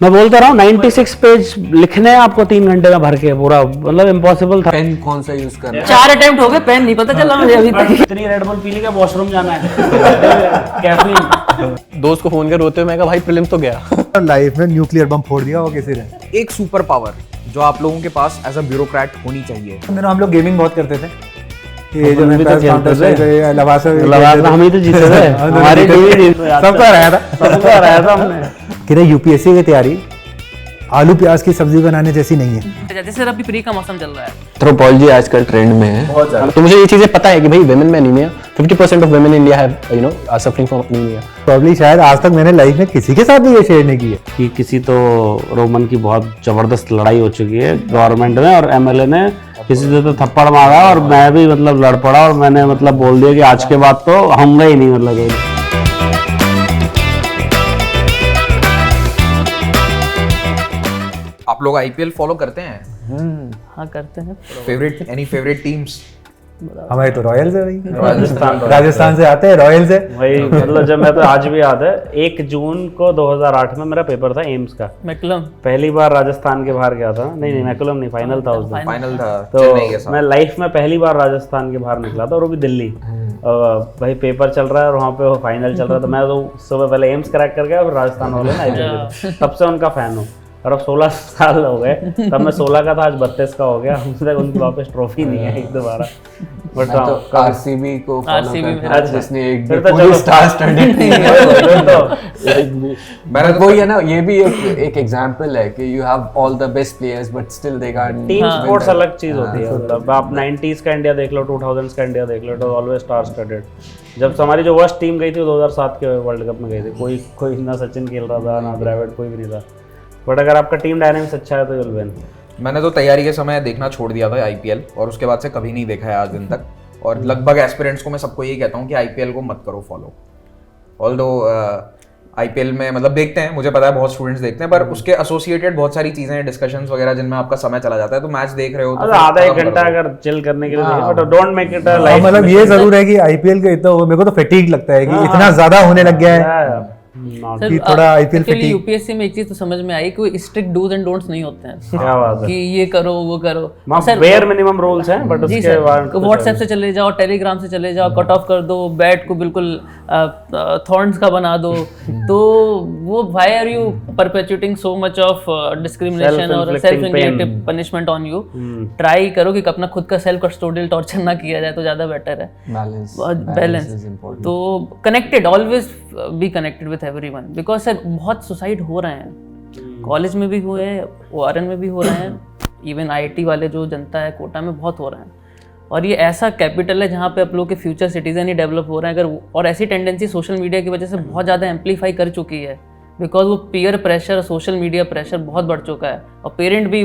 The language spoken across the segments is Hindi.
मैं बोलता रहा हूँ 96 पेज लिखने हैं आपको 3 घंटे में भर के पूरा, मतलब इम्पॉसिबल था। पेन कौन सा यूज कर रहा है? 4 अटेम्प्ट हो गए, पेन नहीं पता चला मुझे अभी तक। इतनी रेड बुल पी ली, वॉशरूम जाना है कैफीन। दोस्त को फोन कर रोते हुए मैं कहा भाई प्रीलिम्स तो गया। लाइफ में न्यूक्लियर बम फोड़ दिया वो किसी ने। एक सुपर पावर जो आप लोगों के पास एज अ ब्यूरोक्रेट होनी चाहिए। हम लोग गेमिंग बहुत करते थे। ये जो हम भी तो खेलते थे। लवासा हम ही तो जीते थे, हमारी टीम ही जीती। सबका रहा था, सबका रहा था हमने। कि यूपीएससी की तैयारी आलू प्याज की सब्जी बनाने जैसी नहीं है। जैसे अभी प्री का मौसम चल रहा है, एंथ्रोपोलॉजी आजकल ट्रेंड में है, तो मुझे ये चीजें पता है कि भाई वुमेन में anaemia 50% of women in India have are suffering from anaemia. Probably शायद आज तक मैंने लाइफ में किसी के साथ भी ये शेयर नहीं की है कि किसी तो रोमन की बहुत जबरदस्त लड़ाई हो चुकी है गवर्नमेंट में, और एमएलए ने किसी से तो थप्पड़ मारा और मैं भी मतलब लड़ पड़ा, और मैंने मतलब बोल दिया कि आज के बाद तो होऊंगा ही नहीं, मतलब आप लोग आईपीएल फॉलो करते हैं? हाँ करते हैं। Favourite teams? हमारे तो रॉयल्स है भाई, राजस्थान राजस्थान से आते हैं, रॉयल्स है वही। मतलब जब मैं तो आज भी याद है 1 जून को 2008 में मेरा पेपर था एम्स का, मैकुलम पहली बार राजस्थान के बाहर गया था। नहीं मैकुलम नहीं, फाइनल था उस दिन। फाइनल था तो चेन्नई के साथ। मैं लाइफ में पहली बार राजस्थान के बाहर निकला था, और वो भी दिल्ली। भाई पेपर चल रहा है और वहाँ पे वो फाइनल चल रहा था। मैं तो सुबह पहले एम्स क्रैक कर गया, फिर राजस्थान वाले ना आईपीएल, तब से उनका फैन हूँ। और अब 16 साल हो गए, तब मैं 16 का था, आज 32 का हो गया। मुझे तक उनकी वापस ट्रॉफी नहीं है एक दोबारा। बट तो आरसीबी को फॉलो करता हूं, जिसने एक फिर तो पूरी चलो। स्टार स्टडीड टीम है। मैंने वो ये ना, ये भी एक एग्जांपल है कि you have all the best players but still they can't. Team sports अलग चीज होती है। मतलब आप 90s का इंडिया देख लो, 2000s का इंडिया देख लो, it was always star studded. जब हमारी जो वर्स्ट टीम गई थी 2007 के वर्ल्ड कप में गई थी, कोई ना सचिन खेल रहा था ना द्रविड़, कोई भी नहीं था। बट अगर आपका टीम डायनामिक्स अच्छा है तो यू विल विन। मैंने तो तैयारी के समय देखना छोड़ दिया था आईपीएल, और उसके बाद से कभी नहीं देखा है आज दिन तक। और लगभग एस्पिरेंट्स को मैं सबको यही कहता हूँ कि आईपीएल को मत करो फॉलो। ऑल्दो आईपीएल में मतलब देखते हैं, मुझे पता है बहुत स्टूडेंट्स देखते हैं, पर उसके एसोसिएटेड बहुत सारी चीजें हैं, डिस्कशंस वगैरह, जिनमें आपका समय चला जाता है। तो मैच देख रहे हो तो आधा 1 घंटा अगर चिल करने के लिए देखिए, but don't make it a life. मतलब ये जरूर है कि आईपीएल का इतना मेरे को तो फैटीग लगता है कि इतना ज्यादा होने लग गया है कि थोड़ा आईपीएल एक्चुअली फैटीग। यूपीएससी में एक चीज तो समझ में आई कि स्ट्रिक्ट डूज एंड डोंट्स नहीं होते हैं क्या बात है। कि ये करो वो करो। सर वेयर मिनिमम रूल्स हैं, बट जी उसके बाद सर, व्हाट्सएप से चले जाओ, टेलीग्राम से चले जाओ, कट ऑफ कर दो, बैट को बिल्कुल थॉर्न्स का बना दो। तो वो why are you perpetuating so much of discrimination और self inflicted punishment on you? Try करो कि अपना खुद का सेल्फ कस्टोडियल टॉर्चर ना किया जाए तो ज्यादा बेटर है। बैलेंस तो connected, always be connected with everyone, because sir बहुत सुसाइड हो रहे हैं, कॉलेज में भी हुए हैं, ओआरएन में भी हो रहे हैं, इवन आईआईटी वाले जो जनता है कोटा में बहुत हो रहे हैं। और ये ऐसा कैपिटल है जहाँ पे आप लोग के फ्यूचर सिटीजन ही डेवलप हो रहे हैं। अगर और ऐसी टेंडेंसी सोशल मीडिया की वजह से बहुत ज़्यादा एम्पलीफाई कर चुकी है, बिकॉज वो peer pressure, social media pressure बहुत बढ़ चुका है। और पेरेंट भी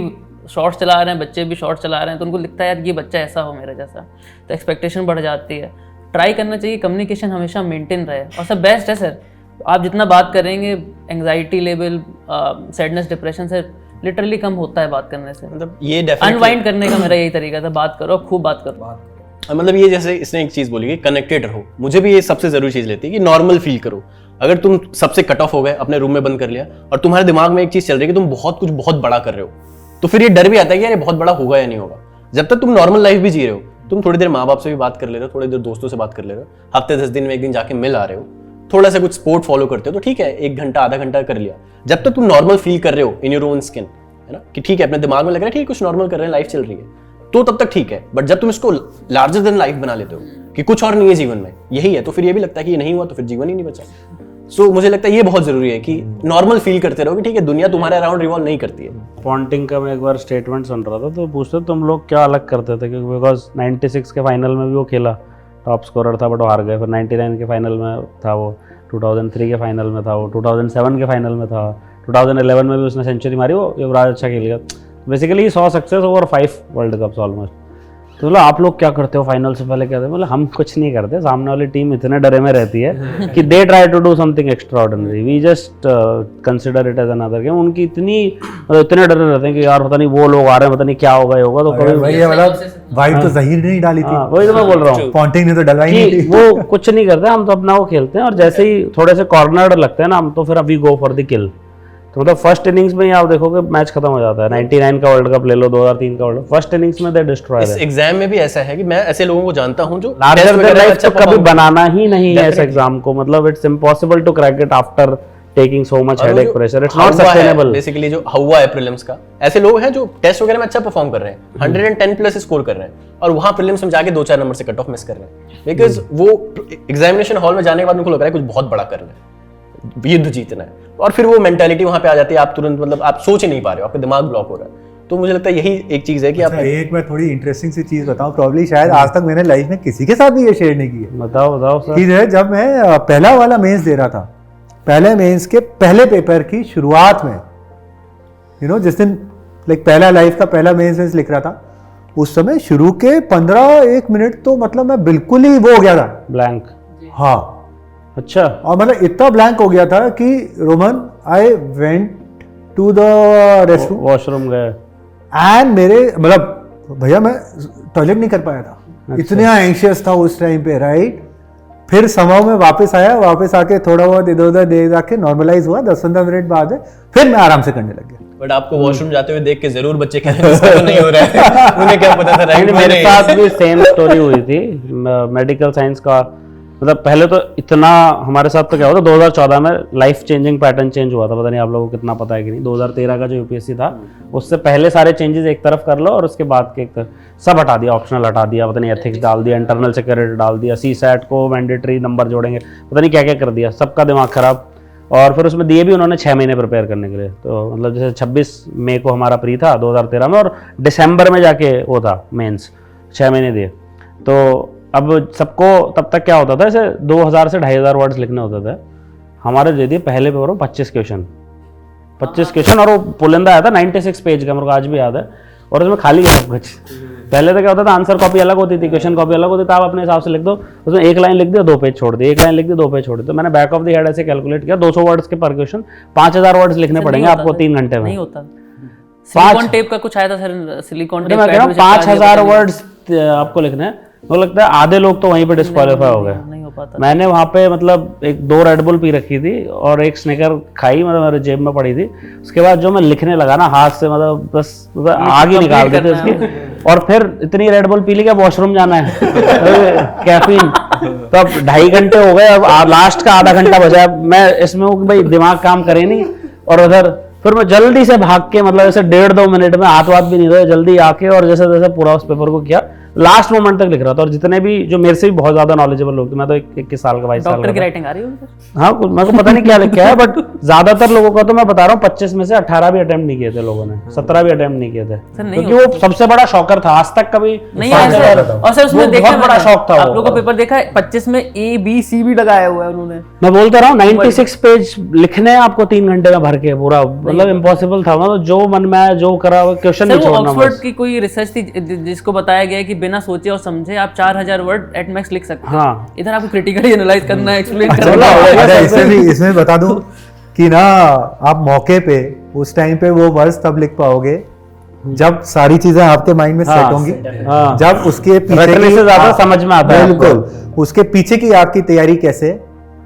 शॉर्ट्स चला रहे हैं, बच्चे भी शॉर्ट्स चला रहे हैं, तो उनको लगता है यार ये बच्चा ऐसा हो मेरे जैसा, तो एक्सपेक्टेशन बढ़ जाती है। ट्राई करना चाहिए कम्युनिकेशन हमेशा मेंटेन रहे। और सर बेस्ट है सर, आप जितना बात करेंगे एंग्जाइटी लेवल, सैडनेस, डिप्रेशन से लिटरली कम होता है बात करने से। मतलब ये डेफिनेटली अनवाइंड करने का मेरा यही तरीका था, बात करो, खूब बात करो। मतलब ये जैसे इसने एक चीज बोली कि कनेक्टेड रहो, मुझे भी ये सबसे जरूरी चीज लेती है कि नॉर्मल फील करो। अगर तुम सबसे कट ऑफ हो गए, अपने रूम में बंद कर लिया, और तुम्हारे दिमाग में एक चीज चल रही है कि तुम बहुत कुछ बहुत बड़ा कर रहे हो, तो फिर ये डर भी आता है कि यार ये बहुत बड़ा होगा या नहीं होगा। जब तक तुम नॉर्मल लाइफ भी जी रहे हो, तुम थोड़ी देर माँ बाप से भी बात कर ले रहे हो, थोड़ी देर दोस्तों से बात कर ले रहे हो, हफ्ते 10 दिन में एक दिन जाके मिल आ रहे हो, थोड़ा सा कुछ स्पोर्ट फॉलो करते हो तो ठीक है, 1 घंटा आधा घंटा कर लिया। जब तक तुम नॉर्मल फील कर रहे हो इन योर ओन स्किन, है ना, कि ठीक है अपने दिमाग में लग रहा है ठीक है कुछ नॉर्मल कर रहे हैं, लाइफ चल रही है, तो तब तक ठीक है। बट जब तुम इसको लार्जर देन लाइफ बना लेते हो कि कुछ और नहीं है जीवन में, यही है, तो फिर ये भी लगता है कि ये नहीं हुआ तो फिर जीवन ही नहीं बचा। सो मुझे लगता है ये बहुत जरूरी है कि नॉर्मल फील करते रहो कि ठीक है दुनिया तुम्हारे अराउंड रिवॉल्व नहीं करती है। पॉन्टिंग का मैं एक बार स्टेटमेंट सुन रहा था, तो पूछते तुम लोग क्या अलग करते थे, क्योंकि बिकॉज 96 के फाइनल में भी वो खेला, टॉप स्कोरर था, बट वो हार गए। फिर 99 के फाइनल में था वो, 2003 के फाइनल में था वो, 2007 के फाइनल में था, 2011 में भी उसने सेंचुरी मारी, वो युवराज अच्छा खेल गया। बेसिकली ही 100 success over 5 world cups almost. तो बोला आप लोग क्या करते हो फाइनल से पहले, कहते हैं बोले हम कुछ नहीं करते, सामने वाली टीम इतने डरे में रहती है कि they try to do something extraordinary, we just consider it as another game. उनकी इतने डरे रहते हैं कि यार पता नहीं वो लोग आ रहे हैं, पता नहीं क्या होगा तो कभी वही है, मतलब वाइब तो जहीर नहीं डाली थी। वही तो मैं बोल रहा हूँ, पॉन्टिंग ने तो डलवाई नहीं थी। वो कुछ नहीं करते, हम तो अपना वो खेलते हैं, और जैसे ही थोड़े से कॉर्नर लगते हैं ना हम, तो फिर अभी गो फॉर द किल। तो मतलब फर्स्ट इनिंग्स में ही आप देखोगे मैच खत्म हो जाता है। 99 का वर्ल्ड कप ले लो, 2003 का वर्ल्ड कप, फर्स्ट इनिंग्स में दे डिस्ट्रॉय इस एग्जाम में भी ऐसा है कि मैं ऐसे लोगों को जानता हूं जो लार्जर test देन वगैरह में लाइफ अच्छा तो कभी perform- बनाना ही नहीं है इस एग्जाम को, मतलब it's impossible to crack it after taking so much और वो हेडेक जो प्रेशर, इट्स नॉट हवा है, सस्टेनेबल। बेसिकली जो हवा है प्रीलिम्स का, ऐसे लोग हैं जो टेस्ट वगैरह में अच्छा परफॉर्म कर रहे हैं, 110 प्लस स्कोर कर रहे हैं, और वहां प्रीलिम्स में जाके 2-4 नंबर से कट ऑफ मिस कर रहे हैं, बिकॉज वो एग्जामिनेशन हॉल में जाने के बाद उनको लग रहा है कुछ बहुत बड़ा कर रहे हैं, युद्ध जीतना है, और फिर वो मेंटालिटी वहां पे आ जाती है, आप तुरंत मतलब आप सोच ही नहीं पा रहे हो, आपका दिमाग ब्लॉक हो रहा है। तो मुझे लगता है यही एक चीज है कि आप एक मैं थोड़ी इंटरेस्टिंग सी चीज बताऊं, प्रॉब्ली शायद आज तक मैंने लाइफ में किसी के साथ भी ये शेयर नहीं की है। बताओ सर। कि जो है जब मैं पहला वाला मेंस दे रहा था, पहले मेंस के पहले पेपर की शुरुआत में जिस दिन पहला लाइफ का पहला मेंस लिख रहा था, उस समय शुरू के 15-1 मिनट तो मतलब मैं बिल्कुल ही वो हो गया था, ब्लैंक। हाँ, अच्छा। और मतलब इतना ब्लैंक हो गया था कि Roman I went to the restroom, washroom गए एंड मेरे मतलब भैया मैं टॉयलेट नहीं कर पाया था, इतना एंशियस था उस टाइम पे, राइट। फिर समाव में वापस आया, वापस आके थोड़ा बहुत इधर उधर दे जाके नॉर्मलाइज हुआ, 10-15 मिनट बाद है, फिर मैं आराम से करने लग गया। बट आपको वॉशरूम जाते हुए देख के जरूर बच्चे कह रहे हैं इसका तो नहीं हो रहा है, उन्हें क्या पता था, राइट। मेरे साथ भी सेम स्टोरी हुई थी मेडिकल साइंस का। मतलब पहले तो इतना हमारे साथ तो क्या हुआ था, 2014 में लाइफ चेंजिंग पैटर्न चेंज हुआ था, पता नहीं आप लोगों को कितना पता है कि नहीं। 2013 का जो यूपीएससी था, उससे पहले सारे चेंजेस एक तरफ कर लो और उसके बाद के एक तरफ सब हटा दिया, ऑप्शनल हटा दिया, पता नहीं एथिक्स डाल दिया, इंटरनल सिक्योरिटी डाल दिया, सीसैट को मैंडेटरी नंबर जोड़ेंगे, पता नहीं क्या क्या कर दिया, सबका दिमाग खराब। और फिर उसमें दिए भी उन्होंने 6 महीने प्रिपेयर करने के लिए। तो मतलब जैसे 26 मई को हमारा प्री था 2013 में, और दिसंबर में जाके वो था मेंस, 6 महीने दिए। तो अब सबको तब तक क्या होता था, ऐसे 2000 से 2500 वर्ड्स लिखने होते थे। हमारे दे दिए पहले पेपर में 25 क्वेश्चन, और वो पुलिंदा आया था 96 पेज का, मेरे को आज भी याद है, और उसमें खाली है सब कुछ। पहले तो क्या होता था, आंसर कॉपी अलग होती थी, क्वेश्चन कॉपी अलग होती थी, आप अपने हिसाब से लिख दो, उसमें एक लाइन लिख दिया 2 पेज छोड़ दिए, एक लाइन लिख दी 2 पेज छोड़ दिए। तो मैंने बैक ऑफ द हेड ऐसे कैलकुलेट किया, 200 वर्ड्स के पर क्वेश्चन, 5000 वर्ड्स लिखने पड़ेंगे आपको 3 घंटे में। नहीं होता, सिलिकॉन टेप का कुछ आया था सर, सिलिकॉन टेप, मैं कह रहा हूँ 5000 वर्ड्स आपको लिखने हैं। मुझे लगता है आधे लोग तो वहीं पे डिस्क्वालीफाई हो गए। नहीं हो पाता। मैंने वहाँ पे मतलब 2 रेड बुल पी रखी थी और एक स्निकर खाई, मतलब मेरे जेब में पड़ी थी। उसके बाद जो मैं लिखने लगा ना हाथ से, मतलब बस आग ही निकाल देते उसकी। और फिर इतनी रेड बुल पी ली, क्या वॉशरूम जाना है कैफीन। तो अब 2.5 घंटे हो गए, अब लास्ट का आधा घंटा बचा। मैं इसमें हूँ कि भाई दिमाग काम करे नहीं, और उधर फिर मैं जल्दी से भाग के, मतलब ऐसे 1.5-2 मिनट में, हाथ वाथ भी नहीं धोए, जल्दी आके और जैसे जैसे पूरा उस पेपर को किया, लास्ट मोमेंट तक लिख रहा था। और जितने भी जो मेरे से भी बहुत ज्यादा नॉलेजेबल लोग थे, मैं तो 21 साल का 22 साल डॉक्टर की का राइटिंग आ रही है। हाँ, मेरे को पता नहीं क्या लिखा है, बट ज्यादातर लोगों का तो मैं बता रहा हूँ 25 में से 18 भी अटेम्प्ट नहीं किए थे लोगों ने, 17 भी अटेम्प्ट नहीं किए थे, क्योंकि वो सबसे बड़ा शॉकर था। आज तक कभी नहीं आया सर। और सर उसमें देखा बहुत बड़ा शौक था। आप लोगों का पेपर देखा है, 25 में A B C भी लगाया हुआ है उन्होंने। मैं बोलता रहा हूँ 96 पेज लिखने हैं आपको 3 घंटे में भर के पूरा, मतलब इम्पॉसिबल था। मतलब जो मन में आया, जो करा, क्वेश्चन नहीं छोड़ना। ऑक्सफोर्ड की कोई रिसर्च थी जिसको बताया गया है कि बिना सोचे और समझे आप 4000 वर्ड एट मैक्स लिख सकते हैं। हाँ, इधर आपको क्रिटिकली एनालाइज करना है, एक्सप्लेन करना है। अच्छा, इसमें बता दूं कि ना आप मौके पे उस टाइम पे वो वर्ड्स तब लिख पाओगे जब सारी चीजें आपके माइंड में सेट होंगी, जब उसके पीछे से ज्यादा समझ में आता है। बिल्कुल, उसके पीछे की आपकी तैयारी कैसे,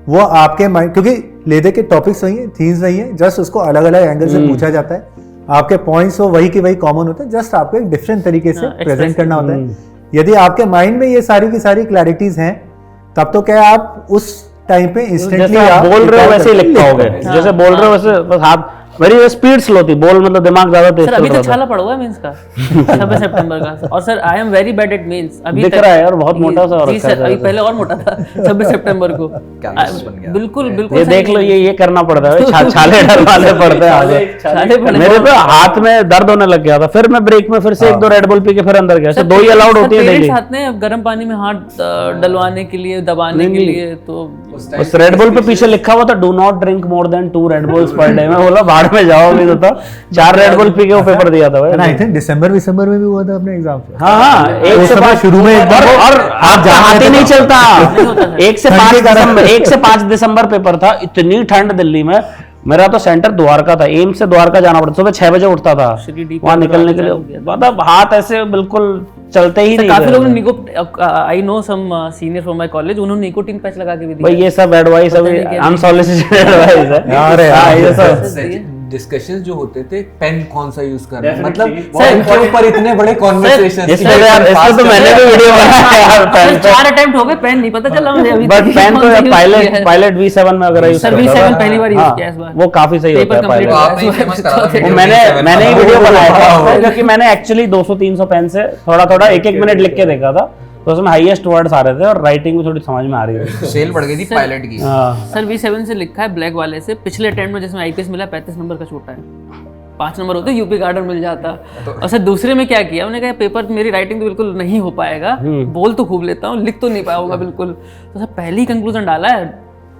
वो आपके माइंड, क्योंकि लेदे के टॉपिक्स वही है, थीम्स वही है, जस्ट उसको अलग अलग एंगल से पूछा जाता है। आपके पॉइंट्स वो वही की वही कॉमन होते हैं, जस्ट आपको एक डिफरेंट तरीके से प्रेजेंट करना होता है। यदि आपके माइंड में ये सारी की सारी क्लैरिटीज हैं, तब तो क्या आप उस टाइम पे इंस्टेंटली जैसे आप बोल रहे हो वैसे ही लिख पाओगे, जैसे बोल रहे हो वैसे, बस हाथ मेरी स्पीड स्लो थी, बोल मतलब दिमाग ज्यादा तेज सर। अभी तो छाला पड़ा हुआ है मेंस का 26 सितंबर का। और sir I am very bad at mains. अभी दिख रहा है यार, बहुत मोटा सा हो जी रखा है सर, अभी पहले और मोटा था 26 सितंबर को। कैंवस बन गया। बिल्कुल बिल्कुल ये देख लो, ये करना पड़ता है, छाले डलवाने पड़ते हैं आगे। छाले पड़े। मेरे तो हाथ में दर्द होने लग गया था, फिर मैं ब्रेक में फिर से 1-2 रेड बुल पी के फिर अंदर गया। 2 ही अलाउड होती है डेली। साथ में गर्म पानी में हाथ डलवाने के लिए, दबाने के लिए। तो उस रेड बुल पे पीछे लिखा हुआ था do not drink more than 2 red bulls per day. मैं बोला भाड़ में जाओ, अभी तो 4 रेड बुल पी के वो पेपर दिया था भाई। आई थिंक दिसंबर में भी हुआ था अपने एग्जाम से। हाँ, एक से 5 शुरू में और आप हाथ ही नहीं चलता। 1 से 5 दिसंबर पेपर था, इतनी ठंड दिल्ली में। मेरा तो सेंटर द्वारका था, एम्स से द्वारका जाना पड़ता, सुबह 6 बजे उठता था वहां निकलने के लिए। मतलब हाथ ऐसे बिल्कुल चलते ही नहीं। काफी लोगों ने I know some senior from my college, उन्होंने निकोटीन पैच लगा के भी दिया। भाई ये सब एडवाइस अभी अनसॉलिसिटेड एडवाइस है। अरे हाँ, ये सब डिस्कशंस जो होते थे पेन कौन सा यूज करना है, Definitely. मतलब पेन के ऊपर इतने बड़े कॉन्वर्सेशंस इस पे यार इसमें तो मैंने भी वीडियो बनाया यार पेन पे, 4 अटेम्प्ट हो गए, पेन नहीं पता चला मुझे अभी बट तक पेन कौन तो सा यार use पायलट किया है। पायलट V7 में अगर यूज सर, करता V7 था, पहली बार use हाँ, किया इस बार। वो काफी सही होता Paper है complete पायलट। तो आपने ही फेमस करा था वो video मैंने V7 मैंने ही वाला। वीडियो बनाया था क्योंकि मैंने एक्चुअली 200-300 पेन से थोड़ा थोड़ा एक मिनट लिख के देखा था, तो उसमें हाईएस्ट वर्ड्स आ रहे थे और राइटिंग भी थोड़ी समझ में आ रही थी। सेल बढ़ गई थी पायलट की। हाँ, सर V7 से लिखा है ब्लैक वाले से, पिछले अटेम्प्ट में जिसमें आईपीएस मिला 35 नंबर का छोटा है, 5 नंबर होते यूपी का ऑर्डर मिल जाता। और सर दूसरे में क्या किया, उन्होंने कहा पेपर मेरी राइटिंग तो बिल्कुल नहीं हो पाएगा, बोल तो खूब लेता हूँ, लिख तो नहीं पाऊंगा बिल्कुल। तो सर पहले ही कंक्लूजन डाला है,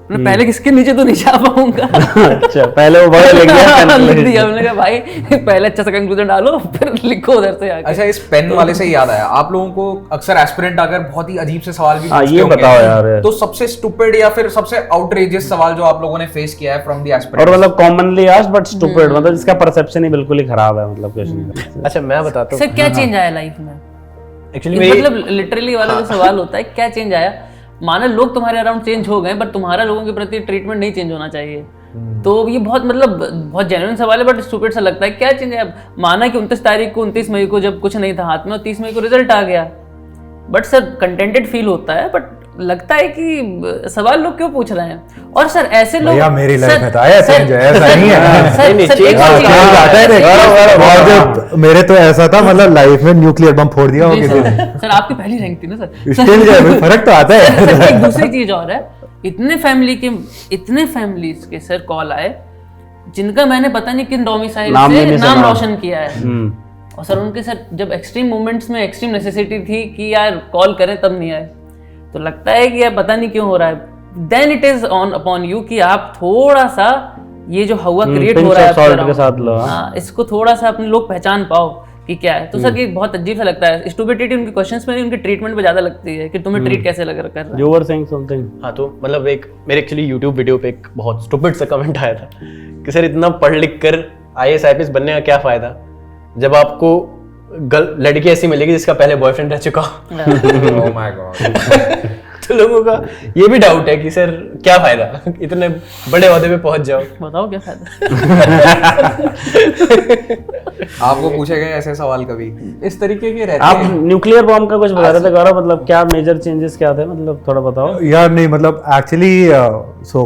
मैं पहले किसके नीचे तो नहीं जा पाऊंगा। अच्छा पहले वो वर्ड लिख दिया, लिख दिया। हमने कहा भाई पहले अच्छा सा कंक्लूजन डालो फिर लिखो उधर से आके। अच्छा, इस पेन वाले से याद आया, आप लोगों को अक्सर एस्पिरेंट आकर बहुत ही अजीब से सवाल भी हाँ, पूछते ये होंगे। बताओ यार। तो सबसे स्टूपिड या फिर सबसे आउटरेजियस सवाल जो आप लोगों ने फेस किया है फ्रॉम द और एस्पिरेंट? मतलब कॉमनली आस्क्ड बट स्टूपिड, मतलब जिसका परसेप्शन ही बिल्कुल ही खराब है, मतलब क्वेश्चन। अच्छा मैं बताता हूँ सर क्या चेंज आया लाइफ में? एक्चुअली मतलब लिटरली वाला जो सवाल होता है क्या चेंज आया, माना लोग तुम्हारे अराउंड चेंज हो गए बट तुम्हारा लोगों के प्रति ट्रीटमेंट नहीं चेंज होना चाहिए। तो ये बहुत मतलब बहुत जेन्युइन सवाल है बट स्टूपिड सा लगता है। क्या चेंज है? माना कि 29 तारीख को 29 मई को जब कुछ नहीं था हाथ में और 30 मई को रिजल्ट आ गया, बट सर कंटेंटेड फील होता है, बट लगता है कि सवाल लोग क्यों पूछ रहे हैं। और सर ऐसे लोग भैया मेरी सर- लाइफ में तो आया सर- चेंज, ऐसा नहीं है। सर- नहीं, सर, change एक और चीज़- चेंज आता है देख, और जो मेरे तो ऐसा था, मतलब लाइफ में न्यूक्लियर बम फोड़ दिया हो जी किसी सर, ने, सर आपकी पहली रैंक थी ना सर। स्टिल जो है फर्क तो आता है। सर एक दूसरी चीज और है, इतने फैमिलीज के सर कॉल आए जिनका मैंने पता नहीं किन डोमिसाइल नाम भी से नहीं नाम सुना। रोशन किया है। और सर उनके सर जब एक्सट्रीम मोमेंट्स में एक्सट्रीम नेसेसिटी थी कि यार कॉल करें तब नहीं आए, तो लगता है कि यार पता नहीं क्यों हो रहा है। Then it is on upon you कि आप थोड़ा सा ये जो हवा क्रिएट हो pinch रहा है of salt आपके के साथ लो, around, हाँ, इसको थोड़ा सा अपने लोग पहचान पाओ कि क्या है। तो सर ये बहुत अजीब सा लगता है, स्टूपिडिटी उनके क्वेश्चंस में नहीं उनके ट्रीटमेंट पे ज्यादा लगती है कि तुम्हें ट्रीट कैसे लग कर रहा है। You were saying something. हाँ तो मतलब एक मेरे एक्चुअली यूट्यूब वीडियो पे एक बहुत स्टूपिड सा कमेंट आया था कि सर इतना पढ़ लिख कर IAS IPS बनने का क्या फायदा जब आपको लड़की ऐसी मिलेगी जिसका पहले बॉयफ्रेंड रह चुका हो। Oh my God. तो लोगों का ये भी डाउट है कि सर क्या फायदा, इतने बड़े ओहदे पे पहुंच जाओ। बताओ क्या फायदा। आपको पूछे गए ऐसे सवाल कभी? इस तरीके के रहते आप हैं। न्यूक्लियर बॉम्ब का कुछ बता रहे थे गौरव, मतलब क्या मेजर चेंजेस क्या थे, मतलब थोड़ा बताओ। यार नहीं मतलब एक्चुअली सो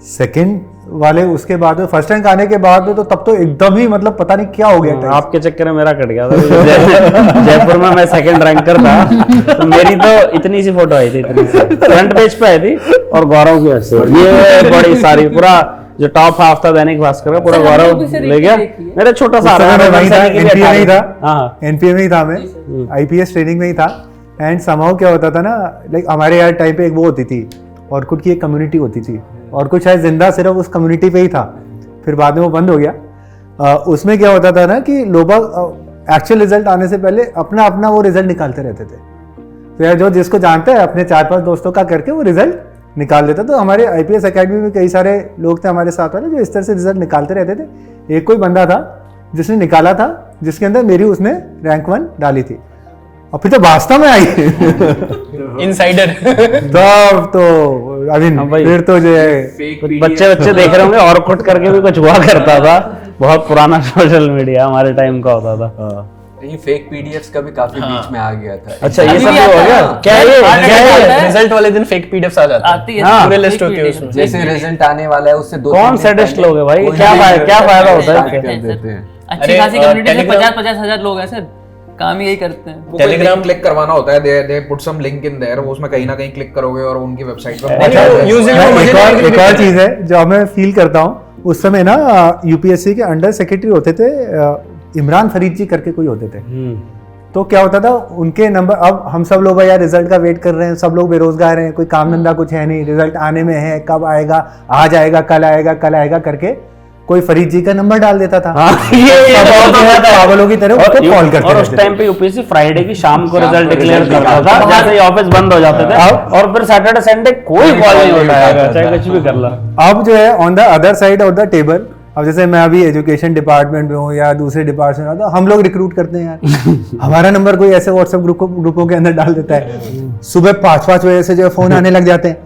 सेकंड वाले उसके बाद फर्स्ट रैंक आने के बाद तो तब तो एकदम ही मतलब पता नहीं क्या हो गया था। आपके चक्कर में मेरा कट गया था। जयपुर में मैं सेकंड रैंकर था, तो मेरी तो इतनी सी फोटो आई थी, इतनी सी फ्रंट पेज पे आई थी, और गौरव की ऐसे ये बड़ी सारी पूरा जो टॉप हाफ था दैनिक भास्कर का पूरा सर, हम लोग गौरव भी सर ले गया। एक ही देखी है। मेरा छोटा सा उस समय मैं वहीं था, NPA में ही था। हाँ एनपीए में ही था मैं, IPS ट्रेनिंग में ही था। एंड समाउ क्या होता था ना, लाइक हमारे यार टाइम पे एक वो होती थी ऑर्कुट की एक कम्युनिटी होती थी, और कुछ शायद जिंदा सिर्फ उस कम्युनिटी पे ही था, फिर बाद में वो बंद हो गया। उसमें क्या होता था ना कि लोग एक्चुअल रिजल्ट आने से पहले अपना अपना वो रिजल्ट निकालते रहते थे। तो यार जो जिसको जानता है अपने 4-5 दोस्तों का करके वो रिजल्ट निकाल देता। तो हमारे IPS अकेडमी में कई सारे लोग थे हमारे साथ वाले जो इस तरह से रिजल्ट निकालते रहते थे। एक कोई बंदा था जिसने निकाला था, जिसके अंदर मेरी उसने रैंक 1 डाली थी, और फिर तो वास्तव में आई इनसाइडर। तब तो आई मीन हाँ भाई। फिर तो जो है बच्चे देख रहे होंगे, और कुट करके भी कुछ हुआ करता था, बहुत पुराना सोशल मीडिया हमारे टाइम का होता था। ये फेक PDFs का भी काफी बीच में आ गया था। अच्छा ये अभी सब भी भी हो आता गया है। क्या ये हाँ, क्या आता ये है। रिजल्ट वाले दिन फेक PDFs आ जाते आती है, हाँ, पूरे fake लिस्ट होती है PDF, उसमें। जैसे रिजल्ट आने वाला है उससे 2-3 कौन दिन सैडिस्ट पहले लोग हैं भाई? कोई क्या भी फायदा होता है start इससे? कर देते हैं। अच्छी अरे, खासी कम्युनिटी से Telegram- 50-50 हजार लोग हैं सर, काम ही यही करते हैं। वो टेलीग्राम क्लिक करवाना होता है, they put some link in there, वो उसमें कहीं ना कहीं क्लिक करोगे और उनकी वेबसाइट पर अच्छा, using मैं मुझे नहीं एक और चीज है जो मैं फील करता हूँ, उस समय ना UPSC के अंडर सेक्रेटरी होते थे इमरान फरीद जी करके कोई होते थे। तो क्या होता था उनके नंबर, अब हम सब लोग यार रिजल्ट का वेट कर रहे हैं, सब लोग बेरोजगार हैं, कोई काम धंधा कुछ है नहीं, रिजल्ट आने में है, कब आएगा, आज आएगा, कल आएगा करके कोई फरीद जी का नंबर डाल देता था। ये बहुत होता था। पागलों की तरह उसको कॉल करते और उस रहते थे। टाइम पे UPSC फ्राइडे की शाम को शाम रिजल्ट को डिक्लेयर result करता निकालता था, जैसे ही ऑफिस बंद हो जाते थे, और फिर सैटरडे संडे कोई कॉल नहीं उठाएगा, चाहे कुछ भी कर ला। अब जो है on the other side of the table, अब जैसे मैं अभी एजुकेशन डिपार्टमेंट में हूँ या दूसरे डिपार्टमेंट में, तो हम लोग रिक्रूट करते हैं यार। हमारा नंबर कोई ऐसे व्हाट्सएप ग्रुपों के अंदर डाल देता है, सुबह 5-5 बजे से जो फोन आने लग जाते हैं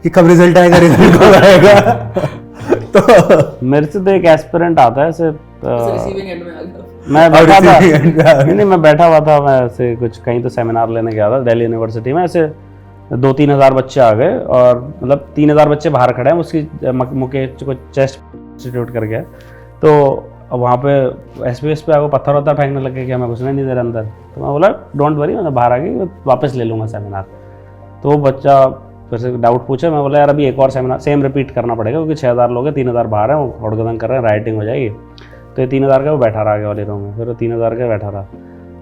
कि कब रिजल्ट आएगा, रिजल्ट कब आएगा। तो मेरे से तो एक एस्पिरेंट आता है ऐसे रिसीविंग एंड में आ गया। मैं बैठा था receiving end पे आ गया। नहीं मैं बैठा हुआ था, मैं ऐसे कुछ कहीं तो सेमिनार लेने गया था दिल्ली यूनिवर्सिटी में, ऐसे 2-3 हज़ार बच्चे आ गए और मतलब 3,000 बच्चे बाहर खड़े हैं, उसकी मुकेश को चेस्ट इंस्टीट्यूट कर गया। तो अब वहाँ पे एसपीएस पे आपको पत्थर वत्थर फेंकने लगे कि हमें घुसने नहीं दे रहे अंदर। तो मैं बोला डोंट वरी, मैं बाहर आ गई, वापस ले लूँगा सेमिनार। तो वो बच्चा फिर से डाउट पूछा, मैं बोला यार अभी एक और सेमिनार सेम रिपीट करना पड़ेगा क्योंकि 6,000 लोग हैं, 3,000 बाहर हैं, वो हड़गदंग कर रहे हैं, राइटिंग हो जाएगी। तो ये 3,000 का वो बैठा रहा आगे वाले रूम में, फिर वो 3,000 का बैठा रहा।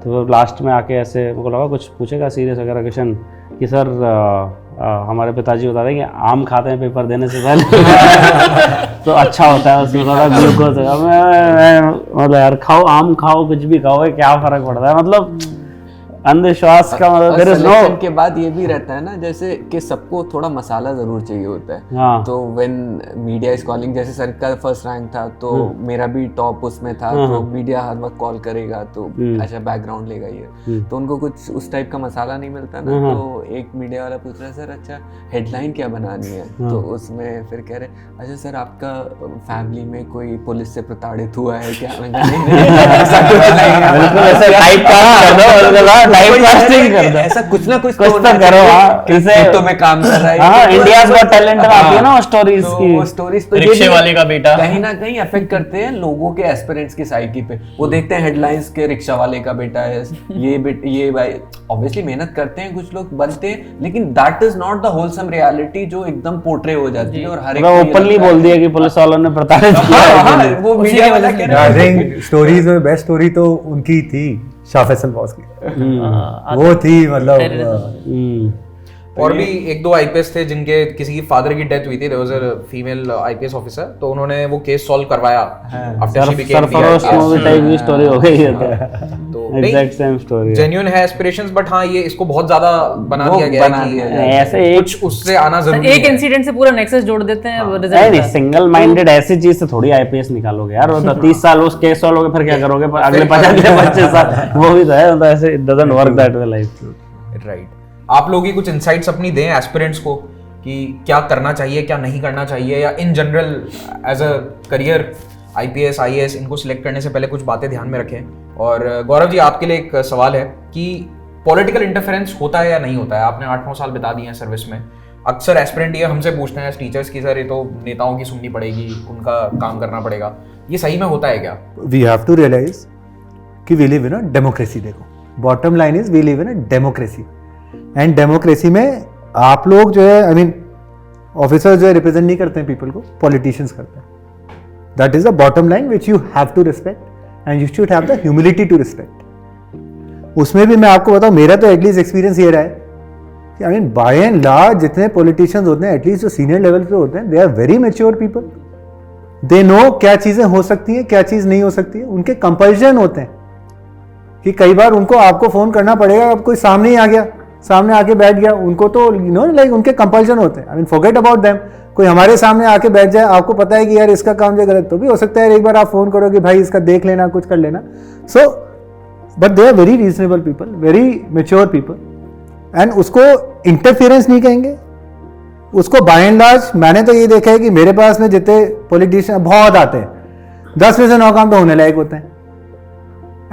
तो लास्ट में आके ऐसे मुझको लगा कुछ पूछेगा सीरियस वगैरह क्वेश्चन कि सर हमारे पिताजी बता दें कि आम खाते हैं पेपर देने से पहले तो अच्छा होता है, उसमें थोड़ा ग्लूकोज है। मतलब यार खाओ, आम खाओ, कुछ भी खाओ, क्या फर्क पड़ता है, मतलब अंधविश्वास का मतलब देयर इज selection नो। के बाद ये भी रहता है ना, जैसे कि सबको थोड़ा मसाला जरूर चाहिए होता है। हाँ। तो व्हेन मीडिया इज कॉलिंग, जैसे सर का फर्स्ट रैंक था तो मेरा भी टॉप उसमें था, तो मीडिया हर वक्त कॉल करेगा तो अच्छा बैकग्राउंड लेगा ये, तो उनको कुछ उस टाइप का मसाला नहीं मिलता ना। तो एक मीडिया वाला पूछ रहा है सर अच्छा हेडलाइन क्या बनानी है, तो उसमें फिर कह रहे अच्छा सर आपका फैमिली में कोई पुलिस से प्रताड़ित हुआ है क्या? मैंने कहा, नहीं, ऐसा कुछ नहीं है। बिल्कुल ऐसे टाइप कर दो, टाइप कास्टिंग कर दो, ऐसा कुछ ना कुछ कुछ तो होना करो। चाहिए। हाँ, किसे तो में काम कर रहा है। हाँ, तो इंडिया का टैलेंट में आती है ना वो स्टोरीज तो की। वो स्टोरीज तो रिक्शे वाले का बेटा कहीं ना कहीं अफेक्ट करते हैं लोगों के एस्पिरेंट्स की साइकी पे। वो देखते हैं हेडलाइंस के रिक्शा वाले का बेटा है, ये भाई ऑब्वियसली मेहनत करते हैं कुछ लोग, बनते हैं, लेकिन that is not the wholesome reality जो एकदम पोर्ट्रे हो जाती है। और हर एक को ये ओपनली लगता है- बोल दिया कि पुलिस वालों ने प्रताड़ित किया हाँ, है। हाँ, वो मीडिया वाला कह रहा आई है। थिंक स्टोरीज में बेस्ट स्टोरी तो उनकी थी, शाह फैसल बॉस की, वो थी मतलब हम्म। और भी एक दो आईपीएस थे जिनके किसी की फादर की डेथ हुई थी, there was a female IPS officer, तो उन्होंने वो केस सॉल्व करवाया after she became Sarfarosh movie type की स्टोरी हो गई है तो एग्जैक्ट सेम स्टोरी। जेन्युइन है एस्पिरेशंस, बट हाँ ये इसको बहुत ज्यादा बना वो दिया गया बना है दिया कि गया है। ऐसे एक कुछ उससे आना जरूरी एक है। इंसिडेंट से पूरा नेक्सस जोड़ देते हैं, result नहीं आता है। सिंगल माइंडेड ऐसी चीज से थोड़ी आईपीएस निकालोगे यार, वो 30 साल उस केस सॉल्व हो गए फिर क्या करोगे अगले 25 साल, वो भी तो है, मतलब ऐसे it doesn't work that way life. Right, आप लोग ही कुछ इनसाइट्स अपनी दें एस्पिरेंट्स को कि क्या करना चाहिए, क्या नहीं करना चाहिए, या in general as a career IPS IAS इनको सिलेक्ट करने से पहले कुछ बातें ध्यान में रखें। और गौरव जी आपके लिए एक सवाल है कि पॉलिटिकल इंटरफेरेंस होता है या नहीं होता है? आपने 8-9 साल बिता दिए हैं सर्विस में, अक्सर एस्पिरेंट ये हमसे पूछते हैं टीचर्स की सर ये तो नेताओं की सुननी पड़ेगी, उनका काम करना पड़ेगा, ये सही में होता है क्या? वी हैव टू रियलाइज कि we live in a democracy. देखो bottom line is we live in a democracy, and democracy में आप लोग जो है आई मीन ऑफिसर जो है रिप्रेजेंट नहीं करते हैं पीपल को, पॉलिटिशियंस करते हैं। That is the bottom line which you have to respect and you should have the humility to respect. उसमें भी मैं आपको बताऊं, मेरा तो एटलीस्ट एक्सपीरियंस ये रहा है कि I mean by and large जितने पॉलिटिशियंस होते हैं, एटलीस्ट जो सीनियर लेवल पे होते हैं, they are very mature people. They know क्या चीजें हो सकती हैं, क्या चीज नहीं हो सकती है। उनके कंपल्शन होते हैं कि कई बार उनको आपको फोन करना पड़ेगा, अब कोई सामने ही आ गया, सामने आके बैठ गया, उनको तो यू नो लाइक उनके कंपल्शन होते हैं। I mean forget about them, कोई हमारे सामने आके बैठ जाए, आपको पता है कि यार इसका काम जो गलत, तो भी हो सकता है एक बार आप फोन करो कि भाई इसका देख लेना, कुछ कर लेना। So but they are very reasonable people, very mature people, and उसको इंटरफियरेंस नहीं कहेंगे, उसको बाय एंड लार्ज मैंने तो ये देखा है कि मेरे पास में जितने पॉलिटिशियन बहुत आते हैं, 10 में से 9 काम तो होने लायक होते हैं,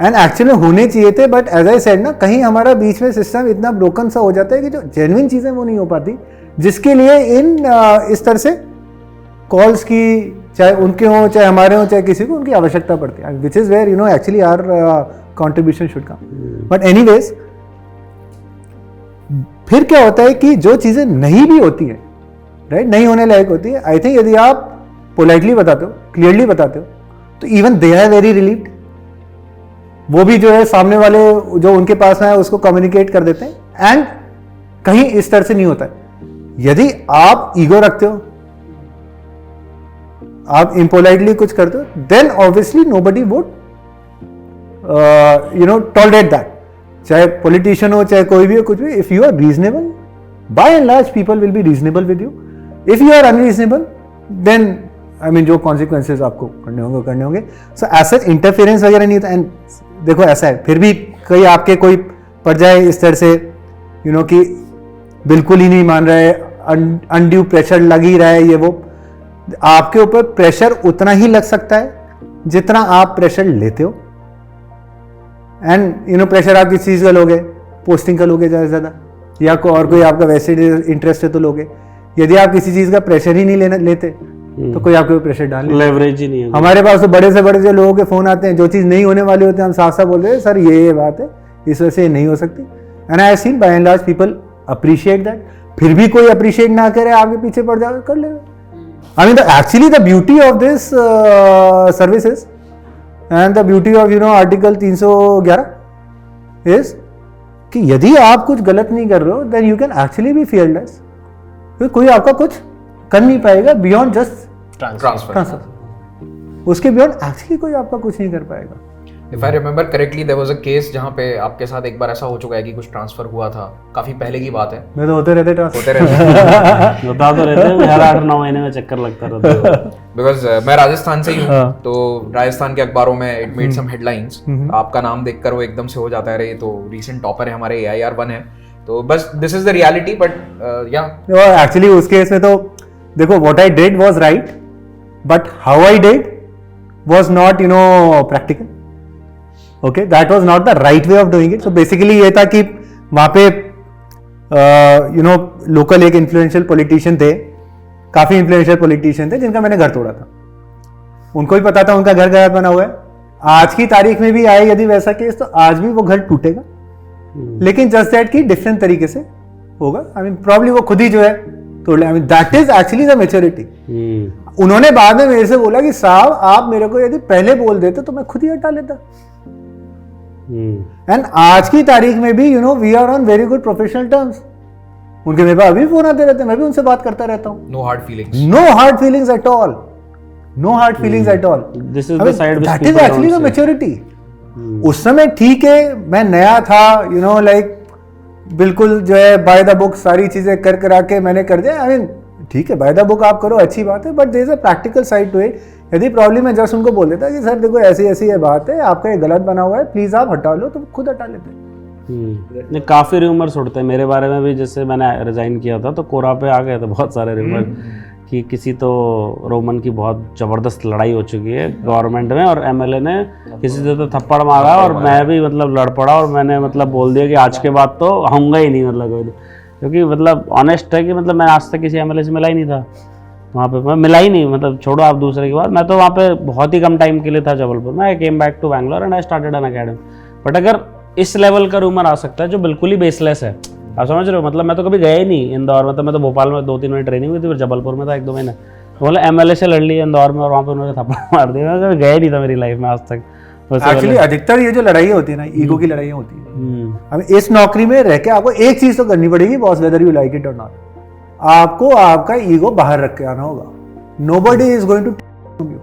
एंड एक्चुअली होने चाहिए थे। बट एज आई सेड ना, कहीं हमारा बीच में सिस्टम इतना ब्रोकन सा हो जाता है कि जो जेन्युइन चीजें वो नहीं हो पाती, जिसके लिए इन इस तरह से कॉल्स की, चाहे उनके हों चाहे हमारे हों चाहे किसी को, उनकी आवश्यकता पड़ती है, which is where you know actually our contribution should come. But anyways फिर क्या होता है कि जो चीजें नहीं भी होती है, राइट, नहीं होने लायक होती है, आई थिंक यदि आप पोलाइटली बताते हो, क्लियरली बताते हो, तो even they are very relieved. वो भी जो है सामने वाले जो उनके पास है उसको कम्युनिकेट कर देते हैं, एंड कहीं इस तरह से नहीं होता है। यदि आप ईगो रखते हो, आप इम्पोलाइटली कुछ करते हो, then obviously nobody would you know tolerate that, चाहे पॉलिटिशियन हो चाहे कोई भी हो, कुछ भी। If you are reasonable, by and large people will be reasonable with you. If you are unreasonable, then I mean जो कॉन्सिक्वेंसेज आपको करने होंगे। सो ऐसा इंटरफेरेंस वगैरह नहीं होता। एंड देखो ऐसा है, फिर भी कहीं आपके कोई पड़ जाए इस तरह से यू नो कि बिल्कुल ही नहीं मान रहा है, अनड्यू प्रेशर लग ही रहा है, ये वो, आपके ऊपर प्रेशर उतना ही लग सकता है जितना आप प्रेशर लेते हो। एंड प्रेशर आप किस चीज़ का लोगे, पोस्टिंग का लोगे ज़्यादा से ज़्यादा, या और कोई आपका वैसे इंटरेस्ट है तो लोगे। यदि आप किसी चीज़ का प्रेशर ही नहीं लेते तो कोई आपके ऊपर प्रेशर डाल नहीं, लेवरेज ही नहीं है। हमारे पास तो बड़े से बड़े जो लोगों के फोन आते हैं, जो चीज़ नहीं होने वाली होती है हम साफ साफ बोल रहे हैं सर ये बात है, इस वजह से ये नहीं हो सकती। And I seen by and large people appreciate that. फिर भी कोई अप्रिशिएट ना करे, आपके पीछे पड़ जाए, कर लेगा। I mean, actually the beauty of this services and the beauty of Article 311 is कि यदि आप कुछ गलत नहीं कर रहे हो then you can actually be fearless, क्योंकि कोई आपका कुछ कर नहीं पाएगा beyond just ट्रांसफर। उसके beyond actually कोई आपका कुछ नहीं कर पाएगा। If I remember correctly, there was a case जहाँ पे आपके साथ एक बार ऐसा हो चुका है कि कुछ ट्रांसफर हुआ था, काफी पहले की बात है। मैं तो होते रहते ट्रांसफर, होते रहते हैं बता तो रहते हैं, हर 8-9 महीने में चक्कर लगता रहता है। बिकॉज मैं राजस्थान से ही हूँ, तो राजस्थान के अखबारों में इट मेड सम हेडलाइंस, आपका नाम देखकर वो एकदम से हो जाता है, अरे ये तो रीसेंट टॉपर है हमारे AIR-1 है। तो बस this is the reality. But या एक्चुअली उस केस में तो देखो what I did was right, but how I did was not practical. Okay, that was not the right way of doing it. So basically ये था कि वहां पे लोकल एक इन्फ्लुएंशियल पॉलिटिशियन थे, काफी इन्फ्लुएंशियल पॉलिटिशियन थे जिनका मैंने घर तोड़ा था। उनको भी पता था उनका घर गलत बना हुआ है। आज की तारीख में भी आए यदि वैसा केस तो आज भी वो घर टूटेगा, लेकिन जस्ट दैट की डिफरेंट तरीके से होगा। आई मीन प्रॉब्ली वो खुद ही जो है तोड़ ले। आई mean that is actually the maturity. उन्होंने बाद में मेरे से बोला कि साहब आप मेरे को यदि पहले बोल देते तो मैं खुद ही हटा लेता। एंड आज की तारीख में भी we are on very good professional terms. उनके मेरे पास अभी फोन आते रहते हैं, मैं भी उनसे बात करता रहता हूँ। No hard feelings, no hard feelings at all, no hard feelings at all. This is the side which that is people actually the don't say. Maturity. उस समय ठीक है, मैं नया था, लाइक बिल्कुल जो है बाय द बुक सारी चीजें कर करा के मैंने कर दिया। आई मीन ठीक है, बाय द बुक आप करो, अच्छी बात है, but there is a practical side to it. यदि प्रॉब्लम है जस्ट उनको बोल देता कि सर देखो ऐसी ऐसी ये बात है, आपका ये गलत बना हुआ है, प्लीज आप हटा लो, तो खुद हटा लेते। नहीं, काफी रूमर्स उड़ते हैं मेरे बारे में भी। जैसे मैंने रिजाइन किया था तो कोरा पे आ गए थे बहुत सारे रूमर कि किसी तो रोमन की बहुत जबरदस्त लड़ाई हो चुकी है गवर्नमेंट में, और MLA ने किसी से तो थप्पड़ मारा, और मैं भी लड़ पड़ा, और मैंने बोल दिया कि आज के बाद तो आऊँगा ही नहीं, क्योंकि ऑनेस्ट है कि मैं आज तक किसी MLA से मिला ही नहीं था वहाँ पे, मैं मिला ही नहीं, छोड़ो आप दूसरे की बात। मैं तो वहाँ पे बहुत ही कम टाइम के लिए था जबलपुर में। I came back to Bangalore and I started an academy. But अगर इस लेवल का रूमर आ सकता है जो बिल्कुल ही बेसलेस है, आप समझ रहे हो, मैं तो कभी गया ही नहीं इंदौर में। मैं तो भोपाल में 2-3 महीने ट्रेनिंग हुई थी, फिर जबलपुर में था 1-2 महीने। बोले MLA से लड़ लिया इंदौर में, और वहाँ पे उन्होंने थप्पड़ मार दिया। मैं गया ही नहीं था मेरी लाइफ में आज तक। एक्चुअली अधिकतर ये जो लड़ाई होती है ना, ईगो की लड़ाई होती है। अब इस नौकरी में रह के आपको एक चीज तो करनी पड़ेगी boss, whether you like it और नॉट, आपको आपका ईगो बाहर रख के आना होगा। Nobody is going to take from you.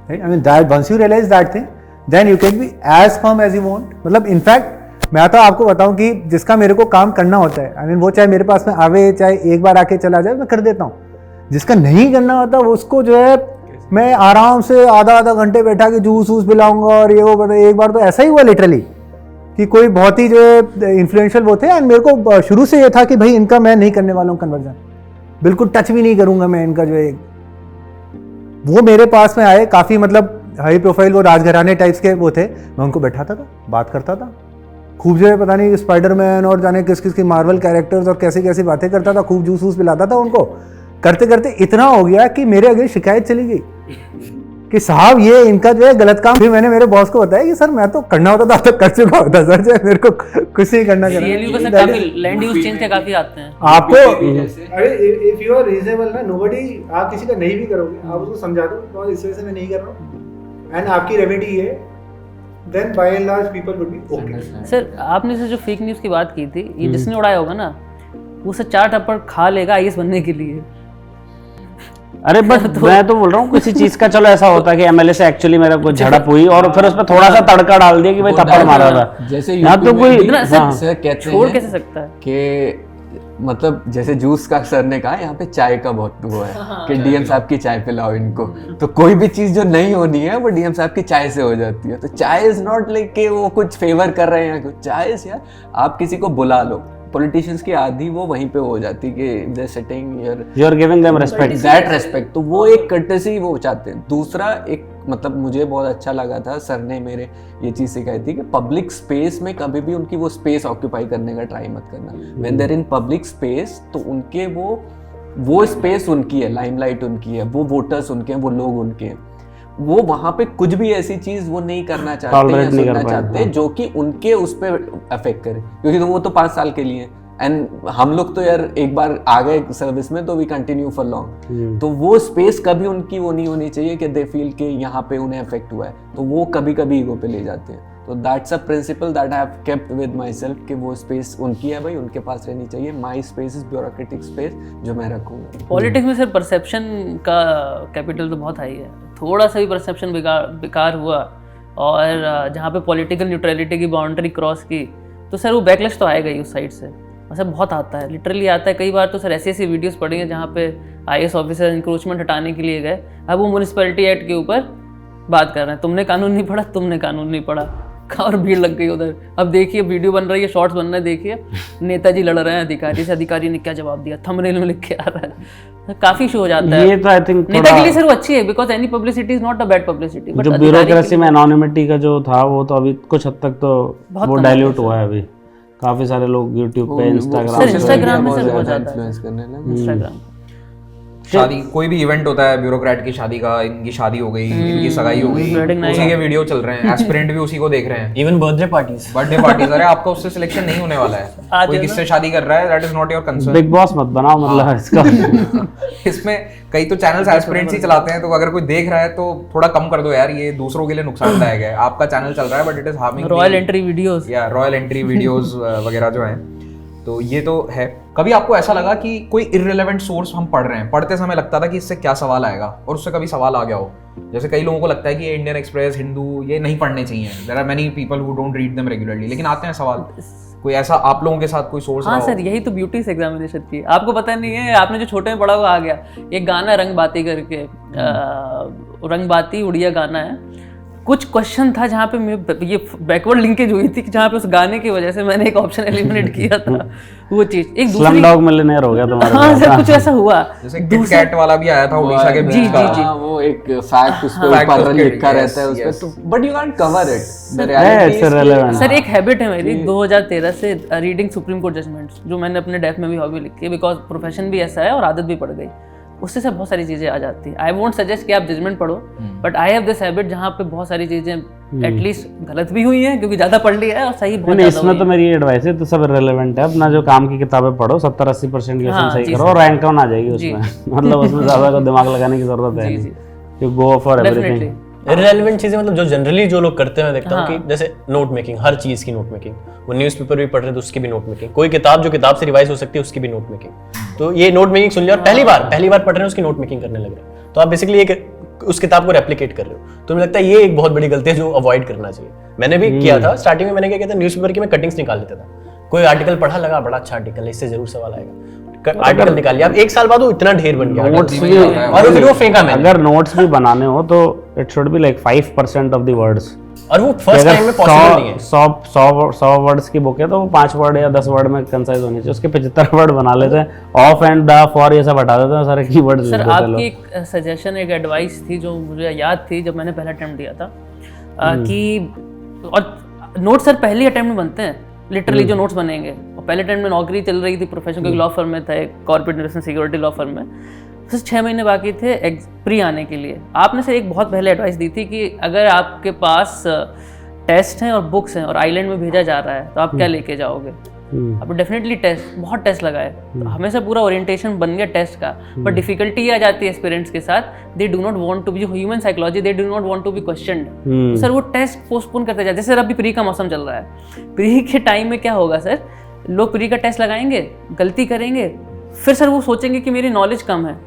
Right? I mean that once you realize that thing, then you can be as firm as you want. in fact मैं तो आपको बताऊं कि जिसका मेरे को काम करना होता है, I mean वो चाहे मेरे पास में आवे, चाहे एक बार आके चला जाए, मैं कर देता हूँ। जिसका नहीं करना होता उसको जो है मैं आराम से आधा घंटे बैठा के जूस वूस पिलाऊंगा और ये वो बता। एक बार तो ऐसा ही हुआ लिटरली कि कोई बहुत ही जो है इन्फ्लुएंशियल वो थे, एंड मेरे को शुरू से ये था कि भाई इनका मैं नहीं करने वाला हूँ कन्वर्जन, बिल्कुल टच भी नहीं करूंगा मैं इनका जो है। वो मेरे पास में आए, काफी हाई प्रोफाइल, वो राजघराने टाइप्स के वो थे। मैं उनको बैठाता था, बात करता था खूब, जो है पता नहीं स्पाइडरमैन और जाने किस किस की मार्वल कैरेक्टर्स और कैसी कैसी बातें करता था, खूब जूस वूस पिलाता था उनको। करते करते इतना हो गया कि मेरे अगले शिकायत चली गई कि साहब ये इनका जो है गलत काम। फिर मैंने मेरे बॉस को बताया कि सर मैं तो करना होता था अब तक कर चुका होता सर, जो मेरे को कुछ नहीं करना लैंड यूज चेंज के काफी आते हैं आपको। अरे इफ यू आर रीजनेबल ना, नोबडी, आप किसी का नहीं भी करोगे, आप उसको समझा दो तो इस वजह से मैं नहीं कर रहा हूँ, एंड आपकी रेमेडी है, then by and large people would be okay. Sir आपने से जो फेक न्यूज़ की बात की थी, ये जिसने उड़ाया होगा ना, वो से 4 थप्पड़ खा लेगा IAS बनने के लिए। अरे बट मैं तो बोल रहा हूँ किसी चीज का, चलो ऐसा होता है कि MLA से एक्चुअली मेरा कुछ झड़प हुई और फिर उसमें थोड़ा सा तड़का डाल दिया कि भाई थप्पड़ मारा था, जैसे यहाँ तो कोई सर कहते छोड़ हैं कैसे सकता है कि जैसे जूस का सर ने कहा, यहाँ पे चाय का बहुत वो है कि DM साहब की चाय पिलाओ इनको, तो कोई भी चीज जो नहीं होनी है वो DM साहब की चाय से हो जाती है। तो चाय इज नॉट लाइक कि वो कुछ फेवर कर रहे हैं, चाय यार आप किसी को बुला लो, पॉलिटिशियंस की आधी वो वहीं पे हो जाती कि they sitting you are giving them respect, that respect, तो वो एक कर्टेसी वो चाहते हैं। दूसरा एक मतलब मुझे बहुत अच्छा लगा था, सर ने मेरे ये चीज़ सिखाई थी कि पब्लिक स्पेस में कभी भी उनकी वो स्पेस ऑक्यूपाई करने का ट्राई मत करना। When there in public space तो उनके वो स्पेस उनकी है, लाइमलाइट उनकी है, वो वोटर्स उनके हैं, वो लोग उनके हैं, वो वहाँ पे कुछ भी ऐसी चीज़ वो नहीं करना चाहते या सुनना चाहते जो कि उनके उस पर अफेक्ट करे, क्योंकि वो तो 5 साल के लिए एंड हम लोग तो यार एक बार आ गए सर्विस में तो वी कंटिन्यू फॉर लॉन्ग। तो वो स्पेस कभी उनकी वो नहीं होनी चाहिए कि दे फील कि यहाँ पे उन्हें अफेक्ट हुआ है, तो वो कभी कभी ईगो पे ले जाते हैं। तो that's a principal that I have kept with my self कि वो स्पेस उनकी है भाई, उनके पास रहनी चाहिए। माई स्पेस इज ब्यूरोक्रेटिक स्पेस जो मैं रखूँगा। पॉलिटिक्स में सिर्फ परसेप्शन का कैपिटल तो बहुत हाई है, थोड़ा सा भी परसेप्शन बेकार हुआ और जहाँ पे पॉलिटिकल न्यूट्रलिटी की बाउंड्री क्रॉस की तो सर वो बैकलैश तो आएगा ही उस साइड से, सर बहुत आता है, लिटरली आता है। कई बार तो सर ऐसी वीडियोस पड़ी हैं जहाँ पे IAS ऑफिसर इंक्रोचमेंट हटाने के लिए गए, अब वो म्यूनिसिपैलिटी एक्ट के ऊपर बात कर रहे हैं, तुमने कानून नहीं पढ़ा, तुमने कानून नहीं पढ़ा, और भीड़ लग गई उधर। अब देखिए वीडियो बन रही है, शॉर्ट्स बन रहे हैं, देखिए नेताजी लड़ रहे हैं अधिकारी से, अधिकारी ने क्या जवाब दिया, थंबनेल में लिख के आ रहा है, काफी इशू हो जाता है। ये तो आई थिंक नेता के लिए सर वो अच्छी है because any publicity is not a bad publicity, but जो ब्यूरोक्रेसी में एनोनिमिटी का जो था वो तो अभी कुछ हद तक तो वो डाइल्यूट हुआ है। अभी काफी सारे लोग यूट्यूब पे, इंस्टाग्राम में सर बहुत ज्यादा इन्फ्लुएंस करने लगे। इंस्टाग्राम शादी कोई भी इवेंट होता है ब्यूरोक्रेट की शादी का, इनकी शादी हो गई, इनकी सगाई हो गई, उसी के वीडियो चल रहे हैं, एस्पिरेंट भी उसी को देख रहे हैं, इवन बर्थडे पार्टीज। अरे आपका उससे सिलेक्शन नहीं होने वाला है, कोई किससे शादी कर रहा है that is not your concern. Big boss मत बनाओ मतलब इसका। इसमें कई तो चैनल्स एस्पिरेंट्स ही चलाते हैं, तो अगर कोई देख रहा है तो थोड़ा कम कर दो यार, ये दूसरों के लिए नुकसानदायक है। आपका चैनल चल रहा है but it is harming royal entry videos या रॉयल एंट्री वीडियोस वगैरह जो हैं, तो ये तो है। कभी आपको ऐसा लगा कि कोई इररिलेवेंट सोर्स हम पढ़ रहे हैं, पढ़ते समय लगता था कि इससे क्या सवाल आएगा, और उससे कभी सवाल आ गया हो? जैसे कई लोगों को लगता है कि ये इंडियन एक्सप्रेस, हिंदू, ये नहीं पढ़ने चाहिए, there are many people who don't read them regularly, लेकिन आते हैं सवाल। कोई ऐसा आप लोगों के साथ कोई सोर्स? हाँ सर, यही तो ब्यूटी इस एग्जामिनेशन की, आपको पता नहीं है, आपने जो छोटे में पढ़ा हुआ आ गया। एक गाना रंग बाती करके, रंग बाती उड़िया गाना है, कुछ क्वेश्चन था जहाँ पे ये बैकवर्ड लिंकेज हुई थी, जहाँ पे उस गाने की वजह से मैंने एक ऑप्शन एलिमिनेट किया था। वो चीज एक दूसरी स्लमडॉग मिलियनेयर हो गया तुम्हारा। हाँ सर, कुछ ऐसा हुआ। जैसे किट कैट वाला भी आया था उड़ीसा के बीच का, हाँ, वो एक फैक्ट उस पे ऊपर लिखा रहता है उस पे, तो but you can't cover it, the reality. Sir एक हैबिट है मेरी 2013 से, रीडिंग सुप्रीम कोर्ट जजमेंट्स, जो मैंने अपने डेफ में भी हॉबी लिखी है, बिकॉज प्रोफेशन भी ऐसा है और आदत भी पड़ गई, उससे सब बहुत सारी चीजें आ जाती है। आई वोंट सजेस्ट कि आप जजमेंट पढ़ो, but I have this habit जहाँ पे बहुत सारी चीजें एटलीस्ट गलत भी हुई हैं, क्योंकि ज्यादा पढ़ लिया है, और सही बहुत ज्यादा इसमें तो मेरी एडवाइस है, तो सब रिलेवेंट है, अपना जो काम की किताबें पढ़ो, 70-80% क्वेश्चन सही करो और रैंक ऑन आ जाएगी उसमें। मतलब उसमें ज्यादा दिमाग लगाने की जरूरत है नहीं, you go for everything. Irrelevant चीजें मतलब जो जनरली जो लोग करते हैं, मैं देखता हूँ कि जैसे नोट मेकिंग, हर चीज की नोट मेकिंग, वो न्यूज़पेपर भी पढ़ रहे तो उसकी भी नोट मेकिंग, कोई किताब जो किताब से रिवाइज हो सकती है उसकी भी नोट मेकिंग। तो ये नोट मेकिंग सुन लिया और पहली बार पढ़ रहे हैं उसकी नोट मेकिंग करने लग रहे हैं, तो आप बेसिकली एक उस किताब को रेप्लिकेट कर रहे हो। तो मुझे लगता है ये एक बहुत बड़ी गलती है जो अवॉइड करना चाहिए। मैंने भी किया था स्टार्टिंग में, मैंने क्या किया था, न्यूज़पेपर की मैं कटिंग्स निकाल लेता था, कोई आर्टिकल पढ़ा, लगा बड़ा अच्छा आर्टिकल है, इससे जरूर सवाल आएगा, आर्टिकल निकाल लिया। अब 1 साल बाद वो इतना ढेर बन गया नोट्स भी, और फिर वो फेंका मैंने। अगर नोट्स भी बनाने हो तो it should be like 5% of the words, और वो फर्स्ट टाइम में पॉसिबल नहीं है। 100 वर्ड्स की बुक है तो वो 5 वर्ड या 10 वर्ड में कंसाइज होनी चाहिए, उसके 75 वर्ड बना लेते हैं, ऑफ एंड द फॉर ये सब हटा देते हैं, सारे कीवर्ड्स लिख सर देते हैं लोग। आपकी एक सजेशन, एक एडवाइस थी जो मुझे याद थी जब मैंने पहला अटेम्प्ट दिया था, कि और नोट सर पहले अटेम्प्ट में बनते हैं, लिटरली जो नोट्स बनेंगे। और पहले अटेम्प्ट में नौकरी चल रही थी प्रोफेशन, क्योंकि लॉ फर्म में था, एक corporate investment security law firm में, सिर्फ 6 महीने बाकी थे प्री आने के लिए। आपने सर एक बहुत पहले एडवाइस दी थी कि अगर आपके पास टेस्ट हैं और बुक्स हैं और आइलैंड में भेजा जा रहा है तो आप क्या लेके जाओगे? अब डेफिनेटली टेस्ट, बहुत टेस्ट लगाए, हमेशा पूरा ओरिएंटेशन बन गया टेस्ट का, पर डिफिकल्टी ये आ जाती है एस्पिरेंट्स के साथ, they do not want to be, human psychology, they do not want to be questioned. Sir वो टेस्ट पोस्टपोन करते जाते। जैसे अभी प्री का मौसम चल रहा है, प्री के टाइम में क्या होगा सर, लोग प्री का टेस्ट लगाएंगे, गलती करेंगे, फिर सर वो सोचेंगे कि मेरी नॉलेज कम है,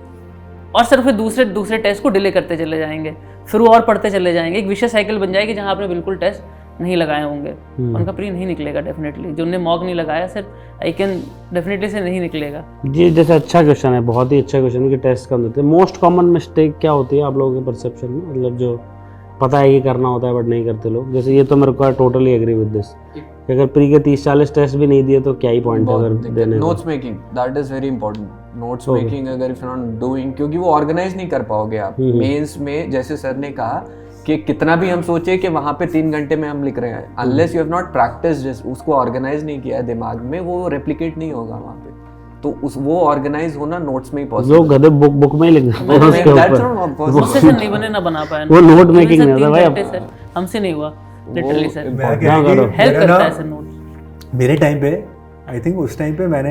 और सर फिर दूसरे टेस्ट को डिले करते चले जाएंगे, फिर वो और पढ़ते चले जाएंगे, एक विशेष साइकिल बन जाएगी जहाँ आपने बिल्कुल टेस्ट नहीं लगाए होंगे, उनका प्री नहीं निकलेगा डेफिनेटली। जो उन्हें मॉक नहीं लगाया सर, आई कैन डेफिनेटली से नहीं निकलेगा जी। जैसे अच्छा क्वेश्चन है, बहुत ही अच्छा क्वेश्चन है कि टेस्ट कम देते हैं। मोस्ट कॉमन मिस्टेक क्या होती है आप लोगों के परसेप्शन में, मतलब जो पता है कि करना होता है बट नहीं करते लोग? जैसे ये तो मेरे को टोटली एग्री विद दिस, कि अगर प्री के 30-40 टेस्ट भी नहीं दिए तो क्या ही पॉइंट है अगर देने का। Notes making, that is very important. Notes making अगर इफ यू नॉट डूइंग, क्योंकि वो ऑर्गेनाइज नहीं कर पाओगे आप मेंस में। जैसे सर ने कहा कि कितना भी हम सोचे कि वहाँ पे 3 घंटे में हम लिख रहे हैं, unless you have not practice उसको ऑर्गेनाइज नहीं किया है दिमाग में, वो रेप्लिकेट नहीं होगा वहाँ पे। तो वो ऑर्गेनाइज होना नोट्स में ही पॉसिबल। जो गधे बुक में ही लिख देते हैं उसके ऊपर, मुझसे से नहीं बने ना बना पाया वो नोट मेकिंग नहीं होता भाई। सर हमसे नहीं हुआ लिटरली सर, मैं क्या है कि हेल्प मेरा करता ना- है सर नोट। मेरे टाइम पे आई थिंक उस टाइम पे मैंने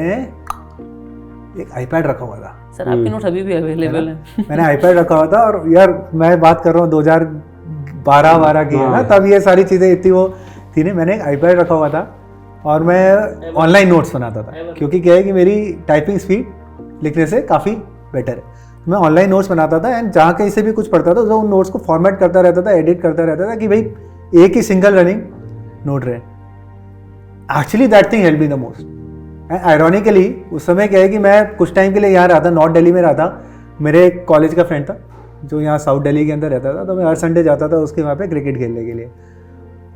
एक आईपैड रखा हुआ था। सर आपके नोट्स अभी भी अवेलेबल हैं। मैंने आईपैड रखा हुआ था, और यार मैं बात कर रहा हूँ 2012 की है ना, तब ये सारी चीज़ें इतनी वो थी नहीं। मैंने एक आईपैड रखा हुआ था और मैं ऑनलाइन नोट्स बनाता था, क्योंकि क्या है कि मेरी टाइपिंग स्पीड लिखने से काफ़ी बेटर है। मैं ऑनलाइन नोट्स बनाता था, एंड जहाँ कहीं से भी कुछ पढ़ता था तो उन नोट्स को फॉर्मेट करता रहता था, एडिट करता रहता था कि भाई एक ही सिंगल रनिंग नोट रहे। Actually that thing help me the most. And ironically उस समय क्या है कि मैं कुछ टाइम के लिए यहाँ रहा था, नॉर्थ दिल्ली में रहा था। मेरे एक कॉलेज का फ्रेंड था जो यहाँ साउथ दिल्ली के अंदर रहता था, तो मैं हर संडे जाता था उसके वहाँ पे क्रिकेट खेलने के लिए।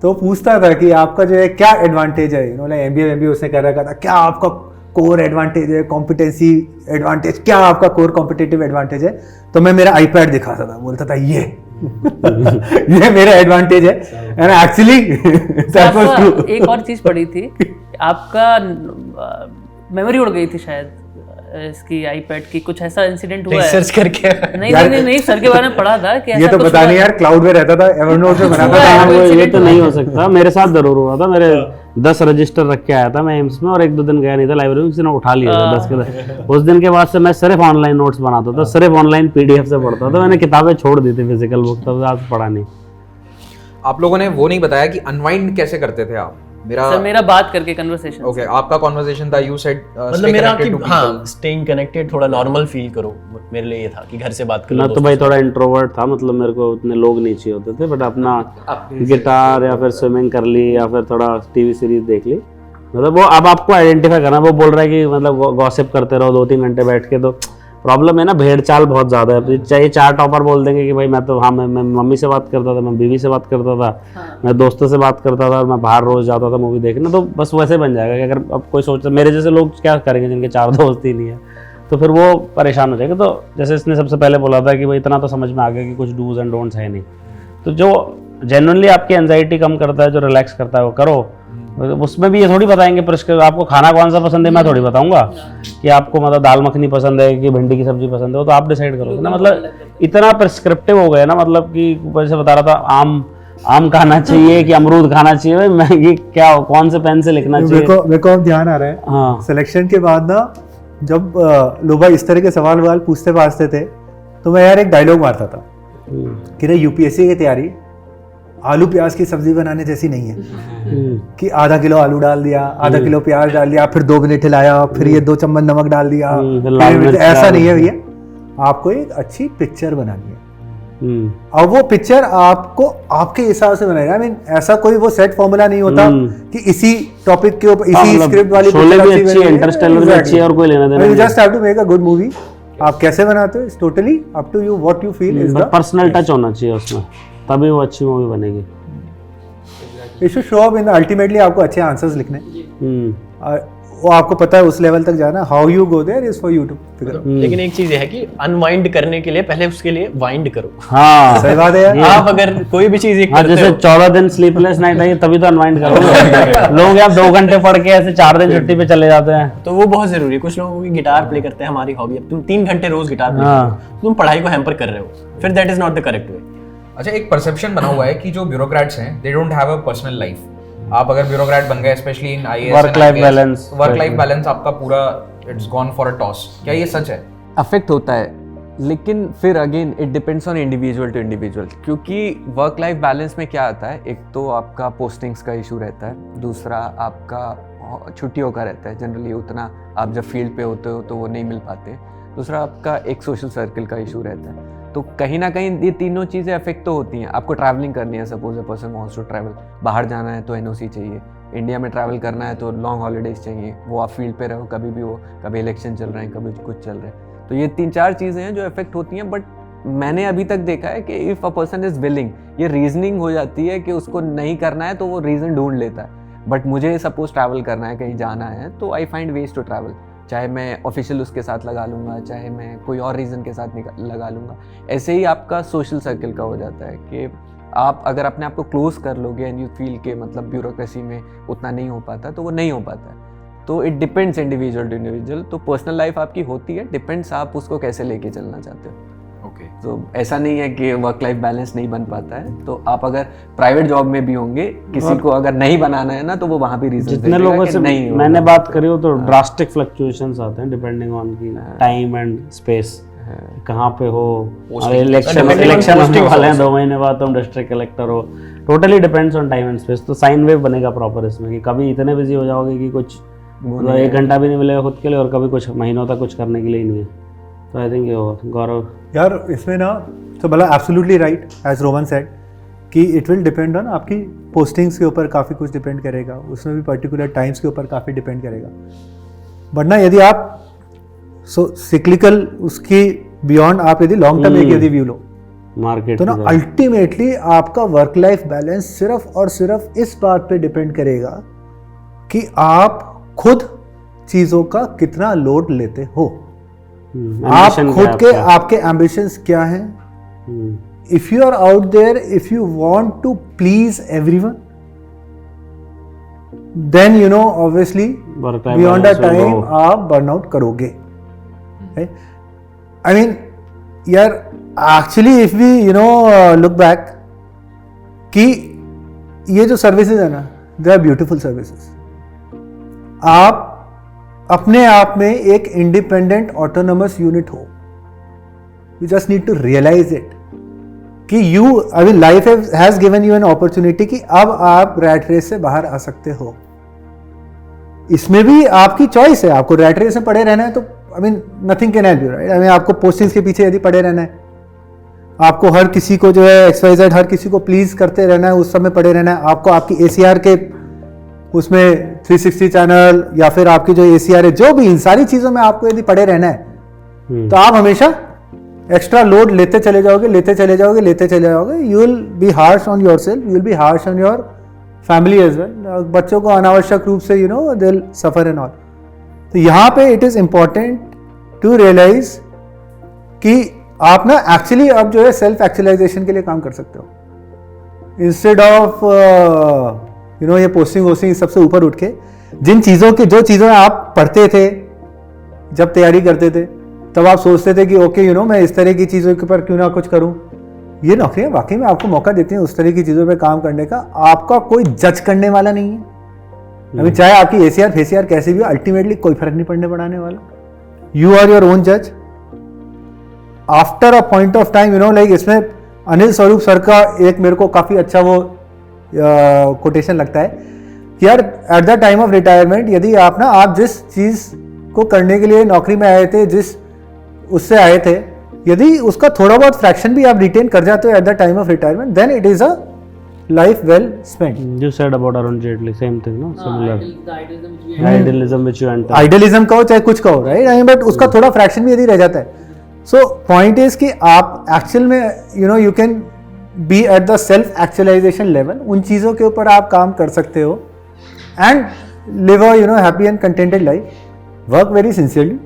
तो पूछता था कि आपका जो है क्या एडवांटेज है, इन्होंने एमबीए उसने कर रखा था, क्या आपका कोर एडवांटेज है, कॉम्पिटेंसी एडवांटेज, क्या आपका कोर कॉम्पिटेटिव एडवांटेज है। तो मैं मेरा आईपैड दिखाता था, बोलता था ये ये मेरा एडवांटेज है। And actually that was true. एक और चीज पढ़ी थी, आपका मेमोरी उड़ गई थी शायद इसकी आईपैड की, कुछ ऐसा इंसिडेंट हुआ है? रिसर्च करके नहीं सर के बारे में पढ़ा था कि ये ऐसा तो कुछ पता हुआ नहीं है। यार, क्लाउड में रहता था, एवरनोट में बनाता हुआ था। है, हाँ, कोई ये incident तो हुआ नहीं है। हो सकता। मेरे साथ जरूर हुआ था। मेरे 10 रजिस्टर रख के आया था मैं एम्स में, और 1-2 दिन गया नहीं था लाइब्रेरी में, किसी ने उठा लिया था 10 के 10। उस दिन के बाद से मैं सिर्फ ऑनलाइन नोट्स बनाता था, सिर्फ ऑनलाइन पीडीएफ से पढ़ता था। मैंने किताबें छोड़ दी थी, फिजिकल बुक तब आज पढ़ा नहीं। आप लोगों ने वो नहीं बताया कि अनवाइंड कैसे करते थे आप। सर मेरा बात करके कन्वर्सेशन। ओके, आपका कन्वर्सेशन था, यू सेड मतलब मेरा कि हाँ स्टेइंग कनेक्टेड, थोड़ा नॉर्मल फील करो। मेरे लिए ये था कि घर से बात करो। मैं तो भाई थोड़ा इंट्रोवर्ट था, मतलब मेरे को उतने लोग नहीं चाहिए होते थे, बट अपना गिटार या फिर स्विमिंग कर ली या फिर थोड़ा टीवी सीरीज देख ली। मतलब वो अब आपको आइडेंटिफाई करना। वो बोल रहा है कि मतलब गॉसिप करते रहो 2-3 घंटे बैठ के, तो प्रॉब्लम है ना, भेड़ चाल बहुत ज़्यादा है। चाहिए 4 टॉपर बोल देंगे कि भाई मैं तो हाँ मैं मम्मी से बात करता था, मैं बीवी से बात करता था, मैं दोस्तों से बात करता था, और मैं बाहर रोज जाता था मूवी देखने। तो बस वैसे बन जाएगा कि अगर अब कोई सोचता मेरे जैसे लोग क्या करेंगे जिनके 4 दोस्त ही नहीं है, तो फिर वो परेशान हो जाएगा। तो जैसे इसने सबसे पहले बोला था कि भाई इतना तो समझ में आ गया कि कुछ डूज एंड डोंट्स है नहीं, तो जो जेन्युइनली आपकी एंजाइटी कम करता है, जो रिलैक्स करता है, वो करो। उसमें भी ये थोड़ी बताएंगे आपको खाना कौन सा पसंद है, मैं थोड़ी बताऊंगा कि आपको मतलब दाल मखनी पसंद है कि भिंडी की सब्जी पसंद है, वो तो आप डिसाइड करोगे ना। मतलब इतना प्रिस्क्रिप्टिव हो गया ना, मतलब कि जैसे बता रहा था आम खाना चाहिए कि अमरूद खाना चाहिए, भाई मैं ये क्या कौन से पेन से लिखना चाहिए। मेरे को अब ध्यान आ रहा है, हाँ सिलेक्शन के बाद ना जब लोग भाई इस तरह के सवाल पूछते थे, तो मैं यार एक डायलॉग मारता था कि रे यूपीएससी की तैयारी आलू प्याज की सब्जी बनाने जैसी नहीं है कि आधा किलो आलू डाल दिया, आधा किलो प्याज डाल दिया, फिर 2 मिनट हिलाया, फिर ये 2 चम्मच नमक डाल दिया, फिर लाल मिर्च ऐसा डाल नहीं है भैया। आपको एक अच्छी पिक्चर बनानी है, और वो पिक्चर आपको आपके हिसाब से बनाएगा। आई मीन ऐसा कोई वो सेट फॉर्मूला नहीं होता कि इसी टॉपिक के ऊपर इसी स्क्रिप्ट वाली शोले भी अच्छी है, इंटरस्टेलर भी अच्छी है, और कोई लेना देना you just have to make a good movie. आप कैसे बनाते हो, it's totally up to you, what you feel is the personal touch होना चाहिए उसमें, तभी वो अच्छी मूवी बनेगी। It should show up in ultimately आपको अच्छे आंसर्स लिखने, वो आपको पता है उस लेवल तक जाना। How you go there is for you to figure. लेकिन एक चीज ये है कि अनवाइंड करने के लिए पहले उसके लिए वाइंड करो। हाँ सही बात है यार। आप अगर कोई भी चीज हाँ, जैसे 14 दिन स्लीपलेस नाइट आई तभी तो अनवाइंड करो। लोग यार 2 घंटे पढ़ के ऐसे 4 दिन छुट्टी पे चले जाते हैं, तो वो बहुत जरूरी है। कुछ लोगों की गिटार प्ले करते हैं, हमारी हॉबी। अब तुम 3 घंटे रोज गिटार प्ले हाँ। करते हो, तुम पढ़ाई को हैम्पर कर रहे हो, फिर that is not the correct way. अच्छा, एक परसेप्शन बना हुआ है कि जो ब्यूरोक्रेट्स हैं they don't have a personal life. आप अगर ब्यूरोक्रेट बन गए, specially in IAS, work life balance आपका पूरा it's gone for a toss. क्या ये सच है? अफेक्ट होता है, लेकिन फिर again it depends on individual to individual. क्योंकि वर्क लाइफ बैलेंस में क्या आता है, एक तो आपका पोस्टिंग्स का इशू रहता है, दूसरा आपका छुट्टियों का रहता है। जनरली उतना आप जब फील्ड पे होते हो तो वो नहीं मिल पाते। दूसरा आपका एक सोशल सर्कल का इशू रहता है। तो कहीं ना कहीं ये तीनों चीज़ें अफेक्ट तो होती हैं। आपको ट्रैवलिंग करनी है, suppose a person wants to travel, बाहर जाना है तो एनओसी चाहिए, इंडिया में ट्रैवल करना है तो लॉन्ग हॉलीडेज चाहिए, वो आप फील्ड पे रहो कभी भी हो, कभी इलेक्शन चल रहे हैं, कभी कुछ चल रहा है। तो ये 3-4 चीज़ें हैं जो अफेक्ट होती हैं। बट मैंने अभी तक देखा है कि if a person is willing, ये रीजनिंग हो जाती है कि उसको नहीं करना है तो वो रीज़न ढूंढ लेता है। बट मुझे सपोज ट्रैवल करना है, कहीं जाना है, तो I find ways to travel, चाहे मैं ऑफिशियल उसके साथ लगा लूँगा, चाहे मैं कोई और रीज़न के साथ लगा लूँगा। ऐसे ही आपका सोशल सर्कल का हो जाता है कि आप अगर अपने आप को क्लोज कर लोगे एंड यू फील के मतलब ब्यूरोक्रेसी में उतना नहीं हो पाता, तो वो नहीं हो पाता है। तो it depends individual to individual. तो पर्सनल लाइफ आपकी होती है, डिपेंड्स आप उसको कैसे लेके चलना चाहते हो। ओके। तो ऐसा नहीं है कि वर्क लाइफ बैलेंस नहीं बन पाता है। तो आप अगर प्राइवेट जॉब में भी होंगे, किसी को अगर नहीं बनाना है ना, तो वो वहाँ भी रीजन जितने लोगों से मैंने बात करी हो तो ड्रास्टिक फ्लक्चुएशंस आते हैं डिपेंडिंग ऑन की टाइम एंड स्पेस, कहाँ पे हो, इलेक्शन होने वाले हैं 2 महीने बाद तुम डिस्ट्रिक्ट कलेक्टर हो, totally depends on time and space. तो साइन वेव बनेगा प्रॉपर इसमें कि कभी इतने बिजी हो जाओगे कि कुछ 1 घंटा भी नहीं मिलेगा खुद के लिए, और कभी कुछ महीनों तक कुछ करने के लिए ही नहीं है। तो आई थिंक ये होगा। गौरव यार इसमें ना तो भला absolutely right as Roman said कि इट विल डिपेंड ऑन आपकी पोस्टिंग्स के ऊपर काफ़ी कुछ डिपेंड करेगा, उसमें भी पर्टिकुलर टाइम्स के ऊपर काफ़ी डिपेंड करेगा। बट ना यदि आप सिक्लिकल उसकी बियॉन्ड आप यदि लॉन्ग टर्म एक यदि व्यू लो मार्केट तो ना अल्टीमेटली आपका वर्क लाइफ बैलेंस सिर्फ और सिर्फ इस बात पे डिपेंड करेगा कि आप खुद चीज़ों का कितना लोड लेते हो, आप खुद के आपके एम्बिशंस क्या हैं। If you are out there, if you want to please everyone, then you know obviously beyond a time आप बर्नआउट करोगे। आई मीन यार actually if we you know look back कि ये जो सर्विसेज है ना, दे आर ब्यूटीफुल सर्विसेज। आप अपने आप में एक इंडिपेंडेंट ऑटोनोमस यूनिट हो। You just need to realise it कि you I mean life has given you an opportunity कि अब आप रैट रेस से बाहर आ सकते हो। इसमें भी आपकी चॉइस है, आपको रैट रेस में पड़े रहना है तो I mean nothing can help you, right. I mean आपको पोस्टिंग्स के पीछे यदि पड़े रहना है, आपको हर किसी को जो है XYZ हर किसी को प्लीज करते रहना है, उस समय पड़े रहना है, आपको आपकी ACR के उसमें 360 चैनल या फिर आपकी जो ACR है, जो भी इन सारी चीजों में आपको यदि पड़े रहना है तो आप हमेशा एक्स्ट्रा लोड लेते चले जाओगे, लेते चले जाओगे, लेते चले जाओगे। You will be harsh on yourself, you will be harsh on your family as well. बच्चों को अनावश्यक रूप से you know they will suffer and all. तो यहाँ पे it is important to realise कि आप ना एक्चुअली अब जो है सेल्फ एक्चुअलाइजेशन के लिए काम कर सकते हो इंस्टेड ऑफ यू नो ये पोस्टिंग वोस्टिंग सबसे ऊपर उठ के। जिन चीज़ों की जो चीज़ें आप पढ़ते थे जब तैयारी करते थे, तब आप सोचते थे कि ओके यू नो मैं इस तरह की चीज़ों के ऊपर क्यों ना कुछ करूं। ये नौकरियां वाकई में आपको मौका देती हैं उस तरह की चीज़ों पे काम करने का। आपका कोई जज करने वाला नहीं है। अभी चाहे आपकी ACR फेसीआर कैसी भी हो, अल्टीमेटली कोई फर्क नहीं पड़ने वाला। यू आर योर ओन जज after a point of time. You know like इसमें अनिल स्वरूप सर का एक मेरे को काफ़ी अच्छा वो कोटेशन लगता है कि यार eight the time of retirement यदि आप जिस चीज़ को करने के लिए नौकरी में आए थे, जिस उससे आए थे, यदि उसका थोड़ा बहुत फ्रैक्शन भी आप रिटेन कर जाते हो at the time of retirement, then it is a life well spent. You said about Arun Jaitley, same thing, no? Similar. Idealism which you enter. Idealism कहो चाहे कुछ कहो, right? I mean, but उसका थोड़ा फ्रैक्शन भी यदि रह जाता है. So point is कि आप एक्चुअल में you know you can be at the self actualization level. उन चीज़ों के ऊपर आप काम कर सकते हो and live a you know happy and contented life. Work very sincerely.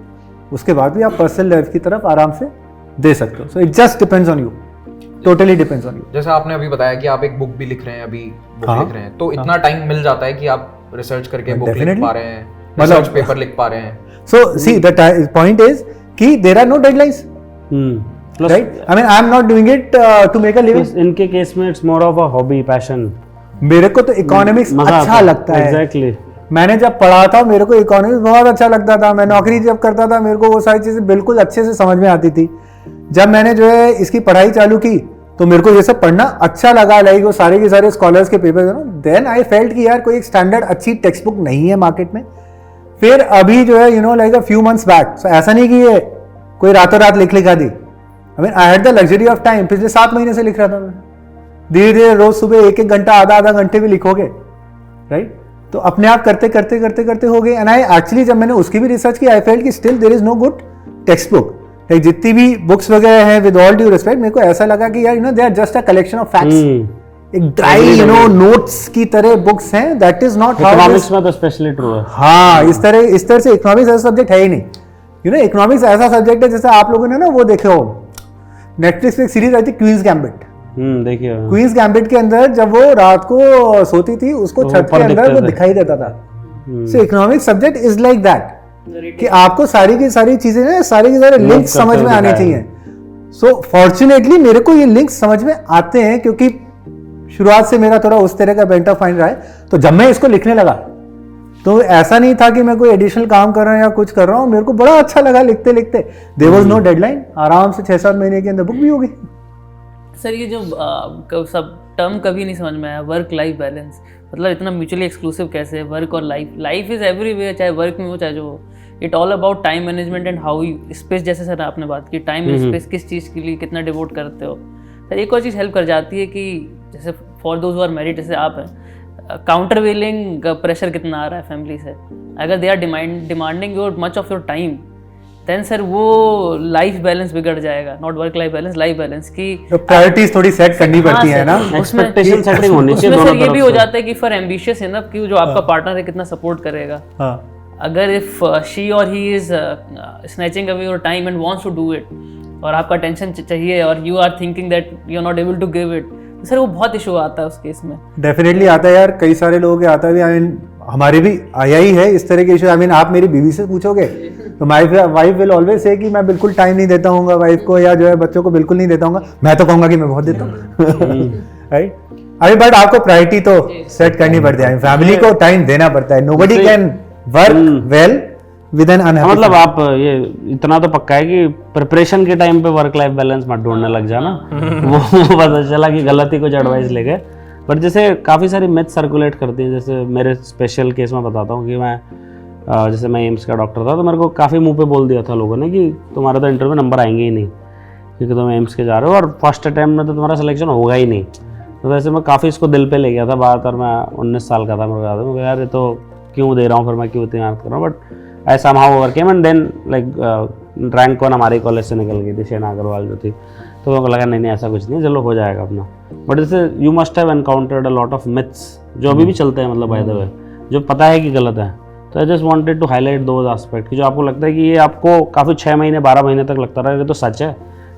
उसके बाद भी आप पर्सनल लाइफ की तरफ आराम से दे सकते हो. So it just depends on you. Totally depends on you. जैसे आपने अभी बताया कि आप एक बुक भी लिख रहे हैं, अभी बुक लिख रहे हैं, तो इतना टाइम मिल जाता है कि आप रिसर्च करके बुक लिख पा रहे हैं, रिसर्च पेपर लिख पा रहे हैं। So see the point is कि there are no deadlines, right? I mean I am not doing it to make a living. इनके केस में it's more of a hobby, passion. मेरे को तो इकोनॉमिक्स अच्छा लगता है। एग्जैक्टली। मैंने जब पढ़ा था मेरे को इकोनॉमिक्स बहुत अच्छा लगता था। मैं नौकरी जब करता था मेरे को वो सारी चीजें बिल्कुल अच्छे से समझ में आती थी। जब मैंने जो है इसकी पढ़ाई चालू की तो मेरे को ये सब पढ़ना अच्छा लगा, लाइक वो सारे के सारे स्कॉलर्स के पेपर, देन आई फेल्ट कि यार कोई एक स्टैंडर्ड अच्छी टेक्स्ट बुक नहीं है मार्केट में। फिर अभी जो है you know like a few months back, ऐसा नहीं कि ये कोई रातों रात लिखा दी। I mean I had the luxury of time. पिछले 7 महीने से लिख रहा था मैं, धीरे धीरे रोज सुबह 1-1 घंटा आधा घंटे भी लिखोगे, राइट? तो अपने आप करते करते करते करते हो गए। एंड आई एक्चुअली जब मैंने उसकी भी रिसर्च की, आई फेल्ट कि still there is no good text book. Like जितनी भी बुक्स वगैरह हैं, विद ऑल ड्यू रिस्पेक्ट, मेरे को ऐसा लगा कि यार you know they are just a collection of facts. एक ड्राई नोट्स की तरह बुक्स हैं, that is not how economics में तो स्पेशली ट्रू है। हाँ, इस तरह से इकोनॉमिक्स ऐसा सब्जेक्ट है ही नहीं। इकोनॉमिक्स ऐसा सब्जेक्ट है जैसे आप लोगों ने ना वो देखे हो, नेटफ्लिक्स पे एक सीरीज आई थी क्वींस गैम्बिट। देखिए क्वींस गैम्बिट के अंदर जब वो रात को सोती थी उसको तो छत के अंदर वो दिखाई देता था। So economics subject is like that कि आपको सारी की सारी चीजें ना, सारी की सारी लिंक्स समझ में आने चाहिए। सो फॉर्चुनेटली मेरे को ये लिंक्स समझ में आते हैं, क्योंकि शुरुआत से मेरा थोड़ा उस तरह का बेंट ऑफ माइंड रहा है। तो जब मैं इसको लिखने लगा तो ऐसा नहीं था कि मैं कोई एडिशनल काम कर रहा हूं या कुछ कर रहा हूं, मेरे को बड़ा अच्छा लगा लिखते लिखते। देयर वाज नो डेडलाइन, आराम से 6-7 महीने के अंदर बुक भी हो गई। सर ये जो सब टर्म कभी नहीं समझ में आया, वर्क लाइफ बैलेंस, मतलब इतना म्यूचुअली एक्सक्लूसिव कैसे है वर्क और लाइफ? लाइफ इज एवरीवेयर, चाहे वर्क में हो चाहे जो हो। It all about time management and how you space, जैसे सर आपने बात की टाइम एंड स्पेस किस चीज़ के लिए कितना डिवोट करते हो। सर एक और चीज़ हेल्प कर जाती है कि जैसे for those who are married, जैसे आप हैं, काउंटर वेलिंग प्रेशर कितना आ रहा है फैमिली से, अगर they are demanding your much of your time, then sir वो लाइफ बैलेंस बिगड़ जाएगा। Not work life balance, life balance की प्रायोरिटीज थोड़ी सेट करनी पड़ती है ना, एक्सपेक्टेशन सेटिंग होनी चाहिए उसमें दोनों सर ये तरफ भी हो से। जाता है कि फॉर एम्बिशियस इनफ कि जो आपका पार्टनर है कितना सपोर्ट करेगा। अगर इफ शी और he is snatching away your time and wants to do it, और आपका टेंशन चाहिए और you are thinking that you are not able to give it, sir वो बहुत इशू आता है उस केस में। डेफिनेटली आता है यार, कई सारे लोगों के आता है। आई मीन हमारे भी आया ही है इस तरह के इशू। आई मीन आप मेरी बीवी से पूछोगे तो my wife will always say कि मैं बिल्कुल टाइम नहीं देता हूँ वाइफ को, या जो है बच्चों को बिल्कुल नहीं देता हूँ। मैं तो कहूँगा कि मैं बहुत देता हूँ, राइट। अभी बट आपको प्रायोरिटी तो सेट करनी पड़ती है, फैमिली को टाइम देना पड़ता है। Nobody can work well with an unhappy. मतलब आप ये इतना तो पक्का है कि प्रिपरेशन के टाइम पे वर्क लाइफ बैलेंस मत ढूंढने लग जाना। वो पता चला कि गलत ही कुछ एडवाइस ले गए। बट जैसे काफ़ी सारी मिथ सर्कुलेट करती हैं, जैसे मेरे स्पेशल केस में बताता हूँ कि मैं जैसे मैं एम्स का डॉक्टर था, तो मेरे को काफ़ी मुंह पे बोल दिया था लोगों ने कि तुम्हारा तो इंटरव्यू नंबर आएंगे ही नहीं, क्योंकि तुम एम्स के जा रहे हो और फर्स्ट अटैम्प्ट में तो तुम्हारा सिलेक्शन होगा ही नहीं। तो वैसे मैं काफ़ी इसको दिल पे ले गया था बात, और मैं 19 साल का था, मेरे को याद है। मैं यार ये तो क्यों दे रहा हूँ, फिर मैं क्यों इतनी मेहनत कर रहा हूँ। But I somehow overcame and then like rank one हमारे कॉलेज से निकल गई थी, शेना अग्रवाल जो थी। तो मेरे को लगा नहीं ऐसा कुछ नहीं, चलो हो जाएगा अपना। बट जैसे you must have encountered a lot of myths जो अभी भी चलते हैं, मतलब बाय द वे, जो पता है कि गलत है। तो I just wanted to highlight those aspect कि जो आपको लगता है कि ये आपको काफ़ी 6 महीने 12 महीने तक लगता रहा है ये तो सच है,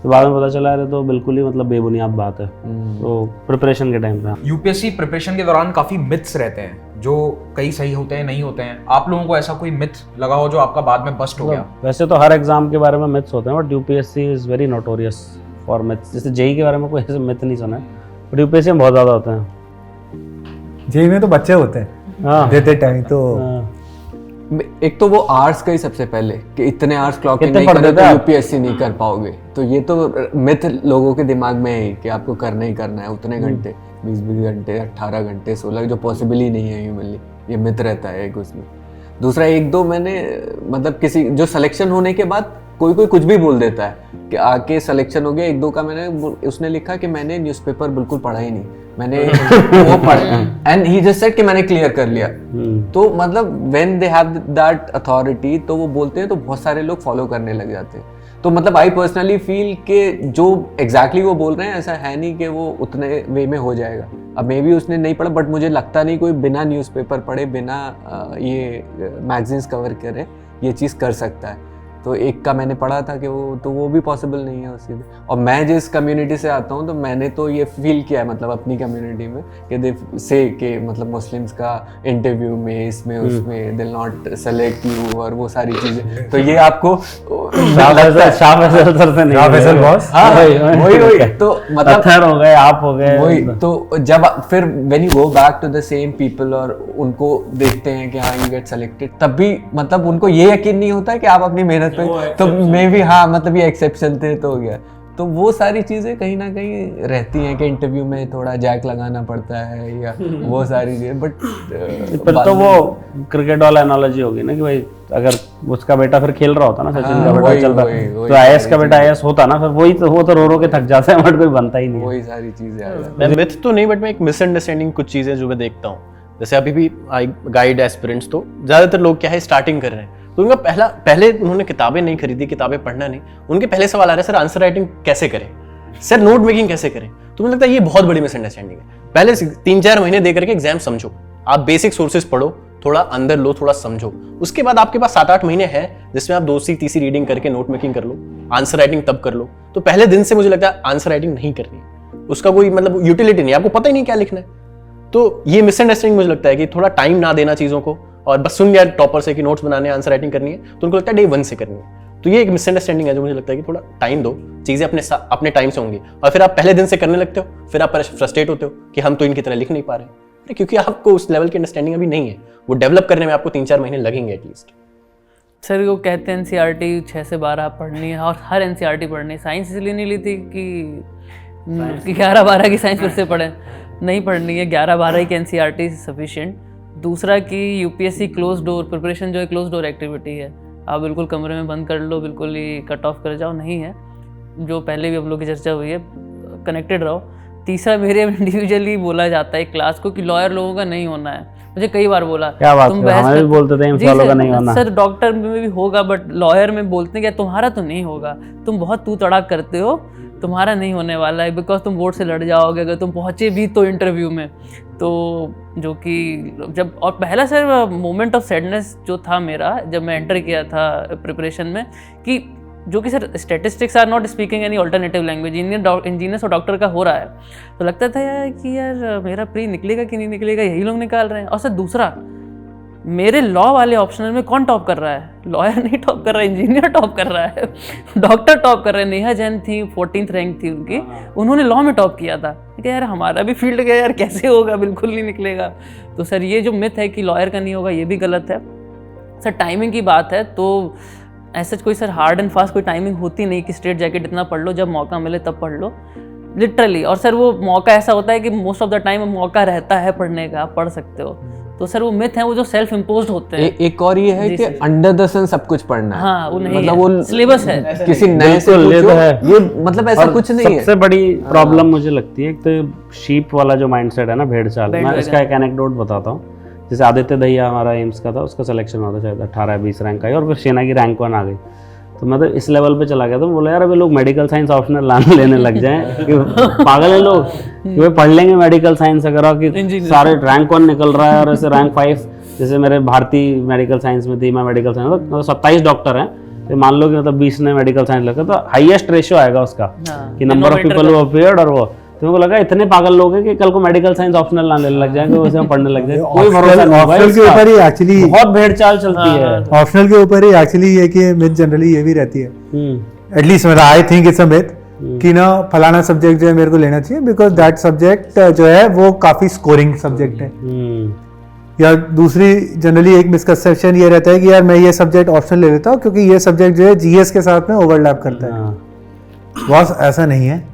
तो बाद में पता चला है तो बिल्कुल ही मतलब बेबुनियाद बात है। तो प्रिपरेशन के टाइम पे यूपीएससी प्रिपरेशन के दौरान काफी मिथ्स रहते हैं जो कई सही होते हैं, नहीं होते हैं। आप लोगों को ऐसा कोई मिथ लगा हो जो आपका बाद में बस्ट हो गया? वैसे तो हर एग्जाम के बारे में मिथ्स होते हैं, but UPSC is very notorious for myths. जैसे जेई के बारे में कोई ऐसे मिथ नहीं सुना है, बट यूपीएससी में बहुत ज़्यादा होते हैं। जेई में तो बच्चे होते हैं देते टाइम तो। एक तो वो आर्ट्स का ही सबसे पहले कि इतने आर्ट्स क्लॉकिंग कितने नहीं पढ़ करोगे देते तो आप? यूपीएससी नहीं कर पाओगे। तो ये तो मिथ लोगों के दिमाग में है कि आपको करना ही करना है उतने घंटे, 20 घंटे, 18 घंटे, 16, जो पॉसिबल ही नहीं है ह्यूमनली। ये मिथ रहता है एक उसमें। दूसरा एक दो मैंने मतलब किसी जो सिलेक्शन होने के बाद कोई कुछ भी बोल देता है कि आके सिलेक्शन हो गया। एक दो का मैंने उसने लिखा कि मैंने न्यूज़पेपर बिल्कुल पढ़ा ही नहीं, मैंने वो पढ़ा एंड ही जस्ट सेड कि मैंने क्लियर कर लिया। तो मतलब when they have that authority तो वो बोलते हैं तो बहुत सारे लोग फॉलो करने लग जाते हैं। तो मतलब आई पर्सनली फील कि जो एग्जैक्टली वो बोल रहे हैं ऐसा है नहीं कि वो उतने वे में हो जाएगा। अब मे भी उसने नहीं पढ़ा, बट मुझे लगता नहीं कोई बिना न्यूज़पेपर पढ़े, बिना ये मैगजीन्स कवर करे ये चीज़ कर सकता है। तो एक का मैंने पढ़ा था कि वो भी पॉसिबल नहीं है उसकी। और मैं जिस कम्युनिटी से आता हूँ तो मैंने तो ये फील किया है मतलब अपनी कम्युनिटी में कि दे से कि मतलब मुस्लिम्स का इंटरव्यू में इसमें उसमें दे नॉट सेलेक्ट यू और वो सारी चीज़ें। तो ये आपको शाह फैसल बॉस, हाँ वही तो मतलब पत्थर हो गए, आप हो गए। वही तो जब फिर when you go back to the same people और उनको देखते हैं कि हाँ यू गेट सेलेक्टेड, तब भी मतलब उनको ये यकीन नहीं होता है कि आप अपनी मेहनत पे, तो मे भी हाँ मतलब ये एक्सेप्शन थे तो हो गया। तो वो सारी चीज़ें कहीं ना कहीं रहती हैं कि इंटरव्यू में थोड़ा जैक लगाना पड़ता है या वो सारी चीज़ें। बट फिर तो वो क्रिकेट वाला एनालॉजी होगी ना कि भाई अगर उसका बेटा फिर खेल रहा होता ना, सचिन का बेटा चलता, तो आईएएस का बेटा आईएएस होता ना, फिर वही तो वो तो रो के थक जाता है, बट कोई बनता ही नहीं। वही सारी चीज़ें आ जाती हैं। मैं मिथ तो नहीं, बट मैं एक मिसअंडरस्टैंडिंग कुछ चीज़ें जो मैं देखता हूँ, जैसे अभी भी आई गाइड एस्पिरेंट्स, तो ज़्यादातर लोग क्या है स्टार्टिंग कर रहे हैं, तो उनका पहले उन्होंने किताबें नहीं खरीदी, किताबें पढ़ना नहीं, उनके पहले सवाल आ रहा है सर आंसर राइटिंग कैसे करें, सर नोट मेकिंग कैसे करें। तो मुझे लगता है ये बहुत बड़ी मिसअंडरस्टैंडिंग है। पहले 3-4 महीने दे करके एग्जाम समझो, आप बेसिक सोर्सेज पढ़ो, थोड़ा अंदर लो, थोड़ा समझो। उसके बाद आपके पास 7-8 महीने हैं जिसमें आप 2सी-3सी रीडिंग करके नोट मेकिंग कर लो, आंसर राइटिंग तब कर लो। तो पहले दिन से मुझे लगता है आंसर राइटिंग नहीं करनी है, उसका कोई मतलब यूटिलिटी नहीं, आपको पता ही नहीं क्या लिखना है। तो ये मिसअंडरस्टैंडिंग मुझे लगता है कि थोड़ा टाइम ना देना चीज़ों को, और बस सुन लिया टॉपर से कि नोट्स बनाने, आंसर राइटिंग करनी है, तो उनको लगता है डे 1 से करनी है। तो ये एक मिसअंडरस्टैंडिंग है जो मुझे लगता है कि थोड़ा टाइम दो, चीज़ें अपने टाइम से होंगी। और फिर आप पहले दिन से करने लगते हो, फिर आप फ्रस्ट्रेट होते हो कि हम तो इनकी तरह लिख नहीं पा रहे हैं, क्योंकि आपको उस लेवल की अंडरस्टैंडिंग अभी नहीं है। वो डेवलप करने में आपको 3-4 महीने लगेंगे एटलीस्ट। सर वो कहते हैं एनसीईआरटी 6 से 12 पढ़नी है, और हर एनसीईआरटी पढ़नी है। साइंस इसलिए नहीं ली थी कि 11-12 की साइंस फिर से पढ़ें, नहीं पढ़नी है, 11-12 की एनसीईआरटी सफिशिएंट। दूसरा कि यूपीएससी क्लोज डोर प्रिपरेशन जो है क्लोज डोर एक्टिविटी है, आप बिल्कुल कमरे में बंद कर लो, बिल्कुल ही कट ऑफ कर जाओ, नहीं है। जो पहले भी हम लोग की चर्चा हुई है, कनेक्टेड रहो। तीसरा मेरे इंडिविजुअली बोला जाता है क्लास को कि लॉयर लोगों का नहीं होना है, मुझे कई बार बोला। क्या बात है, हमें भी बोलते थे एम्स वालों का नहीं होना। सर डॉक्टर में भी होगा, बट लॉयर में बोलते हैं कि तुम्हारा तो नहीं होगा, तुम बहुत तू तड़ाक करते हो, तुम्हारा नहीं होने वाला है, बिकॉज तुम बोर्ड से लड़ जाओगे अगर तुम पहुँचे भी तो इंटरव्यू में। तो जो कि जब, और पहला सर मोमेंट ऑफ सैडनेस जो था मेरा जब मैं एंटर किया था प्रिपरेशन में, कि जो कि sir statistics are not speaking any alternative language, engineers और डॉक्टर का हो रहा है, तो लगता था यार कि यार मेरा प्री निकलेगा कि नहीं निकलेगा, यही लोग निकाल रहे हैं। और सर दूसरा, मेरे लॉ वाले ऑप्शनल में कौन टॉप कर रहा है? लॉयर नहीं टॉप कर रहा है, इंजीनियर टॉप कर रहा है, डॉक्टर टॉप कर रहे हैं। नेहा जैन थी, 14th रैंक थी उनकी, उन्होंने लॉ में टॉप किया था। कि यार हमारा भी फील्ड गया यार, कैसे होगा, बिल्कुल नहीं निकलेगा। तो सर ये जो मिथ है कि लॉयर का नहीं होगा, ये भी गलत है। सर टाइमिंग की बात है तो ऐसा कोई सर हार्ड एंड फास्ट कोई टाइमिंग होती नहीं कि स्ट्रेट जैकेट इतना पढ़ लो, जब मौका मिले तब पढ़ लो, लिटरली। और सर वो मौका ऐसा होता है कि मोस्ट ऑफ द टाइम मौका रहता है पढ़ने का, आप पढ़ सकते हो। तो सर वो मिथ है, वो जो सेल्फ इम्पोज्ड होते हैं। एक और ये है कि अंडर द सन सब कुछ पढ़ना है। हाँ, वो नहीं मतलब है, वो सिलेबस है। किसी नए से बिल्कुल, ये तो पूछो, है। ये मतलब ऐसा कुछ नहीं है। सबसे बड़ी प्रॉब्लम मुझे लगती है, एक तो शीप वाला जो माइंडसेट है ना, भेड़ चाल। मैं इसका एक एनेक्डोट बताता हूँ। जैसे आदित्य दहिया हमारा एम्स का था, उसका सिलेक्शन हुआ था शायद 18-20 रैंक का, और फिर सेना की रैंक 1 आ गई। तो मैं तो इस लेवल पे चला गया था, बोला यार अभी लोग मेडिकल साइंस ऑप्शनल लेने लग जाएं कि पागल है लोग कि वे पढ़ लेंगे मेडिकल साइंस अगर आप कि सारे रैंक 1 निकल रहा है और ऐसे रैंक 5। जैसे मेरे भारतीय मेडिकल साइंस में थी, मैं मेडिकल साइंस मतलब 27 डॉक्टर हैं, तो मान लो कि मतलब 20 ने मेडिकल साइंस लगा, तो हाईएस्ट रेशियो आएगा उसका कि number of people who appeared. और वो तो मेरे को लगा इतने पागल लोग हैं कि कल को मेडिकल साइंस ऑप्शनल ना लेने लग जाएंगे, वैसे हम पढ़ने लग जाएंगे। कोई भरोसा नहीं। ऑप्शनल के ऊपर ही एक्चुअली बहुत भेड़ चाल चलती है। ऑप्शनल के ऊपर ही एक्चुअली ये कि मिथ जनरली ये भी रहती है, at least I think it's a myth कि ना फलाना सब्जेक्ट जो है मेरे को लेना चाहिए बिकॉज दैट सब्जेक्ट जो है वो काफी स्कोरिंग सब्जेक्ट है। या दूसरी जनरली एक मिसकंसेप्शन ये रहता है कि यार मैं ये सब्जेक्ट ऑप्शनल ले लेता हूँ क्योंकि ये सब्जेक्ट जो है जीएस के साथ में ओवरलैप करता है। बस ऐसा नहीं है,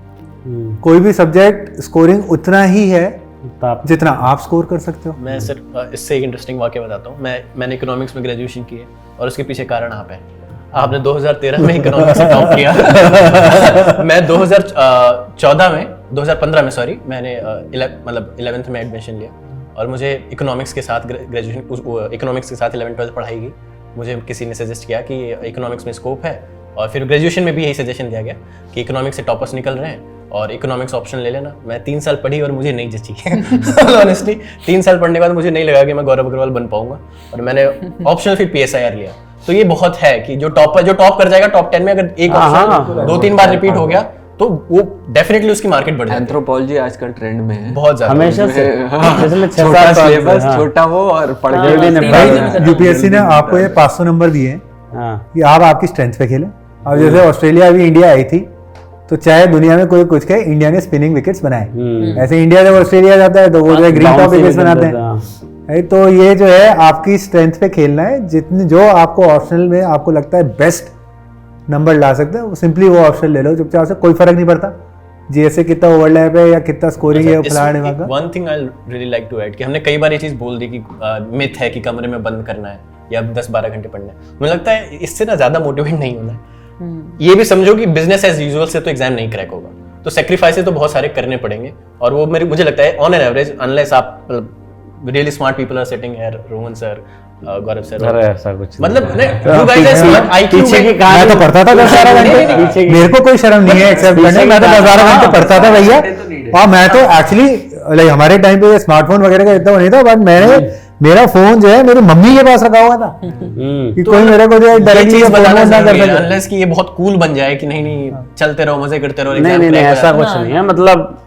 कोई भी सब्जेक्ट स्कोरिंग उतना ही है जितना आप स्कोर कर सकते हो। मैं सर इससे एक इंटरेस्टिंग वाक्य बताता हूँ। मैंने इकोनॉमिक्स में ग्रेजुएशन की है और उसके पीछे कारण आप है। आपने 2013 में इकोनॉमिक्स से टॉप किया। मैं 2015 में सॉरी मैंने 11th में एडमिशन लिया और मुझे इकोनॉमिक्स के साथ ग्रेजुएशन, इकोनॉमिक्स के साथ 11th 12th पढ़ाई की। मुझे किसी ने सजेस्ट किया कि इकोनॉमिक्स में स्कोप है और फिर ग्रेजुएशन में भी यही सजेशन दिया गया कि इकोनॉमिक्स से टॉपर्स निकल रहे हैं और इकोनॉमिक्स ऑप्शन ले लेना। मैं 3 साल पढ़ी और मुझे नहीं जची। ऑनेस्टली 3 साल पढ़ने के बाद मुझे नहीं लगा कि मैं गौरव अग्रवाल बन पाऊंगा और मैंने ऑप्शनल फिर PSIR लिया। तो ये बहुत है कि जो टॉप कर जाएगा टॉप 10 में, अगर एक ऑप्शन 2-3 बार रिपीट हो गया तो वो डेफिनेटली उसकी मार्केट बढ़ जाती है। एंथ्रोपोलॉजी आजकल ट्रेंड में है बहुत ज्यादा, हमेशा से पिछले 6 छोटा साल सिलेबस, छोटा हो और पढ़ के यूपीएससी ने आपको ये 500 नंबर दिए हैं कि आप आपकी स्ट्रेंथ पे खेलें। अब जैसे ऑस्ट्रेलिया अभी इंडिया आई थी तो चाहे दुनिया में कोई कुछ कहे, इंडिया ने स्पिनिंग विकेट्स बनाए। ऐसे इंडिया जब ऑस्ट्रेलिया जाता है तो वो जो है ग्रीन टॉप विकेट्स बनाते हैं। तो ये जो है आपकी स्ट्रेंथ पे खेलना है। जितने जो आपको ऑप्शनल में आपको लगता है बेस्ट नंबर ला सकते हैं, सिंपली वो ऑप्शन ले लो चुपचाप से, कोई फर्क नहीं पड़ता जीएस से कितना ओवरलैप है या कितना स्कोरिंग है फलाने का। One thing I really like to add कि हमने कई बार ये चीज बोल दी कि मिथ है कि कमरे में बंद करना है या 10-12 घंटे पढ़ना है। मुझे लगता है इससे ना ज्यादा मोटिवेट नहीं होना है। ये भी समझो कि बिजनेस एज यूजुअल से तो एग्जाम नहीं क्रैक होगा, तो सैक्रिफाइसेस तो बहुत सारे करने पड़ेंगे और वो मुझे लगता है ऑन एन एवरेज अनलेस आप really smart people are sitting here, Rohan sir, Gaurav sir, अरे ऐसा कुछ मतलब you guys are smart, IQ पीछे की में मैं तो पढ़ता था 10-12 घंटे, मेरे को कोई शर्म नहीं है एक्सेप्ट करने, मैं तो 10-12 घंटे पढ़ता था भैया। और मैं तो एक्चुअली लाइक हमारे टाइम पे स्मार्टफोन वगैरह का इतना वो नहीं था, बट मैंने मेरा फोन जो है मेरी मम्मी के पास रखा हुआ था कि कोई मेरे को जो है ये डायरेक्टली चीज फोन बताना ना कर जरूरी है, सके। unless कि ये बहुत कूल बन जाए कि नहीं चलते रहो मजे करते रहो। नहीं exam नहीं नहीं, crack हो ऐसा जाता कुछ नहीं है, मतलब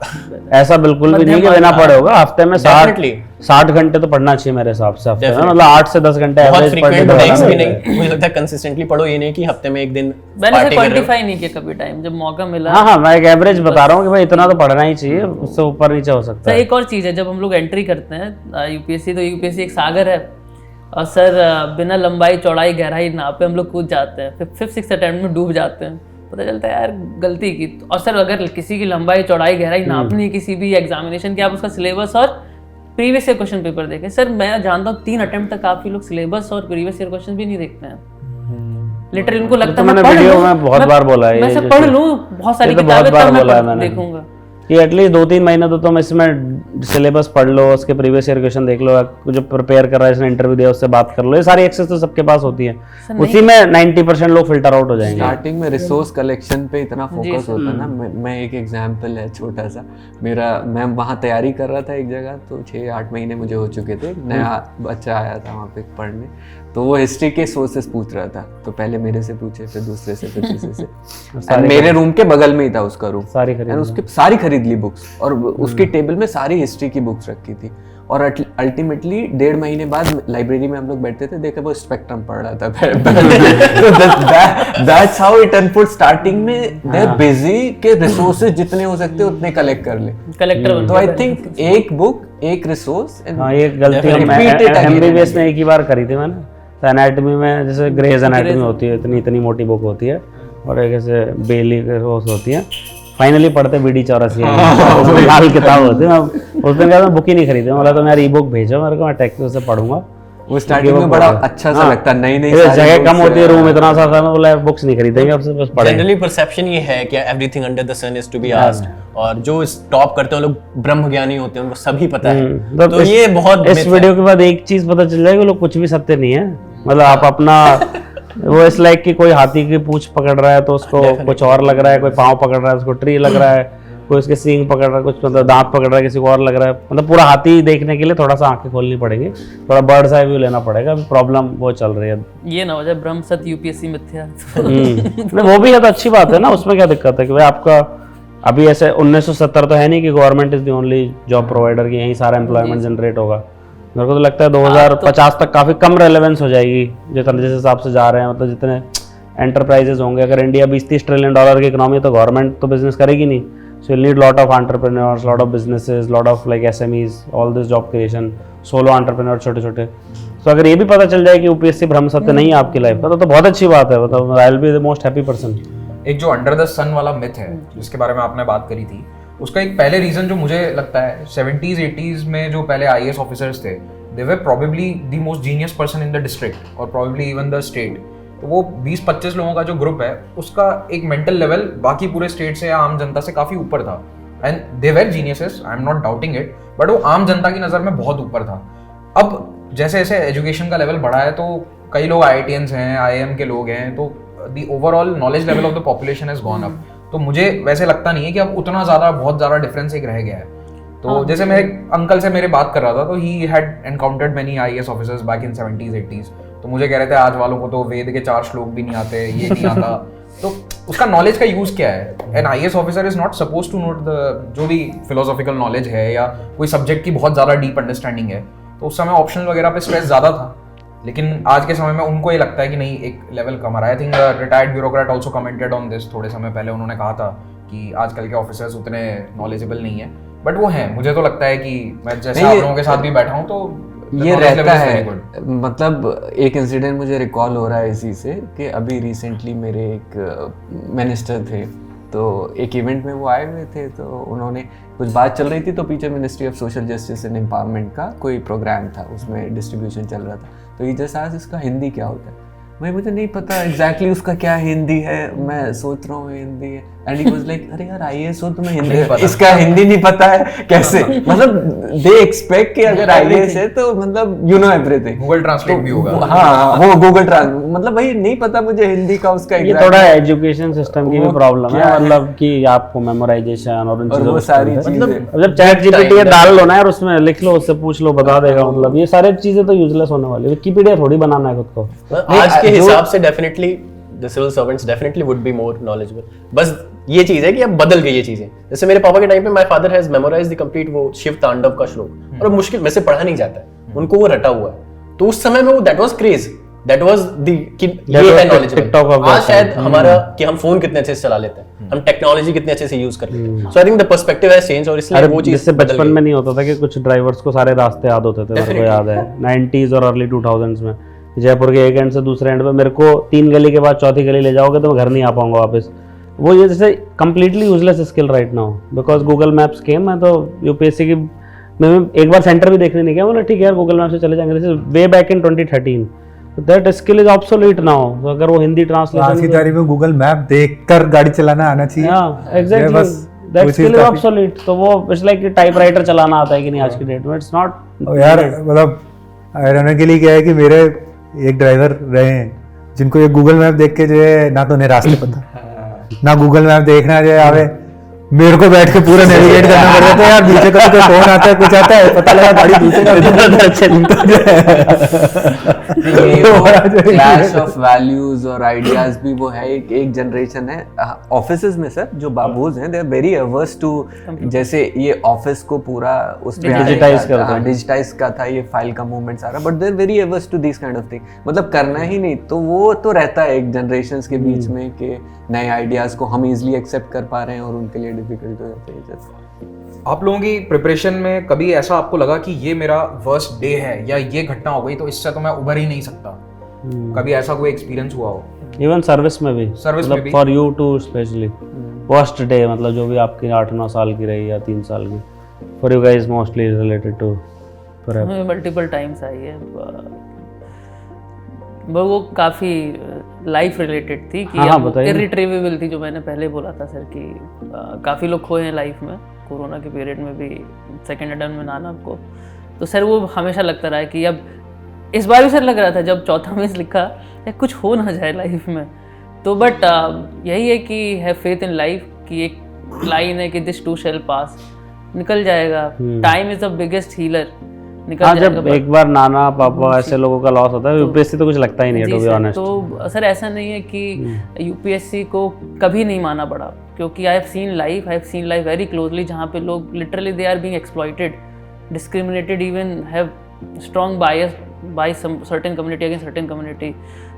ऐसा बिल्कुल भी नहीं कि बिना पढ़े होगा। हफ्ते में Definitely. 60 घंटे तो पढ़ना चाहिए मेरे हिसाब से हफ्ते में, Definitely. मतलब 8 से 10 घंटे है। बहुत average per day frequent breaks भी पढ़ना। नहीं, मुझे लगता है कंसिस्टेंटली पढ़ो, ये नहीं कि हफ्ते में एक दिन मैंने party कर रहे हो। क्वांटिफाई नहीं किया कभी टाइम, जब मौका मिला। हाँ हाँ, मैं एक एवरेज बता रहा हूँ कि भाई इतना तो पढ़ना ही चाहिए, उससे ऊपर नीचे हो सकता सर है। एक और चीज़ है, जब हम लोग एंट्री करते हैं यूपीएससी, तो यूपीएससी एक सागर है, और सर बिना लंबाई चौड़ाई गहराई नापे हम लोग कूद जाते हैं, फिर 5th-6th अटेम्प्ट में डूब जाते हैं, पता चलता है यार गलती की। और सर अगर किसी की लंबाई चौड़ाई गहराई नापनी है किसी भी एग्जामिनेशन की, आप उसका सिलेबस और प्रीवियस ईयर क्वेश्चन पेपर देखें। सर मैं जानता हूँ 3 अटेम्प्ट तक काफी लोग सिलेबस और प्रीवियस ईयर क्वेश्चन भी नहीं देखते हैं। लिटरली उनको लगता है मैंने मैं पढ़ वीडियो लूं, में बहुत बार बोला है मैं ये सब जो पढ़ चीज़। लूं, बहुत सारी ये तो बहुत किताबें बार तब बोला है मैं मैंने देखूंगा। कि एटलीस्ट 2-3 महीने तो तुम इसमें सिलेबस पढ़ लो, उसके प्रीवियस ईयर क्वेश्चन देख लो, जो प्रिपेयर कर रहा है, इसने इंटरव्यू दिया उससे बात कर लो, ये सारी एक्सेस तो सबके पास होती है, उसी में 90% लोग फिल्टर आउट हो जाएंगे। स्टार्टिंग में रिसोर्स कलेक्शन पे इतना फोकस होता है ना। मैं एक एग्जांपल है छोटा सा, मैं वहाँ तैयारी कर रहा था एक जगह, तो 6-8 महीने मुझे हो चुके थे, नया बच्चा आया था वहाँ पे पढ़ने, तो वो हिस्ट्री के सोर्सेस पूछ रहा था, तो पहले मेरे से पूछे, फिर दूसरे से, फिर तीसरे से। And मेरे रूम के बगल में ही था उसका रूम, सारी खरीद और उसके सारी खरीद ली बुक्स, और उसकी टेबल में सारी हिस्ट्री की बुक्स रखी थी। और अल्टीमेटली 1.5 महीने बाद लाइब्रेरी में हम लोग बैठते थे, देखे वो स्पेक्ट्रम पढ़ रहा था। That's how it unfold. Starting में दे आर बिजी के रिसोर्सेज जितने हो सकते हैं उतने कलेक्ट कर ले। कलेक्टर तो आई थिंक एक बुक, एक रिसोर्स, हाँ, ये गलती MBBS में एक ही बार करी थी मैंने। तो एनाटॉमी में जैसे ग्रेज एनाटॉमी होती है, इतनी मोटी बुक होती है, और एक ऐसे बेली होती है, फाइनली पढ़ते BD चौरसिया, लाल किताब होती है। उसमें क्या, मैं बुक ही नहीं खरीदी, बोला तो यार ई-बुक भेजो मेरे को, मैं टेक्स्ट से पढ़ूंगा। वो स्टार्टिंग में बड़ा अच्छा सा लगता है, नई जगह कम होती है, रूम इतना सा था, मैं बोला बुक्स नहीं खरीदेंगे अब से, बस पढ़ेंगे। जनरली परसेप्शन ये है कि everything under the sun is to be asked, और जो टॉप करते हैं लोग ब्रह्म ज्ञानी होते हैं, उनको सभी पता है। तो ये बहुत इस वीडियो के बाद एक चीज पता चल जाएगी, लोग कुछ भी सत्य नहीं है। मतलब आप अपना वो इस लाइक कि कोई हाथी की पूंछ पकड़ रहा है तो उसको कुछ और लग रहा है, कोई पाँव पकड़ रहा है उसको ट्री लग रहा है, कोई उसके सींग पकड़ रहा है, कुछ मतलब दांत पकड़ रहा है किसी को और लग रहा है। मतलब पूरा हाथी देखने के लिए थोड़ा सा आंखें खोलनी पड़ेगी, थोड़ा बर्ड्स आई व्यू लेना पड़ेगा। अभी प्रॉब्लम वो चल रही है। ये ना हो जाए ब्रह्म सत्य यूपीएससी मिथ्या। नहीं, वो भी है तो अच्छी बात है ना, उसमें क्या दिक्कत है कि भाई आपका अभी ऐसे 1970 तो है नहीं कि government is the only job provider की यही सारा एम्प्लॉयमेंट जनरेट होगा। मेरे को तो लगता है 2050 तक काफी कम रेलेवेंस हो जाएगी जिस हिसाब से जा रहे हैं। मतलब जितने एंटरप्राइजेज होंगे, अगर इंडिया 20-30 ट्रिलियन डॉलर की इकोनॉमी, तो गवर्नमेंट तो बिजनेस करेगी नहीं। So you need lot of entrepreneurs, lot of businesses, lot of like SMEs, all this job creation, solo entrepreneur छोटे छोटे। तो अगर ये भी पता चल जाए कि यूपीएससी भ्रम सत्य नहीं है आपकी लाइफ का, तो बहुत अच्छी बात है। मतलब I will be the most happy person. एक जो अंडर द सन वाला मिथ है जिसके बारे में आपने बात करी थी, उसका एक पहले रीजन जो मुझे लगता है 70s 80s में जो पहले IAS ऑफिसर्स थे, they were probably the most genius person in the district और प्रोबेबली इवन द स्टेट। तो वो 20-25 लोगों का जो ग्रुप है, उसका एक मेंटल लेवल बाकी पूरे स्टेट से या आम जनता से काफी ऊपर था। And they were geniuses, I am not doubting it, but वो आम जनता की नजर में बहुत ऊपर था। अब जैसे जैसे एजुकेशन का लेवल बढ़ा है, तो कई लोग IITians हैं, IIM के लोग हैं, तो the overall knowledge level of the population has gone up. तो मुझे वैसे लगता नहीं है कि अब उतना ज़्यादा बहुत ज़्यादा डिफरेंस एक रह गया है। तो जैसे मेरे अंकल से मेरे बात कर रहा था, तो he had encountered many IAS officers back in 70s 80s। तो मुझे कह रहे थे आज वालों को तो वेद के 4 श्लोक भी नहीं आते, ये नहीं आता। तो उसका नॉलेज का यूज क्या है? An IAS officer is not suppose to note the जो भी फिलोसॉफिकल नॉलेज है या कोई सब्जेक्ट की बहुत ज़्यादा डीप अंडरस्टैंडिंग है। तो उस समय ऑप्शनल वगैरह पे स्ट्रेस ज़्यादा था, लेकिन आज के समय में उनको ये लगता है कि नहीं, एक लेवल कम आ रहा है। I think retired bureaucrat also commented on this थोड़े समय पहले। उन्होंने कहा था कि आजकल के ऑफिसर्स उतने नॉलेजेबल नहीं है, बट वो हैं। मुझे तो लगता है कि मैं जैसे आप लोगों के साथ भी बैठा हूँ तो ये रहता है। मतलब एक इंसिडेंट मुझे रिकॉल हो रहा है इसी से कि अभी रिसेंटली मेरे एक मिनिस्टर थे, तो एक इवेंट में वो आए हुए थे, तो उन्होंने कुछ बात चल रही थी, तो पीछे ministry of social justice and empowerment का कोई प्रोग्राम था, उसमें डिस्ट्रीब्यूशन चल रहा था। तो ये जैसा आज इसका हिंदी क्या होता है, भाई मुझे नहीं पता एग्जैक्टली उसका क्या हिंदी है, मैं सोच रहा हूँ हिंदी है, एंड ही वाज लाइक अरे यार आईएएस हो तुम्हें हिंदी इसका हिंदी नहीं पता है कैसे, मतलब दे एक्सपेक्ट कि अगर आईएएस है तो मतलब you know everything, Google translate भी होगा। हाँ वो गूगल ट्रांसलेट, मतलब भाई नहीं पता मुझे हिंदी का उसका ये थोड़ा एजुकेशन सिस्टम की भी प्रॉब्लम है, मतलब कि आपको मेमोराइजेशन और उन चीजों वो सारी चीजें मतलब चैट जीपीटी डाल लो ना यार, उसमें लिख लो, उससे पूछ लो, बता देगा। मतलब ये सारी चीजें तो यूजलेस होने वाली है, विकिपीडिया थोड़ी बनाना है खुद को। आज के हिसाब से definitely the civil servants definitely would be more knowledgeable। बस ये चीज है कि अब बदल गई ये चीजें। जैसे मेरे पापा के टाइम पे my father has memorized the complete वो शिव तांडव का श्लोक, और अब मुश्किल में से पढ़ा नहीं जाता है, उनको वो रटा हुआ है। तो उस समय में वो that was craze, that was the कि ये है knowledgeable। आज शायद हमारा कि हम फोन कितने अच्छे से चला लेते हैं, हम टेक्नोलॉजी कितने अच्छे से यूज कर लेते हैं। So I think the perspective has changed, और इसलिए वो चीज जिससे बचपन में नहीं होता था कि कुछ ड्राइवर्स को सारे रास्ते याद होते थे, मेरे को याद है 90s और अर्ली 2000s में जयपुर के एक एंड से दूसरे एंड पे मेरे को 3 गली के बाद चौथी गली ले जाओगे तो मैं घर नहीं आ पाऊंगा वापस। वो ये जैसे completely useless skill right now because Google Maps came. मैं तो यूपीएससी की मैं एक बार सेंटर भी देखने नहीं गया, बोला ठीक है यार गूगल मैप से चले जाएंगे। This is way back in 2013, that skill is obsolete now. तो अगर वो हिंदी ट्रांसलेशन आज की तारीख में गूगल मैप देखकर गाड़ी चलाना आना चाहिए। हां exactly, that skill is obsolete. तो वो इट्स लाइक टाइपराइटर चलाना आता है कि नहीं आज की डेट में, इट्स नॉट यार। मतलब आयरॉनिकली क्या है कि मेरे एक ड्राइवर रहे हैं जिनको ये गूगल मैप देख के जो है ना तो उन्हें रास्ते पता ना गूगल मैप देखना जो है आवे, मेरे को बैठ के पूरा नेविगेट करना पड़ जाता है यार। पीछे कभी कोई फोन आता है कुछ आता है पता लगा गाड़ी पीछे क्लैश ऑफ वैल्यूज और आइडियाज भी वो है। एक जनरेशन है ऑफिसेज में सर जो बाबूज हैं, they are very averse to, जैसे ये ऑफिस को पूरा उस पे डिजिटाइज का था, ये फाइल का मूवमेंट सारा, but they are very averse to this kind of thing. मतलब करना ही नहीं, तो वो तो रहता है एक जनरेशंस के बीच में कि नए आइडियाज को हम इजीली एक्सेप्ट कर पा रहे हैं और उनके लिए डिफिकल्ट हो जाता है। आप लोगों की प्रिपरेशन में कभी ऐसा आपको लगा कि ये मेरा वर्स्ट डे है या ये घटना हो गई तो इससे तो मैं उबर ही नहीं सकता? कभी ऐसा कोई एक्सपीरियंस हुआ हो? इवन सर्विस में भी, मतलब for you to specially worst day, मतलब जो भी आपकी 8-9 साल की रही या 3 साल की, for you guys mostly related to multiple times I है। वो काफ़ी लाइफ रिलेटेड थी कि इरिट्रीवेबल थी, जो मैंने पहले बोला था सर कि काफ़ी लोग खोए हैं लाइफ में, कोरोना के पीरियड में भी, सेकेंड अटेम्प्ट में नाना को। तो सर वो हमेशा लगता रहा कि अब इस बार भी सर लग रहा था जब चौथा मेंस लिखा कुछ हो ना जाए लाइफ में। तो बट यही है कि हैव फेथ इन लाइफ, कि एक लाइन है कि दिस टू शैल पास, निकल जाएगा। Time is the biggest healer. हाँ, जब एक बार नाना पापा ऐसे लोगों का लॉस होता है यूपीएससी तो कुछ लगता ही नहीं है, टू बी ऑनेस्ट। तो सर ऐसा नहीं है कि यूपीएससी को कभी नहीं माना पड़ा, क्योंकि I have seen life very closely, जहाँ पे लोग literally they are being exploited, discriminated, even have strong bias by some certain community against certain community.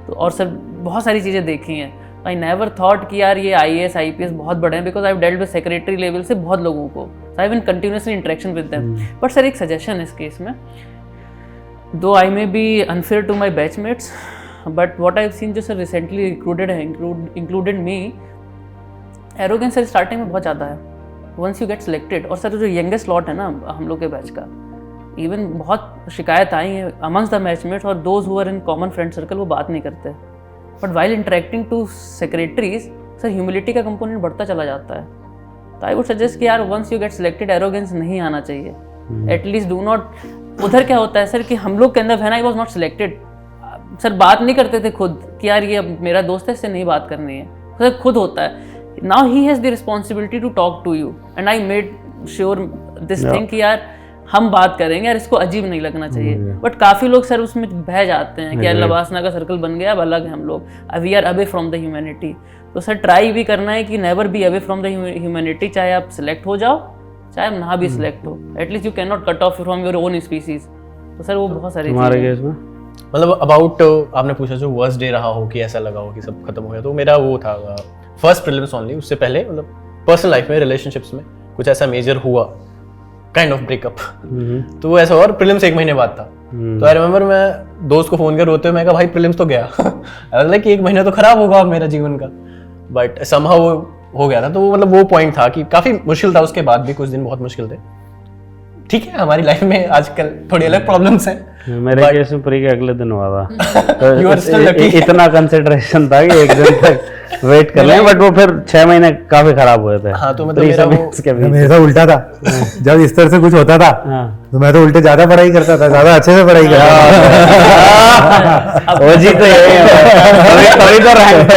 तो और सर बहुत सारी चीज़ें देखी हैं। आई नेवर थॉट कि यार ये IAS IPS बहुत बड़े हैं, because I have dealt with secretary level से बहुत लोगों को, I have been continuously interaction with them. But sir एक सजेशन है इस केस में, though I may be unfair to my batchmates, but what I have seen जो सर रिसेंटली रिक्रूटेड है, included me, arrogance sir starting में बहुत ज़्यादा है वंस यू गेट सिलेक्टेड। और सर जो यंगेस्ट लॉट है ना हम लोग के बैच का, इवन बहुत शिकायत आई है अमंग्स द बैचमेट्स और those who are in common friend circle, वो बात नहीं करते। But while interacting to secretaries sir humility का कंपोनेंट बढ़ता चला जाता है। तो आई वुड सजेस्ट कि यार once you get selected arrogance नहीं आना चाहिए, एटलीस्ट डू नॉट। उधर क्या होता है सर कि हम लोग के अंदर है ना, I was not selected, sir बात नहीं करते थे खुद कि यार ये मेरा दोस्त है, इससे नहीं बात करनी है, सर खुद होता है। Now he has the responsibility to talk to you and I made sure this thing कि यार हम बात करेंगे यार, इसको अजीब नहीं लगना चाहिए। बट काफ़ी लोग सर उसमें बह जाते हैं कि यार लबासना का सर्कल बन गया, अब अलग है हम लोग, we are away from the humanity. तो सर ट्राई भी करना है कि never be away from the humanity, चाहे आप सिलेक्ट हो जाओ चाहे ना भी सिलेक्ट हो, at least you can not cut off from your own species. तो सर वो बहुत सारी हमारे केस में मतलब अबाउट आपने पूछा जो वर्स्ट डे रहा हो कि ऐसा लगा हो कि सब खत्म हो गया, तो मेरा वो था फर्स्ट प्रीलिम्स ओनली। उससे पहले मतलब पर्सनल लाइफ में, रिलेशनशिप्स में कुछ ऐसा मेजर हुआ, काइंड ऑफ ब्रेकअप। तो वो ऐसा हुआ और प्रीलिम्स 1 महीने बाद था। तो आई रिमेंबर मैं दोस्त को फोन कर रोते हुए मैं कहा भाई प्रीलिम्स तो गया लाइक 1 महीना तो खराब होगा मेरा जीवन का, बट समहाउ वो हो गया था। तो वो मतलब वो पॉइंट था कि काफी मुश्किल था, उसके बाद भी कुछ दिन बहुत मुश्किल थे। ठीक है, हमारी लाइफ में आजकल थोड़ी अलग प्रॉब्लम्स हैं। मेरे केस में प्री के अगले दिन हुआ था तो इतना कंसिडरेशन था कि एक दिन तक वेट कर लें, बट वो फिर 6 महीने काफी खराब हुए थे। हाँ, तो मतलब मेरा वो मेरे साथ उल्टा था। जब इस तरह से कुछ होता था तो मैं तो उल्टे ज्यादा पढ़ाई करता था, ज्यादा अच्छे से पढ़ाई करता था। वो जी तो यही है, कभी तो रैंक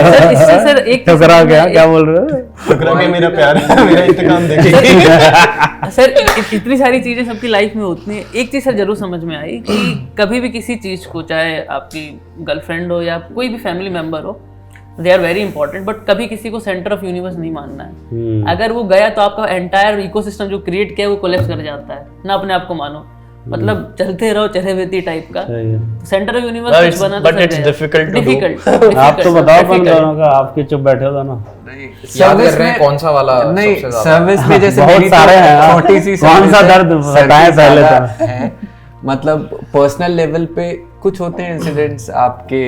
सर इससे सर एक चीज़ टकरा गया, समझ में क्या बोल रहे हो? टकरा के मेरा प्यार मेरा इंतकाम देखेगी। सर इतनी सारी चीजें सबकी लाइफ में होती हैं। एक चीज सर जरूर समझ में आई कि कभी भी किसी चीज को, चाहे आपकी गर्लफ्रेंड हो या कोई भी फैमिली मेंबर हो, they are very important, but कभी किसी को सेंटर ऑफ यूनिवर्स नहीं मानना है। अगर वो गया तो आपका एंटायर इकोसिस्टम जो क्रिएट किया है वो कोलैप्स कर जाता है। ना अपने आप को मानो, मतलब चलते रहो चले बेती टाइप का। सेंटर ऑफ यूनिवर्स बना but it's difficult to do. Difficult. आप तो बताओ अपन दोनों का, आपके चुप बैठे हो दोनों। याद कर रहे हैं कौन सा वाला नहीं, सबसे ज्यादा? सर्विस में जैसे बहुत मेरी तो सारे हैं। छोटी सी कौन सा service है, दर्द सर्विस बताएं पहले ज्यादा तो। है। मतलब पर्सनल लेवल पे कुछ होते हैं इंसिडेंट्स आपके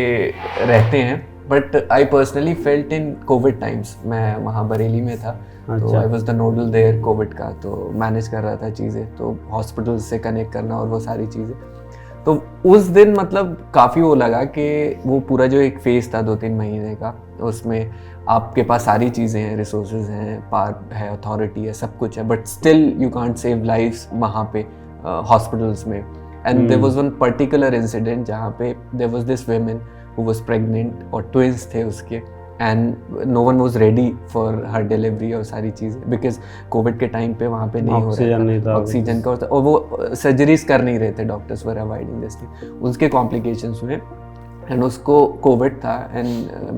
रहते हैं, but I personally felt in covid times. मैं वहाँ बरेली में था, तो I was the nodal there covid का, तो मैनेज कर रहा था चीज़ें, तो हॉस्पिटल से कनेक्ट करना और वो सारी चीज़ें। तो उस दिन मतलब काफ़ी वो लगा कि वो पूरा जो एक फेज था 2-3 महीने का, उसमें आपके पास सारी चीज़ें हैं, रिसोर्सेज हैं, पार्क है, अथॉरिटी है, सब कुछ है, but still you can't save lives वहाँ पे हॉस्पिटल्स में। And there was one particular incident जहाँ पे there was this woman who was pregnant और ट्विंस थे उसके, and no one was ready for her delivery और सारी चीज़ें, बिकॉज कोविड के टाइम पे वहाँ पे नहीं हो रहा था ऑक्सीजन का, और वो सर्जरीज कर नहीं रहे थे, doctors were avoiding this thing. उसके कॉम्प्लिकेशंस हुए एंड उसको कोविड था, एंड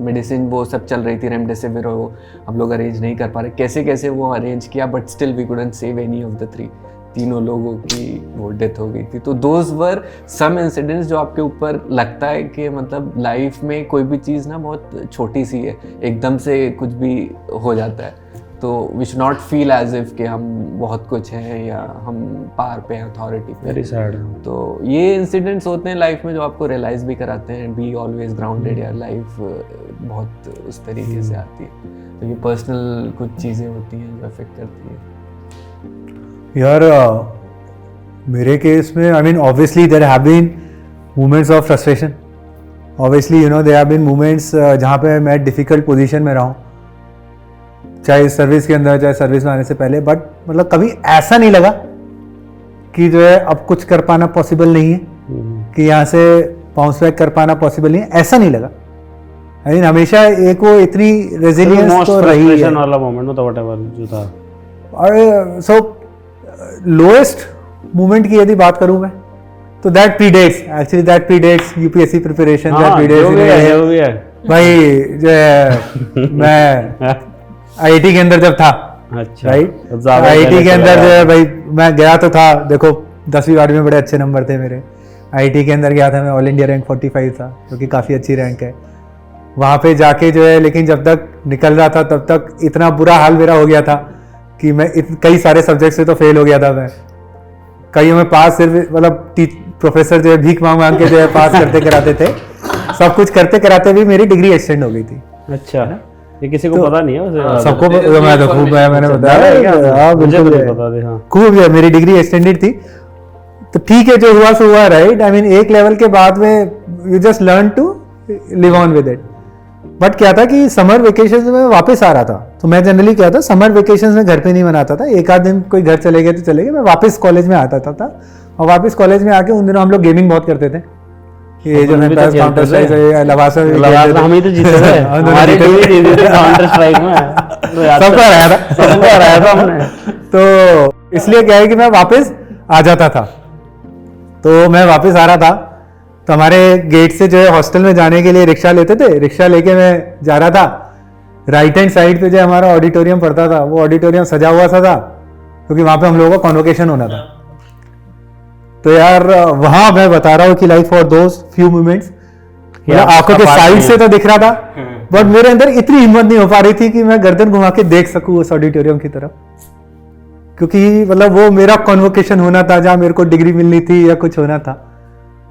मेडिसिन वो सब चल रही थी, रेमडेसिविर, वो हम लोग अरेंज नहीं कर पा रहे, कैसे कैसे वो अरेंज किया, but still we couldn't save any of the 3। तीनों लोगों की वो डेथ हो गई थी। तो दोज वर सम इंसिडेंट्स जो आपके ऊपर लगता है कि मतलब लाइफ में कोई भी चीज़ ना बहुत छोटी सी है, एकदम से कुछ भी हो जाता है, तो we should not feel as if कि हम बहुत कुछ हैं या हम पार पे हैं, अथॉरिटी पे। Very sad. तो ये इंसिडेंट्स होते हैं लाइफ में जो आपको रियलाइज भी कराते हैं, बी ऑलवेज ग्राउंडेड, यार लाइफ बहुत उस तरीके से आती है। तो ये पर्सनल कुछ चीज़ें होती हैं जो अफेक्ट करती है। यार मेरे केस में I mean obviously there have been moments of frustration, obviously you know there have been moments जहाँ पे मैं डिफिकल्ट पोजीशन में रहा हूँ, चाहे सर्विस के अंदर चाहे सर्विस में आने से पहले, बट मतलब कभी ऐसा नहीं लगा कि जो है अब कुछ कर पाना पॉसिबल नहीं है, कि यहाँ से बाउंस बैक कर पाना पॉसिबल नहीं है, ऐसा नहीं लगा। आई मीन हमेशा एक वो इतनी रेजिलियंस तो रही है वाला मोमेंट मतलब व्हाटएवर जो था। और सो लोएस्ट मोमेंट की यदि बात करूं मैं तो दैट प्रीडेट्स यूपीएससी प्रिपरेशन, दैट प्रीडेट्स भाई जो है मैं आईआईटी के अंदर जब था, अच्छा राइट, आईआईटी के अंदर जो है भाई मैं गया तो था, देखो 10वीं 12वीं में बड़े अच्छे नंबर थे मेरे, आईआईटी के अंदर गया था मैं, ऑल इंडिया रैंक 45 था, जो कि काफ़ी अच्छी रैंक है। वहाँ पे जाके जो है, लेकिन जब तक निकल रहा था तब तक इतना बुरा हाल मेरा हो गया था कि मैं कई सारे सब्जेक्ट से तो फेल हो गया था मैं, कईयों में पास सिर्फ मतलब प्रोफेसर जो है भीख मांग मांग के जो है पास करते कराते थे, सब कुछ करते कराते भी मेरी डिग्री एक्सटेंड हो गई थी। अच्छा, ये किसी को पता नहीं है वैसे? सबको मैं तो खूब मैंने बताया, हाँ बिल्कुल पता था, हाँ खूब मेरी डिग्री एक्सटेंडेड थी, तो ठीक है जो हुआ सो हुआ, राइट। आई मीन एक लेवल के बाद में you just learn to live on with it. But क्या था कि समर वेकेशन में मैं वापस आ रहा था, तो मैं जनरली क्या था समर वेकेशन में घर पे नहीं मनाता था, एक आध दिन कोई घर चले गए तो चले गए, मैं वापस कॉलेज में आता था और वापस कॉलेज में आके उन दिनों हम लोग गेमिंग बहुत करते थे, ये जो है काउंटर स्ट्राइक लवासा हम ही तो जीते थे, हमारी टीम ही जीती थी काउंटर स्ट्राइक में, सबका रहा था हमने। तो इसलिए क्या है कि मैं वापस आ जाता था, तो मैं वापस आ रहा था तो हमारे गेट से जो है हॉस्टल में जाने के लिए रिक्शा लेते थे, रिक्शा लेके मैं जा रहा था, राइट हैंड साइड पे जो हमारा ऑडिटोरियम पड़ता था, वो ऑडिटोरियम सजा हुआ सा था क्योंकि वहां पे हम लोगों का कॉन्वोकेशन होना था। तो यार वहां मैं बता रहा हूँ कि like for those few moments आंखों के साइड से तो दिख रहा था, बट मेरे अंदर इतनी हिम्मत नहीं हो पा रही थी कि मैं गर्दन घुमा के देख सकूं उस ऑडिटोरियम की तरफ, क्योंकि मतलब वो मेरा कॉन्वोकेशन होना था जहां मेरे को डिग्री मिलनी थी या कुछ होना था।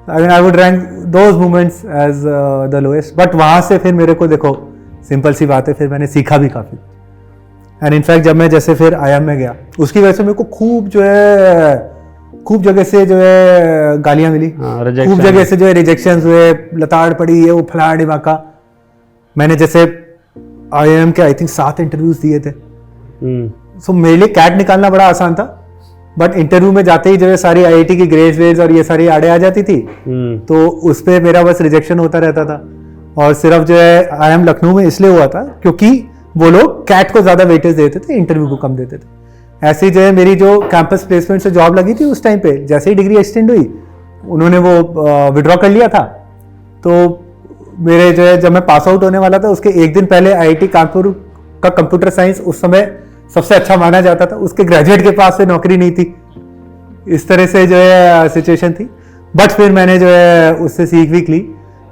I mean, I would rank those moments as the lowest. But वहाँ से फिर मेरे को देखो सिंपल सी बात है, फिर मैंने सीखा भी काफ़ी। एंड इनफैक्ट जब मैं जैसे फिर आईएम में गया, उसकी वजह से मेरे को खूब जो है खूब जगह से जो है गालियाँ मिली, खूब जगह से जो है रिजेक्शंस हुए, लताड़ पड़ी है वो फलाड़ डिमाका। मैंने जैसे IIM के आई थिंक 7 इंटरव्यूज दिए थे। हम्म, सो मेरे लिए कैट निकालना बड़ा आसान था, बट इंटरव्यू में जाते ही जो है सारी IIT की ग्रेड्स वेड्स और ये सारी आड़े आ जाती थी, तो उस पर मेरा बस रिजेक्शन होता रहता था। और सिर्फ जो है IIM लखनऊ में इसलिए हुआ था क्योंकि वो लोग कैट को ज़्यादा वेटेज देते थे, इंटरव्यू को कम देते थे। ऐसे ही जो है मेरी जो कैंपस प्लेसमेंट से जॉब लगी थी उस टाइम पे, जैसे ही डिग्री एक्सटेंड हुई उन्होंने वो विड्रॉ कर लिया था। तो मेरे जो है जब मैं पास आउट होने वाला था उसके एक दिन पहले IIT कानपुर का कंप्यूटर साइंस उस समय सबसे अच्छा माना जाता था, उसके ग्रेजुएट के पास से नौकरी नहीं थी। इस तरह से जो है सिचुएशन थी। बट फिर मैंने जो है उससे सीख भी ली।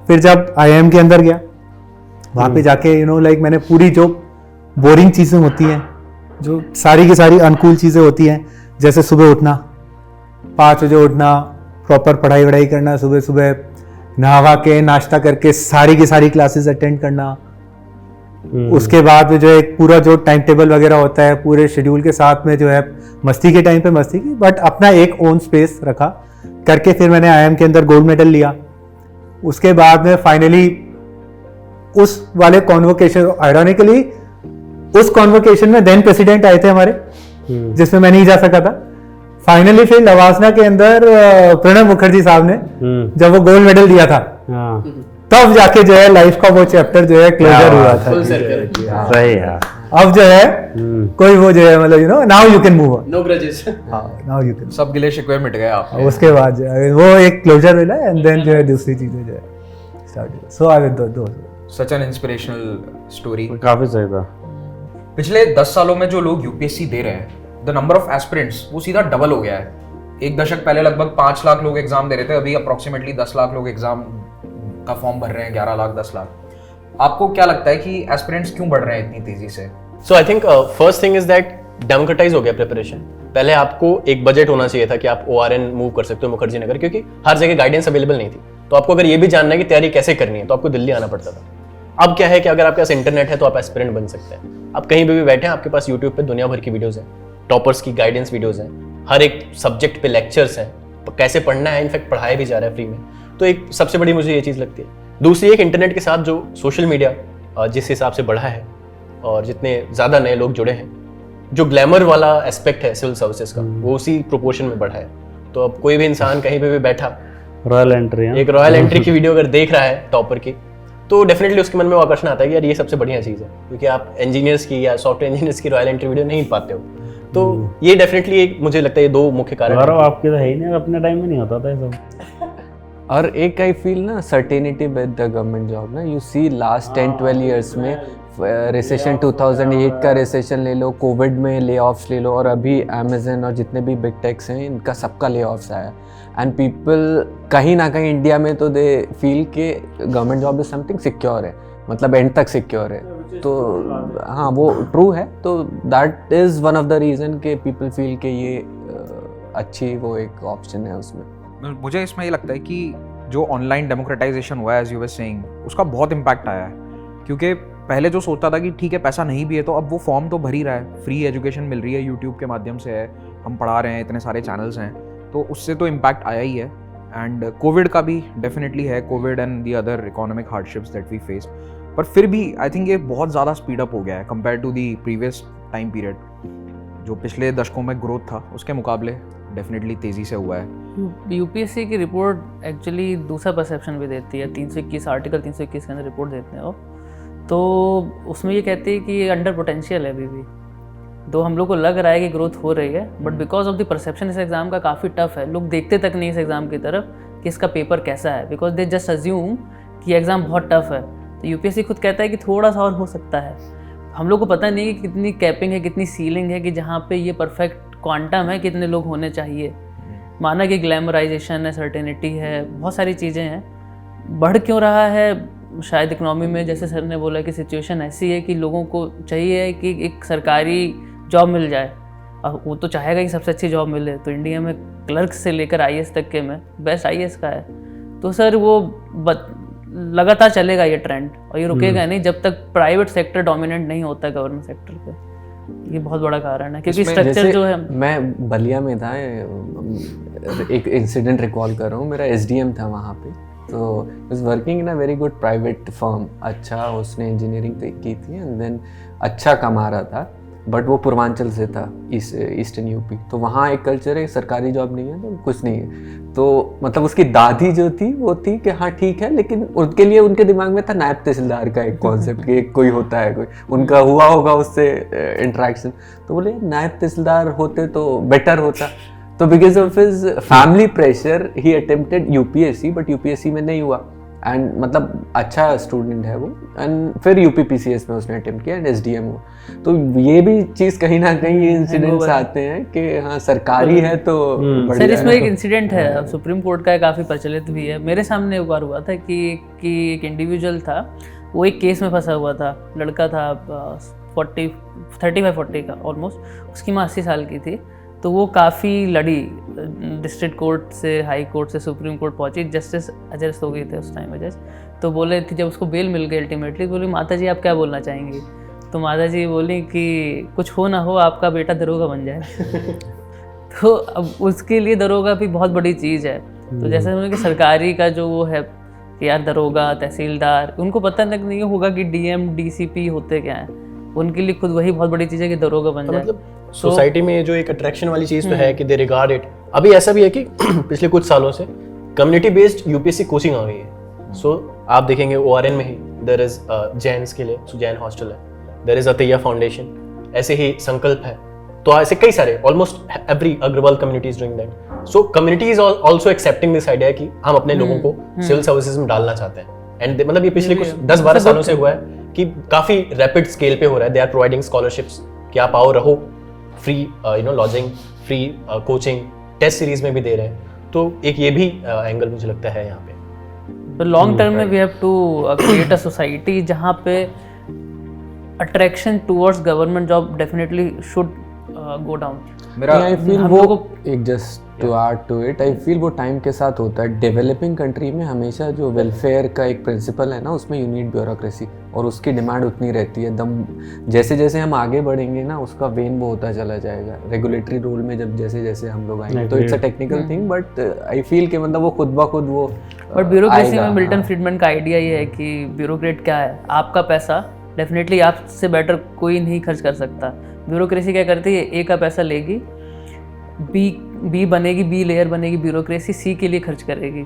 फिर जब IIM के अंदर गया वहाँ पे जाके लाइक मैंने पूरी जो बोरिंग चीज़ें होती हैं, जो सारी की सारी अनुकूल चीज़ें होती हैं, जैसे सुबह उठना 5 बजे उठना, प्रॉपर पढ़ाई वढ़ाई करना, सुबह सुबह नहावा के नाश्ता करके सारी की सारी क्लासेस अटेंड करना, उसके बाद में जो है एक पूरा जो टाइम टेबल वगैरह होता है पूरे शेड्यूल के साथ में जो है मस्ती के टाइम पे मस्ती की, बट अपना एक ओन स्पेस रखा करके फिर मैंने IIM के अंदर गोल्ड मेडल लिया। उसके बाद में फाइनली उस वाले कॉन्वोकेशन, आयरॉनिकली उस कॉन्वोकेशन में देन प्रेसिडेंट आए थे हमारे, जिसमें मैं नहीं जा सका था। फाइनली फिर लवासना के अंदर प्रणब मुखर्जी साहब ने जब वो गोल्ड मेडल दिया था, तब जाके जो है लाइफ का वो चैप्टर जो है क्लोजर हुआ था। सही है। अब जो है कोई वो जो है मतलब now you can move on, no grudges. Now you can. सब गिले शिकवे मिट गए आप। उसके बाद जो है वो एक क्लोजर मिला एंड देन जो है दूसरी चीजें जो है स्टार्ट हुई। सो आई विल दो सच एन इंस्पिरेशनल स्टोरी। काफी सही था। पिछले 10 सालों में जो लोग UPSC दे रहे हैं, द नंबर ऑफ एस्पिरेंट्स वो सीधा डबल हो गया है। एक दशक पहले लगभग 5 लाख लोग एग्जाम दे रहे थे, अभी अप्रोक्सीमेटली 10 लाख लोग एग्जाम का फॉर्म भर रहे हैं, 11 लाख 10 लाख। आपको क्या लगता है कि एस्पिरेंट्स क्यों बढ़ रहे हैं इतनी तेजी से? So I think first thing is that democratise हो गया प्रिपरेशन। पहले आपको एक बजट होना चाहिए था कि आप ORN मूव कर सकते हो मुखर्जी नगर, क्योंकि हर जगह गाइडेंस अवेलेबल नहीं थी। तो आपको अगर ये भी जानना है कि तैयारी कैसे करनी है तो आपको दिल्ली आना पड़ता था। अब क्या है कि अगर आपके पास इंटरनेट है तो आप एस्पिरेंट बन सकते हैं। आप कहीं भी बैठे हैं, आपके पास यूट्यूब पे दुनिया भर की वीडियोस हैं, टॉपर्स की गाइडेंस वीडियोस हैं, हर एक सब्जेक्ट पे लेक्चर्स हैं, कैसे पढ़ना है, इनफैक्ट पढ़ाया भी जा रहा है फ्री में। तो एक सबसे बड़ी मुझे ये चीज़ लगती है। दूसरी एक इंटरनेट के साथ जो सोशल मीडिया जिस हिसाब से बढ़ा है और जितने ज़्यादा नए लोग जुड़े हैं, जो ग्लैमर वाला एस्पेक्ट है सिविल सर्विसेज का वो उसी प्रोपोर्शन में बढ़ा है। तो अब कोई भी इंसान कहीं पे भी बैठा रॉयल एंट्री, एक रॉयल एंट्री की वीडियो अगर देख रहा है टॉपर की, तो डेफिनेटली उसके मन में वो आकर्षण आता है कि यार ये सबसे बढ़िया चीज़ है, क्योंकि आप इंजीनियर्स की या सॉफ्टवेयर इंजीनियर्स की रॉयल एंट्री वीडियो नहीं पाते हो। तो ये डेफिनेटली एक मुझे लगता है ये 2 मुख्य कारण गौरव आपके तो है ही नहीं, अपने टाइम में नहीं होता था ये सब। और एक आई फील ना certainty with the government job ना, यू सी लास्ट 10-12 ईयर्स में रिसेशन 2008 का रिसेशन ले लो, कोविड में ले ऑफ्स ले लो, और अभी अमेजन और जितने भी बिग टेक्स हैं इनका सबका ले ऑफ्स आया। एंड पीपल कहीं ना कहीं इंडिया में तो दे फील के government job is something secure है, मतलब एंड तक सिक्योर है। तो हाँ वो ट्रू है। तो that is one of the reason के पीपल फील के ये अच्छी वो एक ऑप्शन है उसमें। मुझे इसमें ये लगता है कि जो ऑनलाइन डेमोक्रेटाइजेशन हुआ है एज यू वर सेइंग, उसका बहुत इम्पैक्ट आया है। क्योंकि पहले जो सोचता था कि ठीक है पैसा नहीं भी है तो अब वो फॉर्म तो भर ही रहा है, फ्री एजुकेशन मिल रही है, यूट्यूब के माध्यम से है, हम पढ़ा रहे हैं, इतने सारे चैनल्स हैं, तो उससे तो इम्पैक्ट आया ही है। एंड कोविड का भी डेफिनेटली है, covid and the other economic hardships that we face. पर फिर भी आई थिंक ये बहुत ज़्यादा स्पीड अप हो गया है compare to the previous time period. जो पिछले दशकों में ग्रोथ था उसके मुकाबले डेफिनेटली तेज़ी से हुआ है। यूपीएससी की रिपोर्ट एक्चुअली दूसरा परसेप्शन भी देती है। 321 आर्टिकल 321 के अंदर रिपोर्ट देते हैं वो, तो उसमें ये कहती है कि ये अंडर पोटेंशियल है अभी भी। तो हम लोग को लग रहा है कि ग्रोथ हो रही है, but because of the perception इस एग्ज़ाम का काफ़ी टफ है। लोग देखते तक नहीं इस एग्ज़ाम की तरफ कि इसका पेपर कैसा है, बिकॉज दे जस्ट अज्यूम कि एग्ज़ाम बहुत टफ है। तो यूपीएससी खुद कहता है कि थोड़ा सा और हो सकता है। हम लोग को पता नहीं कि कितनी कैपिंग है, कितनी सीलिंग है, कि जहाँ पे ये परफेक्ट क्वांटम है कितने लोग होने चाहिए। माना कि ग्लैमराइजेशन है, सर्टेनिटी है, बहुत सारी चीज़ें हैं। बढ़ क्यों रहा है? शायद इकनॉमी में जैसे सर ने बोला कि सिचुएशन ऐसी है कि लोगों को चाहिए कि एक सरकारी जॉब मिल जाए। अब वो तो चाहेगा कि सबसे अच्छी जॉब मिले। तो इंडिया में क्लर्क से लेकर IAS तक के में बेस्ट IAS का है। तो सर वो लगातार चलेगा ये ट्रेंड, और ये रुकेगा नहीं जब तक प्राइवेट सेक्टर डोमिनेंट नहीं होता है गवर्नमेंट सेक्टर पे। ये बहुत बड़ा कारण है, क्योंकि स्ट्रक्चर जो है। मैं बलिया में था, एक इंसिडेंट रिकॉल कर रहा हूँ। मेरा SDM था वहाँ पे, तो was working in a very good private firm, अच्छा उसने इंजीनियरिंग की थी एंड देन अच्छा कमा रहा था, बट वो पूर्वांचल से था, ईस्टर्न यूपी। तो वहाँ एक कल्चर है, सरकारी जॉब नहीं है तो कुछ नहीं है। तो मतलब उसकी दादी जो थी वो थी कि हाँ ठीक है, लेकिन उनके लिए उनके दिमाग में था नायब तहसीलदार का एक कॉन्सेप्ट कि कोई होता है, कोई उनका हुआ होगा उससे इंटरेक्शन, तो बोले नायब तहसीलदार होते तो बेटर होता। तो because of his family pressure he attempted UPSC, but UPSC में नहीं हुआ एंड मतलब अच्छा स्टूडेंट है वो, एंड फिर यूपीपीसीएस में उसने अटेम्प्ट किया एंड एसडीएम हुआ। तो ये भी चीज़ कहीं ना कहीं इंसिडेंट्स आते हैं कि हाँ सरकारी है तो सर इसमें एक इंसिडेंट है सुप्रीम कोर्ट का, काफ़ी प्रचलित भी है। मेरे सामने एक बार हुआ था कि एक इंडिविजुअल था, वो एक केस में फंसा हुआ था, लड़का था 35-40 का ऑलमोस्ट, उसकी माँ 80 साल की थी। तो वो काफ़ी लड़ी, डिस्ट्रिक्ट कोर्ट से, हाई कोर्ट से सुप्रीम कोर्ट पहुंची। जस्टिस अजय रस्तोगी थे उस टाइम में जज। तो बोले कि जब उसको बेल मिल गई अल्टीमेटली, बोली माता जी आप क्या बोलना चाहेंगी? तो माता जी बोली कि कुछ हो ना हो आपका बेटा दरोगा बन जाए। तो अब उसके लिए दरोगा भी बहुत बड़ी चीज़ है। तो जैसे उन्होंने कि सरकारी का जो वो है कि यार दरोगा, तहसीलदार, उनको पता तक नहीं होगा कि डीएम डीसीपी होते क्या हैं। उनके लिए खुद वही बहुत बड़ी चीज़ है कि दरोगा बन जाए। मतलब सोसाइटी में जो एक अट्रैक्शन वाली चीज तो है कि दे रिगार्ड इट। अभी ऐसा भी है कि पिछले कुछ सालों से कम्युनिटी बेस्ड यूपीएससी कोचिंग आ गई है। सो आप देखेंगे ओआरएन में ही देयर इज जैन्स के लिए जैन हॉस्टल है, देयर इज अतैया फाउंडेशन, ऐसे ही संकल्प है। तो ऐसे कई सारे, almost every Agarwal community is doing that. So community is also accepting this idea कि हम अपने लोगों को सिविल सर्विसेज में डालना चाहते हैं। एंड मतलब ये पिछले कुछ 10-12 सालों से हुआ है कि काफी रैपिड स्केल पे हो रहा है। दे आर प्रोवाइडिंग स्कॉलरशिप्स कि आप आओ रहो, free lodging, free coaching, test series में भी दे रहे हैं। तो एक ये भी एंगल मुझे लगता है यहाँ पे। तो लॉन्ग टर्म में we have to create a society जहाँ पे attraction towards government job definitely should go down. मेरा आई फील हम वो लोगों को एक just to add to it, I feel वो टाइम के साथ होता है। डेवलपिंग कंट्री में हमेशा जो वेलफेयर का एक प्रिंसिपल है ना, उसमें यू नीड ब्यूरोक्रेसी, और उसकी डिमांड उतनी रहती है। दम जैसे जैसे हम आगे बढ़ेंगे ना, उसका वेन वो होता चला जाएगा रेगुलेटरी रोल में। जब जैसे जैसे हम लोग आएंगे तो it's a technical thing, but I feel कि मतलब वो खुद ब खुद वो बट ब्यूरोक्रेसी में मिल्टन फ्रीडमैन का आइडिया ये है कि ब्यूरोक्रेट क्या है, आपका पैसा डेफिनेटली आपसे बेटर कोई नहीं खर्च कर सकता। ब्यूरोक्रेसी क्या करती है, ए का पैसा लेगी, बी बनेगी, बी लेयर बनेगी ब्यूरोक्रेसी, सी के लिए खर्च करेगी।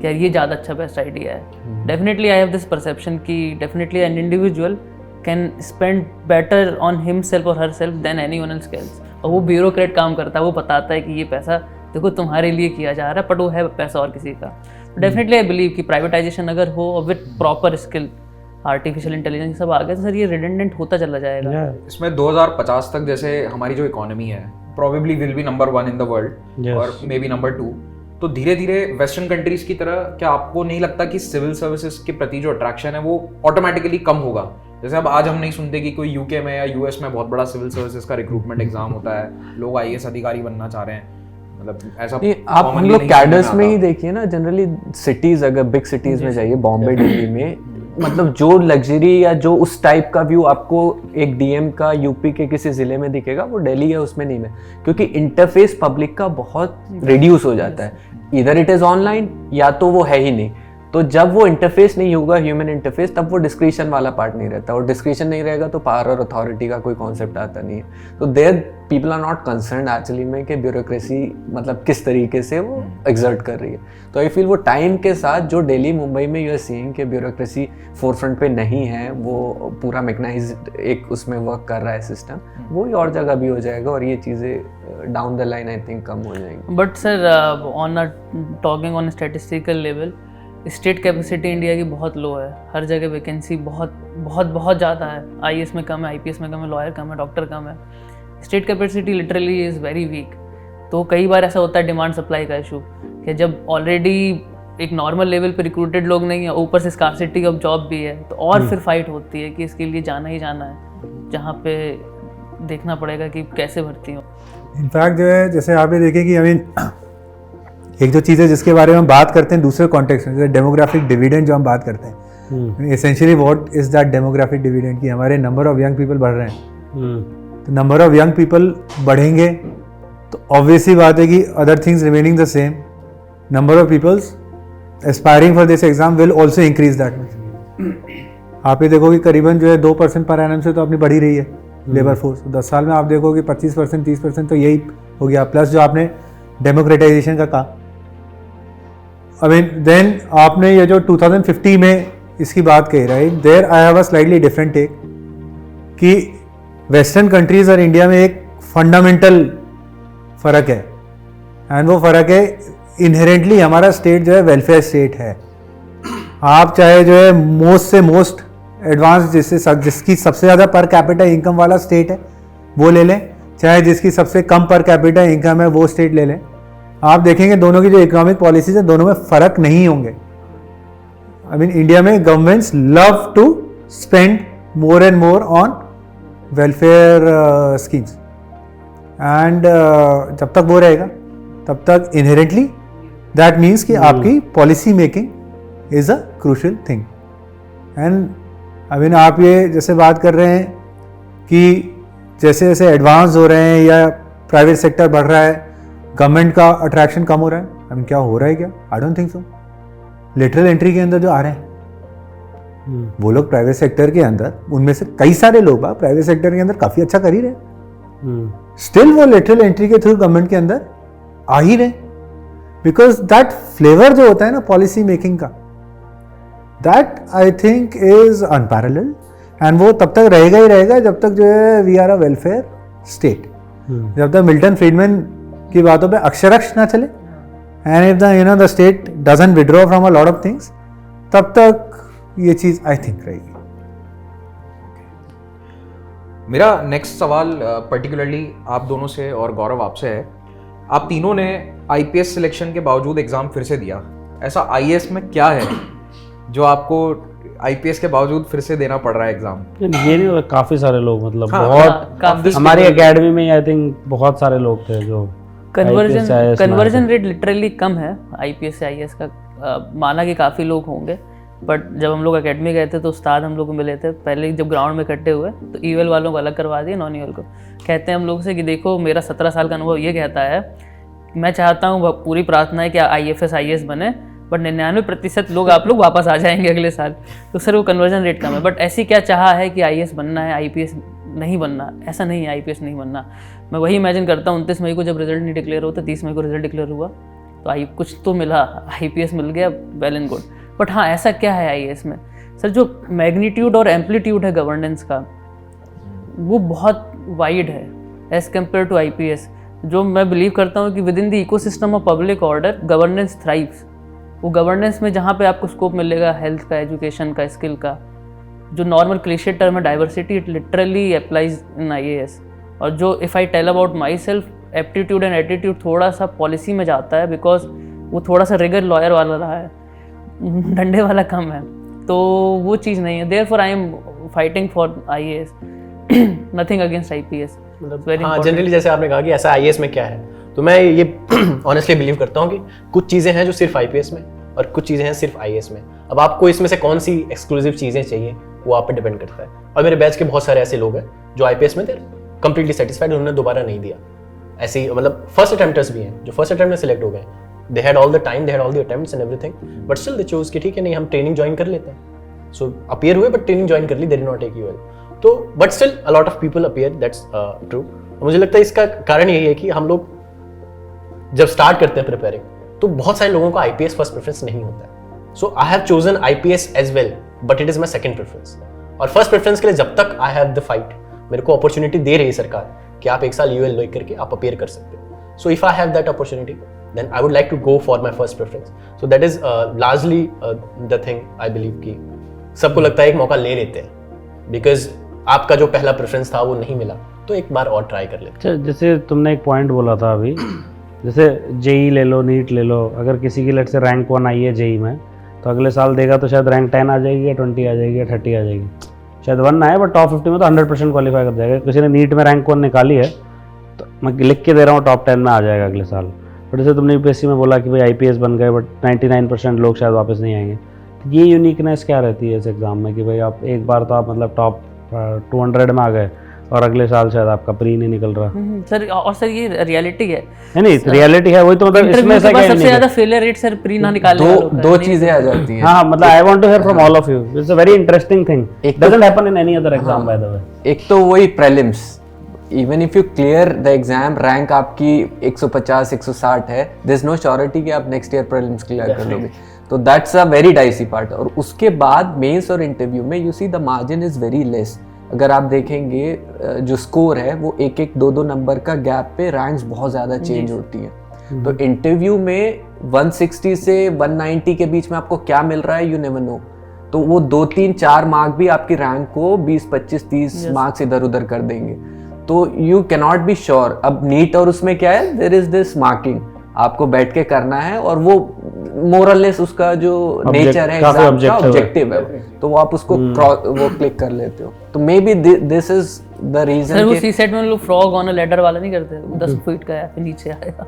यार ये ज़्यादा अच्छा बेस्ट आइडिया है। Definitely I have this perception कि definitely an individual can spend better on himself और herself then anyone else calls. और वो ब्यूरोक्रेट काम करता है, वो बताता है कि ये पैसा देखो तुम्हारे लिए किया जा रहा है, बट वो है पैसा और किसी का। तो डेफिनेटली आई बिलीव कि प्राइवेटाइजेशन अगर हो और with proper skill, artificial intelligence सब आ गया, तो सर ये रिडंडेंट होता चला जाएगा। इसमें 2050 तक जैसे हमारी जो इकोनॉमी है probably will be number 1 in the world और मे बी नंबर 2, तो धीरे धीरे वेस्टर्न कंट्रीज की तरह क्या आपको नहीं लगता कि सिविल सर्विसेज के प्रति जो अट्रैक्शन है वो ऑटोमेटिकली कम होगा? जैसे अब आज हम नहीं सुनते कि कोई यूके में या यूएस में बहुत बड़ा सिविल सर्विसेज का रिक्रूटमेंट एग्जाम होता है, लोग आईएएस अधिकारी बनना चाह रहे हैं। मतलब ऐसा आप हम लोग कैडर्स में ही देखिए ना, जनरली सिटीज, अगर बिग सिटीज में जाइए, बॉम्बे, दिल्ली में, मतलब जो लग्जरी या जो उस टाइप का व्यू आपको एक डीएम का यूपी के किसी जिले में दिखेगा, वो दिल्ली या उसमें नहीं में, क्योंकि इंटरफेस पब्लिक का बहुत रिड्यूस हो जाता है। इधर इट इज ऑनलाइन या तो वो है ही नहीं। तो जब वो इंटरफेस नहीं होगा, ह्यूमन इंटरफेस, तब वो डिस्क्रिशन वाला पार्ट नहीं रहता, और डिस्क्रिशन नहीं रहेगा तो पावर और अथॉरिटी का कोई कॉन्सेप्ट आता नहीं है। तो there people are not concern actually में कि ब्यूरोक्रेसी मतलब किस तरीके से वो एग्जर्ट कर रही है। तो आई फील वो टाइम के साथ जो दिल्ली मुंबई में यू आर सीइंग कि ब्यूरोक्रेसी फोरफ्रंट पे नहीं है, वो पूरा मैकेनाइज्ड एक उसमें वर्क कर रहा है सिस्टम, वो ही और जगह भी हो जाएगा और ये चीज़ें down the line I think कम हो जाएंगी। But sir on talking on statistical level, state capacity India की बहुत लो है। हर जगह वैकेंसी बहुत बहुत बहुत ज़्यादा है। आईएएस में कम है, आईपीएस में कम है, लॉयर कम है, डॉक्टर कम है। State capacity literally is very weak. तो कई बार ऐसा होता है डिमांड सप्लाई का इशू, कि जब ऑलरेडी एक नॉर्मल लेवल पे रिक्रूटेड लोग नहीं है, ऊपर से स्कार्सिटी ऑफ जॉब भी है, तो और फिर फाइट होती है कि इसके लिए जाना ही जाना है, जहाँ पे देखना पड़ेगा कि कैसे भर्ती हो। इनफैक्ट जो है, जैसे आप ये देखें कि आई मीन एक जो चीज़ है जिसके बारे में हम बात करते हैं दूसरे कॉन्टेक्स्ट में, जैसे डेमोग्राफिक डिविडेंड जो हम बात करते हैं, essentially what is that demographic dividend, कि हमारे नंबर ऑफ यंग पीपल बढ़ रहे हैं। तो नंबर ऑफ यंग पीपल बढ़ेंगे तो ऑब्वियसली बात है कि other things remaining the same, number of peoples aspiring for this exam will also increase that much. आप ये देखो कि करीबन जो है 2% पर एनम से तो अपनी बढ़ी रही है लेबर फोर्स। 10 साल में आप देखो कि 25% 30% तो यही हो गया, प्लस जो आपने डेमोक्रेटाइजेशन का कहा। आई मीन देन आपने ये जो 2050 में इसकी बात कही, right, there I have a slightly different take कि वेस्टर्न कंट्रीज और इंडिया में एक फंडामेंटल फ़र्क है, एंड वो फ़र्क है इनहेरेंटली हमारा स्टेट जो है वेलफेयर स्टेट है। आप चाहे जो है मोस्ट से मोस्ट एडवांस जिसकी सबसे ज़्यादा पर कैपिटा इनकम वाला स्टेट है वो ले लें, चाहे जिसकी सबसे कम पर कैपिटा इनकम है वो स्टेट ले लें, आप देखेंगे दोनों की जो इकोनॉमिक पॉलिसीज है दोनों में फ़र्क नहीं होंगे। आई मीन इंडिया में governments love to spend more and more on welfare schemes, and जब तक वो रहेगा तब तक इनहेरेंटली दैट मीन्स कि आपकी policy making is a crucial thing. And I mean आप ये जैसे बात कर रहे हैं कि जैसे जैसे एडवांस हो रहे हैं या प्राइवेट सेक्टर बढ़ रहा है गवर्नमेंट का अट्रैक्शन कम हो रहा है, आई मीन क्या हो रहा है क्या? I don't think so. Literal entry के अंदर जो आ रहे हैं वो लोग प्राइवेट सेक्टर के अंदर, उनमें से कई सारे लोग प्राइवेट सेक्टर के अंदर काफ़ी अच्छा कर ही रहे, स्टिल वो लिटरल एंट्री के थ्रू गवर्नमेंट के अंदर आ ही रहे, बिकॉज दैट फ्लेवर जो होता है ना पॉलिसी मेकिंग का, that I think is unparalleled, and वो तब तक रहेगा ही रहेगा जब तक जो है we are a welfare state. जब तक मिल्टन फ्रीडमैन की बातों पे अक्षरक्ष ना चले, and if the the state doesn't withdraw from a lot of things, तब तक ये चीज आई थिंक रहेगी। मेरा नेक्स्ट सवाल पर्टिकुलरली आप दोनों से और गौरव आपसे है। आप तीनों ने आईपीएस सिलेक्शन के बावजूद एग्जाम फिर से दिया, ऐसा आईएएस में क्या है जो आपको आईपीएस के बावजूद फिर से देना पड़ रहा है एग्जाम? ये नहीं, काफी सारे लोग, मतलब हाँ, बहुत काफी हमारी एकेडमी में आई थिंक बहुत सारे लोग थे जो कन्वर्जन रेट लिटरली कम है आईपीएस से आईएएस का। माना कि काफ़ी लोग होंगे, बट जब हम लोग एकेडमी गए थे तो उस्ताद हम लोग को मिले थे पहले, जब ग्राउंड में इकट्ठे हुए तो ईवेल वालों को अलग करवा दिया, नॉन ईवेल को। कहते हैं हम लोग से कि देखो मेरा 17 साल का अनुभव ये कहता है, मैं चाहता हूँ पूरी प्रार्थना है कि आईएफएस आईएएस बने, बट 99% लोग आप लोग वापस आ जाएंगे अगले साल। तो सर वो कन्वर्जन रेट कम है, बट ऐसी क्या चाहा है कि आईएएस बनना है, आईपीएस नहीं बनना? ऐसा नहीं है आईपीएस नहीं बनना। मैं वही इमेजिन करता हूँ 29 मई को जब रिजल्ट नहीं डिक्लेयर होता, 30 मई को रिजल्ट डिक्लेयर हुआ तो कुछ तो मिला, आईपीएस मिल गया, वेल एंड गुड। बट हाँ, ऐसा क्या है आईएएस में सर? जो मैग्नीट्यूड और एम्पलीट्यूड है गवर्नेंस का वो बहुत वाइड है एज कम्पेयर टू आईपीएस। जो मैं बिलीव करता हूँ कि with in the ecosystem of public order governance thrives. वो गवर्नेंस में जहाँ पे आपको स्कोप मिलेगा हेल्थ का, एजुकेशन का, स्किल का, जो नॉर्मल क्लीशे टर्म है diversity, it literally applies in IAS. और जो if I tell about my self, aptitude and attitude थोड़ा सा पॉलिसी में जाता है, बिकॉज वो थोड़ा सा रिगर लॉयर वाला रहा है, डंडे वाला कम है, तो वो चीज़ नहीं है। Therefore I am fighting for IAS, nothing against IPS. हाँ, जनरली जैसे आपने कहा कि ऐसा आईएएस में क्या है, तो मैं ये ऑनेस्टली बिलीव करता हूँ कि कुछ चीज़ें हैं जो सिर्फ आईपीएस में और कुछ चीज़ें हैं सिर्फ आईएएस में। अब आपको इसमें से कौन सी एक्सक्लूसिव चीज़ें चाहिए वो आप पे डिपेंड करता है। और मेरे बैच के बहुत सारे ऐसे लोग हैं जो आईपीएस में थे कंप्लीटली सेटिस्फाइड, उन्होंने दोबारा नहीं दिया। ऐसे ही मतलब फर्स्ट अटेम्प्टर्स भी हैं जो फर्स्ट अटेम्प्ट में सिलेक्ट हो गए, they had all the time, they had all the attempts and everything, but still they chose कि ठीक है नहीं हम ट्रेनिंग ज्वाइन कर लेते हैं। सो अपीयर हुए बट ट्रेनिंग ज्वाइन कर ली, they did not take UL. तो but still a lot of people appear, that's true. मुझे लगता है इसका कारण यही है कि हम लोग जब स्टार्ट करते हैं प्रिपेयरिंग तो बहुत सारे लोगों का आईपीएस फर्स्ट प्रेफरेंस नहीं होता है। So I have chosen IPS as well, but it is my second preference. और फर्स्ट प्रेफरेंस के लिए जब तक आई हैव द फाइट, मेरे को अपॉर्चुनिटी दे रही है सरकार कि आप एक साल यूएल लेकर के आप अपीयर कर सकते हो। So if I have that opportunity then I would like to go for my first preference. So that is largely the thing I believe कि सबको लगता है एक मौका ले लेते हैं, बिकॉज आपका जो पहला प्रेफरेंस था वो नहीं मिला तो एक बार और ट्राई कर लेते। जैसे तुमने एक पॉइंट बोला था अभी, जैसे जेई ले लो, नीट ले लो, अगर किसी की लेट से रैंक 1 आई है जेई में तो अगले साल देगा तो शायद रैंक 10 आ जाएगी या 20 आ जाएगी या 30 आ जाएगी, शायद 1 ना आए बट टॉप 50 में तो 100% क्वालिफाई कर जाएगा। किसी ने नीट में रैंक 1 निकाली है तो मैं लिख के दे रहा हूँ टॉप 10 में आ जाएगा अगले साल। बट जैसे तुमने यूपीएससी में बोला कि भाई आईपीएस बन गए बट 99% लोग शायद वापस नहीं आएंगे, तो ये यूनिकनेस क्या रहती है इस एग्ज़ाम में कि भाई आप एक बार तो आप मतलब टॉप 200 में आ गए, और अगले साल शायद आपका प्री नहीं निकल रहा। सर और सर ये रियलिटी है, नहीं रियलिटी है, वही तो मतलब इसमें इंटरव्यू ऐसा के बाद क्या सबसे ज्यादा फेलियर रेट सर प्री ना निकालने वालों का है। दो चीजें आ जाती हैं। हाँ मतलब I want to hear from all of you, it's a very interesting thing, एक doesn't happen in any other exam by the way. एक तो वही prelims, even if you clear the exam, rank आपकी 150 160 है, देयर इज नो श्योरिटी कि आप नेक्स्ट ईयर प्रीलिम्स क्लियर कर लोगे, तो that's a very dicey part. और उसके बाद मेंस और इंटरव्यू में you see the margin is very less. अगर आप देखेंगे जो स्कोर है वो 1-1 2-2 नंबर का गैप पे रैंक्स बहुत ज़्यादा चेंज होती है। तो इंटरव्यू में 160 से 190 के बीच में आपको क्या मिल रहा है, यू नेवर नो। तो वो 2-3-4 मार्क भी आपकी रैंक को 20-25-30 मार्क्स इधर उधर कर देंगे, तो you can not be sure. अब नीट और उसमें क्या है, देयर इज दिस मार्किंग, आपको बैठ के करना है और वो मोरलेस उसका जो नेचर है एग्जाम का ऑब्जेक्टिव है, तो वो आप उसको वो क्लिक कर लेते हो। तो maybe this is the reason. Sir वो सी सेट में लोग फ्रॉग ऑन अ लैडर वाला नहीं करते, 10 फीट का है फिर नीचे आएगा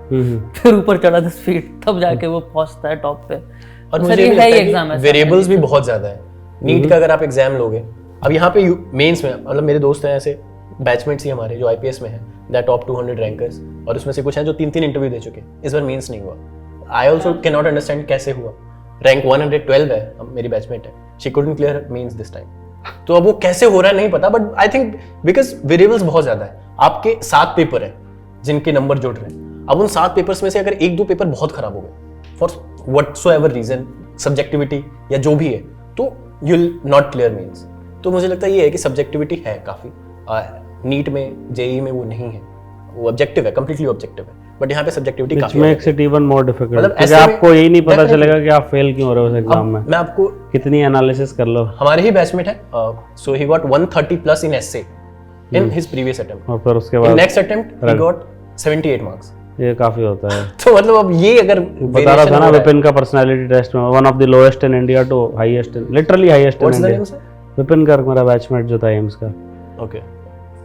फिर ऊपर चढ़ा 10 फीट तब जाके वो पहुंचता है टॉप पे। और सर मुझे ये भी है लगता ही है एग्जाम है, वेरिएबल्स भी बहुत ज्यादा है नीट का। अगर आप एग्जाम लोगे, अब यहाँ पे मेंस में मतलब मेरे दोस्त हैं ऐसे बैचमेट्स ही हमारे जो आईपीएस में हैं, दैट टॉप 200 रैंकर्स, और उसमें से कुछ हैं जो 3-3 इंटरव्यू दे चुके, इस बार मेंस नहीं हुआ। I also can not understand कैसे हुआ। रैंक 112 है, अब मेरी बैचमेट है, she couldn't clear mains this time. तो अब वो कैसे हो रहा है नहीं पता, but I think because variables बहुत ज्यादा है। आपके 7 पेपर है जिनके नंबर जुड़ रहे हैं, अब उन 7 पेपर्स में से अगर 1-2 पेपर बहुत खराब हो गए फॉर व्हाटसोएवर रीजन, सब्जेक्टिविटी या जो भी है, तो you will not clear mains. तो मुझे लगता है ये है कि सब्जेक्टिविटी है काफी, नीट में जेई में वो नहीं है, वो ऑब्जेक्टिव है, कंप्लीटली ऑब्जेक्टिव है, बट यहाँ पे सब्जेक्टिविटी काफी है। Makes it even more difficult, मतलब क्योंकि ऐसे आपको यही नहीं पता चलेगा कि आप फेल क्यों हो रहे हो उस एग्जाम में। मैं आपको कितनी एनालिसिस कर लो। हमारे ही बैचमेट है, so he got 130 plus in essay in his previous attempt, और फिर उसके इन बाद next attempt he got 78 marks. ये काफी होता है। तो मतलब अब ये अगर बता रहा था ना विपिन का पर्सनालिटी टेस्ट में one of the lowest in India to highest, literally highest in India. Vipin का मेरा बैचमेट जो था एम्स का, okay,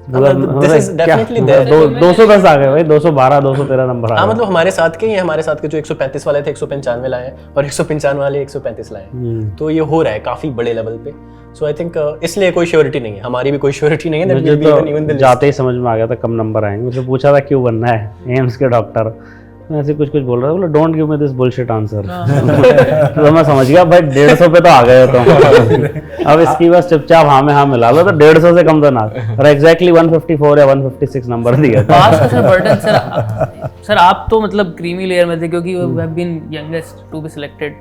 this is definitely there. 210 आ गए भाई, 212 213 नंबर आ हाँ गए। मतलब हमारे साथ के ही, हमारे साथ के जो 135 वाले थे 195 लाए हैं, और 195 वाले 135 लाए हैं, तो ये हो रहा है काफी बड़े लेवल पे। सो आई थिंक इसलिए कोई श्योरिटी नहीं है, हमारी भी कोई श्योरिटी नहीं है that मुझे we'll be even तो the जाते ही समझ में आ गया था कम नंबर आएंगे। मुझे पूछा था क्यों बनना है एम्स के डॉक्टर, मैं ऐसे कुछ बोल रहा था, बोला don't give me this bullshit answer. तो मैं समझ गया भाई 150 पे तो आ गए हो तुम, अब इसकी बस चुपचाप हाँ में हाँ मिला लो, तो 150 से कम तो ना, और एग्जैक्टली 154 या 156 नंबर दिया था। पास का सर बर्डन सर आप तो मतलब क्रीमी लेयर में थे क्योंकि you have been youngest to be selected.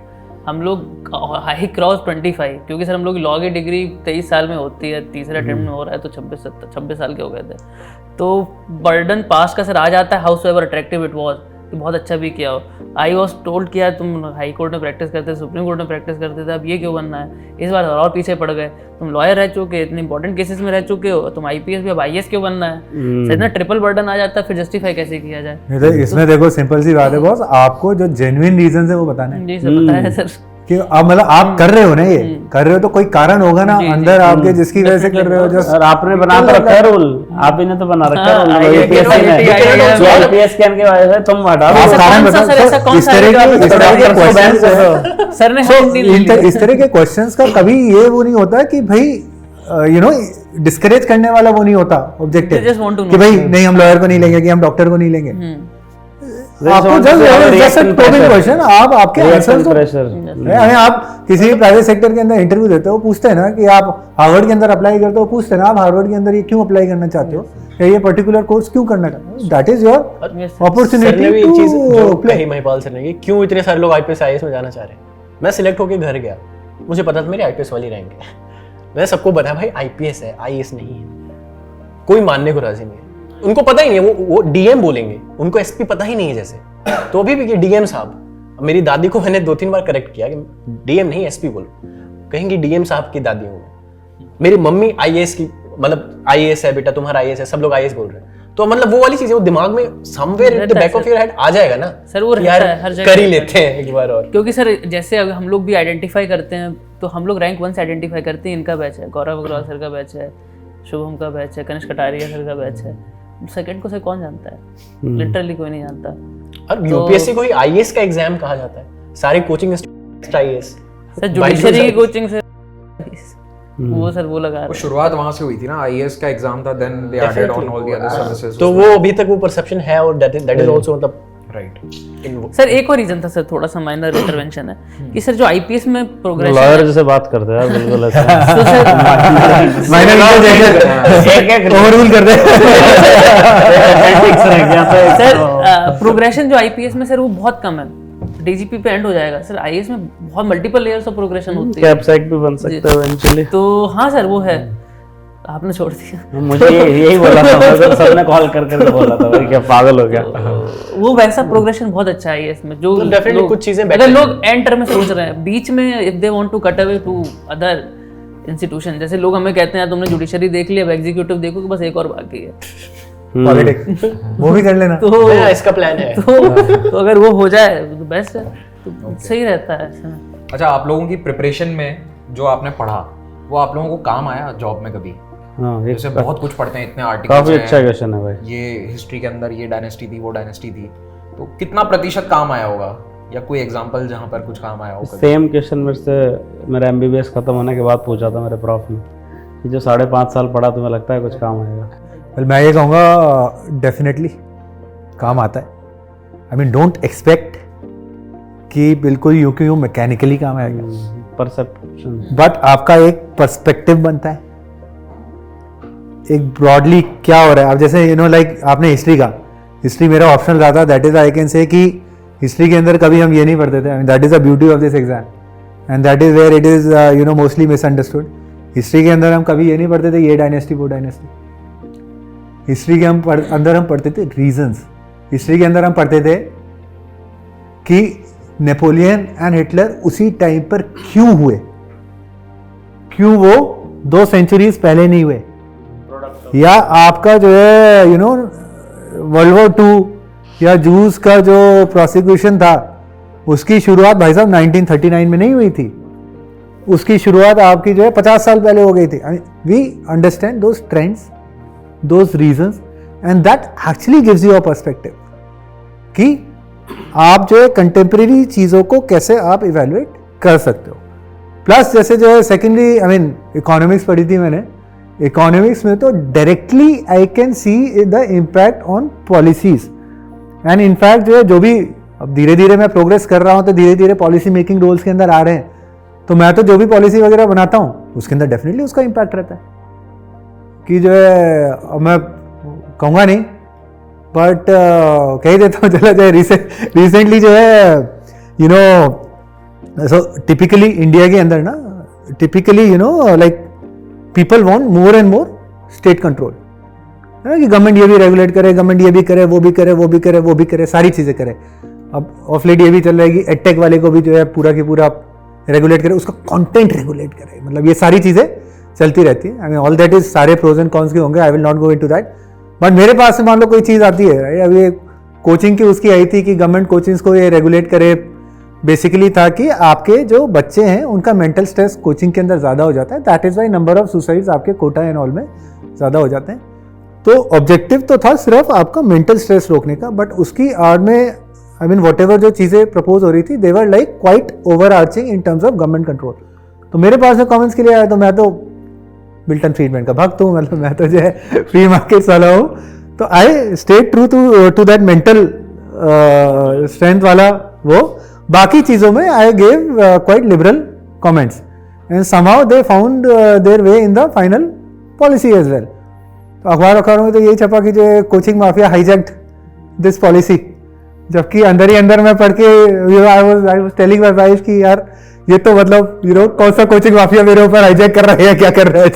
हम लोग हाई क्रॉस 25, क्योंकि सर हम लोग लॉ की डिग्री 23 साल में होती है, तीसरे अटेम्प्ट में हो रहा है, तो 26 साल के हो गए थे। तो बर्डन पास का सर आ जाता है, house ever attractive it was, कि बहुत अच्छा भी किया हो। आई वॉज टोल्ड किया तुम हाई कोर्ट में प्रैक्टिस करते थे, सुप्रीम कोर्ट में प्रैक्टिस करते थे, अब ये क्यों बनना है, इस बार और पीछे पड़ गए, तुम लॉयर रह चुके, इतने इंपॉर्टेंट केसेस में रह चुके हो, तुम आईपीएस भी, अब आईएएस क्यों बनना है। सर इतना ट्रिपल बर्डन आ जाता है, फिर जस्टिफाई कैसे किया जाए। इसमें देखो सिंपल सी बात है बॉस, आपको जो जेन्युइन रीजन है वो बताना है जी सर पता है सर कि आप मतलब आप कर रहे हो ना, ये कर रहे हो तो कोई कारण होगा ना अंदर आपके जिसकी वजह से कर रहे हो। जस्ट और आपने बना तो रखा है रूल, आप ही ने तो बना रखा है रूल, यूपीएससी ने यूपीएस के के वजह से तुम हटा दो। आप कारण बताओ, इस तरह के क्वेश्चंस सर ने इस तरह के क्वेश्चंस का कभी ये वो नहीं होता कि भाई यू नो डिस्करेज करने वाला वो नहीं होता ऑब्जेक्टिव कि भाई नहीं हम लॉयर को नहीं लेंगे, कि हम डॉक्टर को नहीं लेंगे। आपको जस्ट क्वेश्चन, आप आपके आंसर्स दो। आप किसी भी प्राइवेट सेक्टर के अंदर इंटरव्यू देते हो, पूछते हैं ना कि आप हार्वर्ड के अंदर अप्लाई करते हो, पूछते हैं ना आप हार्वर्ड के अंदर ये क्यों अप्लाई करना चाहते हो, या ये पर्टिकुलर कोर्स क्यों करना चाहते हो, that is your opportunity to play. Mahipal sir ने क्यों इतने सारे लोग आईपीएस आईएएस में जाना चाह रहे हैं। मैं सिलेक्ट होकर घर गया, मुझे पता था मेरी आईपीएस वाली रैंक है, मैं सबको बताया भाई आईपीएस है, आईएएस नहीं है, कोई मानने को राजी नहीं है। उनको पता ही नहीं है, वो डीएम बोलेंगे, उनको एसपी पता ही नहीं है जैसे। तो अभी भी डीएम साहब, मेरी दादी को मैंने 2-3 बार करेक्ट किया कि डीएम नहीं एसपी बोलो, कहेंगे डीएम साहब की दादी हूं मैं। मेरी मम्मी आईएएस की, मतलब आईएएस है बेटा तुम्हारा, आईएएस है, सब लोग आईएएस बोल रहे हैं। तो मतलब वो वाली चीजें वो दिमाग में somewhere in the back of your head आ जाएगा ना सर, वो यार हर जगह कर ही लेते हैं एक बार। और क्योंकि सर जैसे अगर हम लोग भी आइडेंटिफाई करते हैं, तो हम लोग रैंक 1 से आइडेंटिफाई करते हैं, इनका बैच है, गौरव अग्रवाल सर का बैच है, शुभम का बैच है, कनिष्क कटारिया सर का बैच है। सेकंड को सर कौन जानता है, लिटरली कोई नहीं जानता। और यूपीएससी को ही आईएएस का एग्जाम कहा जाता है, सारी कोचिंग आईएएस। सर जुडिशरी की कोचिंग से वो सर वो लगा वो रहे हैं। शुरुआत वहां से हुई थी ना, आईएएस का एग्जाम था, then they added on all the other services. तो वो अभी तक वो परसेप्शन है, और दैट इज आल्सो मतलब राइट। सर एक और रीजन था सर, थोड़ा सा माइनर इंटरवेंशन है कि सर जो आईपीएस में प्रोग्रेशन लॉयर जैसे बात करते हैं यार, बिल्कुल ऐसा। तो सर माइनर ओवररूल कर दे। सर प्रोग्रेशन जो आईपीएस में सर वो बहुत कम है, डीजीपी पे एंड हो जाएगा। सर आईएएस में बहुत मल्टीपल लेयर्स ऑफ प्रोग्रेशन होती है, कैपसैक भी बन सकते हैं इवेंचुअली। तो हाँ सर वो है, आपने छोड़ दिया। मुझे यही बोला था, मतलब सबने कॉल कर करके बोला था भाई क्या पागल हो गया। वो वैसा प्रोग्रेशन बहुत अच्छा है इसमें, जो तो definitely लोग- कुछ चीजें अगर better लोग एंड टर्म में सोच रहे हैं, बीच में if they want to cut away to other institution, जैसे लोग हमें कहते हैं तुमने जुडिशरी देख लिया, अब एग्जीक्यूटिव देखो कि बस एक और बाकी है, पॉलिटिक्स वो भी कर लेना। तो हाँ, इसका प्लान है। तो अगर वो हो जाए तो बेस्ट है, तो सही रहता है ऐसे में। अच्छा, आप लोगों की प्रिपरेशन में जो आपने पढ़ा वो आप लोगों को काम आया जॉब में कभी? हाँ, ये जैसे बहुत कुछ पढ़ते हैं, इतने आर्टिकल्स काफी अच्छा क्वेश्चन है भाई। ये हिस्ट्री के अंदर ये डायनेस्टी थी, वो डायनेस्टी थी, तो कितना प्रतिशत काम आया होगा, या कोई एग्जांपल जहां पर कुछ काम आया होगा? सेम क्वेश्चन मेरे से मेरा एमबीबीएस खत्म होने के बाद पूछा था मेरे प्रॉफ ने कि जो 5.5 साल पढ़ा तुम्हें लगता है कुछ काम आएगा? Well, मैं ये कहूँगा डेफिनेटली काम आता है। आई मीन डोंट एक्सपेक्ट कि बिल्कुल यूं कि यूं मैकेनिकली काम आएगा, परसेप्शन। बट आपका एक पर्सपेक्टिव बनता है, एक ब्रॉडली क्या हो रहा है। अब जैसे यू नो लाइक आपने हिस्ट्री का, हिस्ट्री मेरा ऑप्शनल रहा था, that is I can say कि हिस्ट्री के अंदर कभी हम ये नहीं पढ़ते थे। I mean that is the beauty of this exam and that is where it is you know mostly misunderstood. History के अंदर हम कभी ये नहीं पढ़ते थे ये डायनेस्टी वो डायनेस्टी। हिस्ट्री के अंदर हम पढ़ते थे रीजंस। हिस्ट्री के अंदर हम पढ़ते थे कि नेपोलियन एंड हिटलर उसी टाइम पर क्यों हुए, क्यों वो 2 सेंचुरीज पहले नहीं हुए, या आपका जो है यू नो वर्ल्ड वॉर 2 या जूस का जो प्रोसिक्यूशन था उसकी शुरुआत भाई साहब 1939 में नहीं हुई थी, उसकी शुरुआत आपकी जो है 50 साल पहले हो गई थी। I mean we understand those trends, those reasons, and that actually gives you a perspective कि आप जो है कंटेम्प्रेरी चीज़ों को कैसे आप इवेलुएट कर सकते हो। प्लस जैसे जो है सेकेंडली आई मीन इकोनॉमिक्स पढ़ी थी मैंने, इकोनॉमिक्स में तो directly I can see the impact on policies and in fact जो है जो भी अब धीरे धीरे मैं प्रोग्रेस कर रहा हूँ तो धीरे धीरे पॉलिसी मेकिंग रोल्स के अंदर आ रहे हैं, तो मैं तो जो भी पॉलिसी वगैरह बनाता हूँ उसके अंदर डेफिनेटली उसका इम्पैक्ट रहता है कि जो है अब मैं कहूँगा नहीं बट कह ही देता हूँ चला जाए। रिसेंटली जो है you no so typically India के अंदर ना typically you know like people want more and more state control, है ना, कि गवर्नमेंट ये भी रेगुलेट करे, गवर्नमेंट ये भी करे, वो भी करे, वो भी करे, वो भी करे, सारी चीज़ें करे। अब ऑफ लेट ये भी चल रहा है कि एडटेक वाले को भी जो है पूरा की पूरा रेगुलेट करे, उसका कंटेंट रेगुलेट करे, मतलब ये सारी चीज़ें चलती रहती है। I mean all that is सारे प्रोज एंड कॉन्स के होंगे, I will not go into that. But मेरे पास से मान लो कोई चीज़ आती है, राइट, अब ये कोचिंग की उसकी आई थी कि गवर्नमेंट कोचिंग्स को ये रेगुलेट करे, बेसिकली था कि आपके जो बच्चे हैं उनका मेंटल स्ट्रेस कोचिंग के अंदर ज़्यादा हो जाता है, that is why number of suicides आपके कोटा एंड ऑल में ज़्यादा हो जाते हैं। तो ऑब्जेक्टिव तो था सिर्फ आपका मेंटल स्ट्रेस रोकने का, बट उसकी आड़ में आई मीन वॉट एवर जो चीज़ें प्रपोज हो रही थी they were like quite overarching in terms of government control. तो मेरे पास में कमेंट्स के लिए आया तो मैं तो मिल्टन फ्रीडमैन का भक्त हूँ, मतलब मैं तो जो है फ्री मार्केट वाला हूँ, तो I state true to that mental strength वाला वो। बाकी चीज़ों में I gave quite liberal comments and somehow they found their way in the final policy as well. तो अखबारों में तो यही छपा कि जो है coaching mafia hijacked this policy, जबकि अंदर ही अंदर मैं पढ़ के I was telling my wife कि यार ये तो मतलब यू नो कौन सा कोचिंग माफिया मेरे ऊपर हाईजैक कर रहा है, क्या कर रहा है।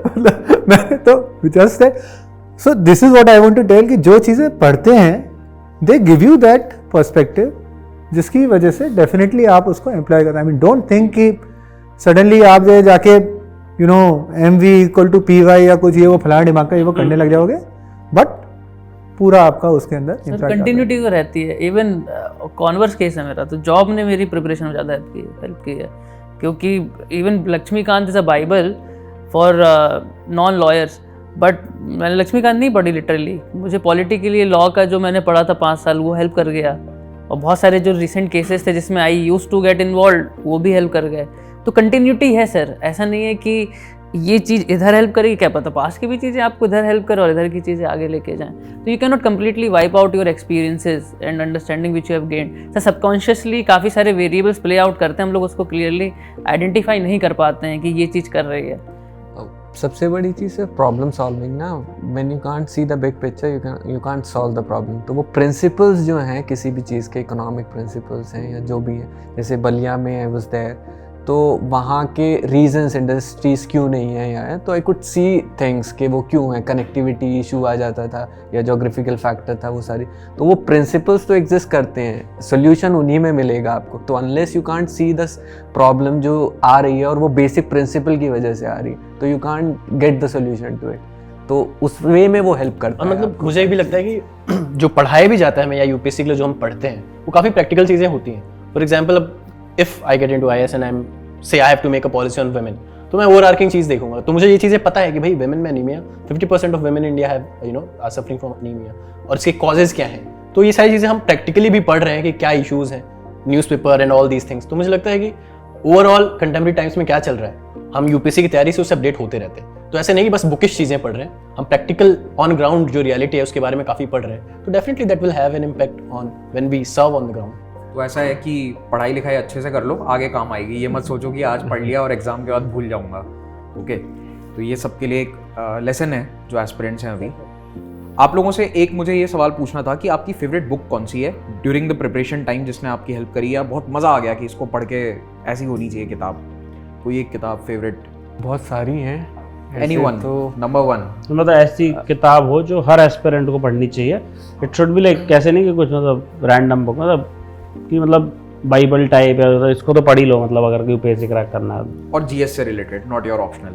मतलब मैं तो just so this is what I want to tell कि जो चीज़ें पढ़ते हैं they give you that perspective, जिसकी वजह से डेफिनेटली आप उसको एम्प्लॉय करते हैं। आई मीन डोंट थिंक कि सडनली आप जो जाके यू नो MV = PY या कुछ ये वो फलाना दिमाग का ये वो करने लग जाओगे, बट पूरा आपका उसके अंदर कंटिन्यूटी तो रहती है। इवन कॉन्वर्स केस है मेरा, तो जॉब ने मेरी प्रिपरेशन में ज़्यादा हेल्प की है, क्योंकि even Laxmikanth is a bible for non lawyers, but मैंने लक्ष्मीकांत नहीं पढ़ी लिटरली, मुझे पॉलिटी के लिए लॉ का जो मैंने पढ़ा था 5 साल वो हेल्प कर गया और बहुत सारे जो रिसेंट केसेस थे जिसमें आई यूज टू गेट इन्वॉल्व, वो भी हेल्प कर गए। तो कंटिन्यूटी है सर, ऐसा नहीं है कि ये चीज़ इधर हेल्प करेगी, क्या पता पास की भी चीज़ें आपको इधर हेल्प करें और इधर की चीज़ें आगे लेके जाएं। तो you can not completely wipe out your experiences and understanding which you have gained. Sir subconsciously काफ़ी सारे वेरिएबल्स प्ले आउट करते हैं, हम लोग उसको क्लियरली आइडेंटिफाई नहीं कर पाते हैं कि ये चीज़ कर रही है। सबसे बड़ी चीज़ है प्रॉब्लम सॉल्विंग ना। When you can't see the big picture you can't solve the problem. तो वो प्रिंसिपल्स जो हैं किसी भी चीज़ के, इकोनॉमिक प्रिंसिपल्स हैं या जो भी है, जैसे बलिया में आई वाज देयर, तो वहाँ के रीजंस इंडस्ट्रीज़ क्यों नहीं है यहाँ, तो आई कुड सी थिंग्स कि वो क्यों है, कनेक्टिविटी इशू आ जाता था या जोग्राफिकल फैक्टर था, वो सारी। तो वो प्रिंसिपल्स तो एग्जिस्ट करते हैं, सोल्यूशन उन्हीं में मिलेगा आपको। तो unless you can't see the problem जो आ रही है और वो बेसिक प्रिंसिपल की वजह से आ रही है, तो you can't get the solution to it. तो उस वे में वो हेल्प करता है। मतलब मुझे भी लगता है कि जो पढ़ाया भी जाता है हमें या यूपीएससी के लिए जो हम पढ़ते हैं वो काफ़ी प्रैक्टिकल चीज़ें होती हैं। फॉर एग्जाम्पल, अब if I get into IAS and I am say I have to make a policy on women, तो मैं ओवरआर्किंग चीज़ देखूंगा। तो मुझे ये चीज़ें पता है कि भाई वुमेन में anaemia, 50% of women in India have are suffering from anaemia, और इसके कॉजेज क्या हैं। तो ये सारी चीज़ें हम प्रैक्टिकली भी पढ़ रहे हैं कि क्या इशूज़ हैं, newspaper and all these things. तो मुझे लगता है कि ओवरऑल कंटेम्प्रेरी टाइम्स में क्या चल रहा है, हम यूपीएससी की तैयारी से उससे अपडेट होते रहते हैं। तो ऐसे नहीं बस बुकिश चीज़ें पढ़ रहे हैं, हम प्रैक्टिकल ऑन ग्राउंड जो रियलिटी है उसके बारे में काफ़ी पढ़ रहे हैं। तो definitely that will have an impact on when we serve on the ground. तो ऐसा है कि पढ़ाई लिखाई अच्छे से कर लो, आगे काम आएगी। ये मत सोचो कि आज पढ़ लिया और एग्जाम के बाद भूल जाऊंगा। ओके, तो ये सबके लिए एक लेसन है जो एस्पिरेंट्स हैं अभी। आप लोगों से एक मुझे ये सवाल पूछना था कि आपकी फेवरेट बुक कौन सी है ड्यूरिंग द प्रिपरेशन टाइम, जिसने आपकी हेल्प करी या बहुत मज़ा आ गया कि इसको पढ़ के ऐसी होनी चाहिए किताब? कोई एक किताब फेवरेट? बहुत सारी हैं। एनीवन, तो नंबर 1? मतलब ऐसी किताब हो जो हर एस्पिरेंट को पढ़नी चाहिए। इट शुड बी लाइक, कैसे नहीं कि कुछ मतलब रैंडम बुक, मतलब कि मतलब बाइबल टाइप है, तो इसको तो पढ़ ही लो, मतलब अगर कोई यूपीएससी क्रैक करना है। और जीएस से रिलेटेड, नॉट योर ऑप्शनल।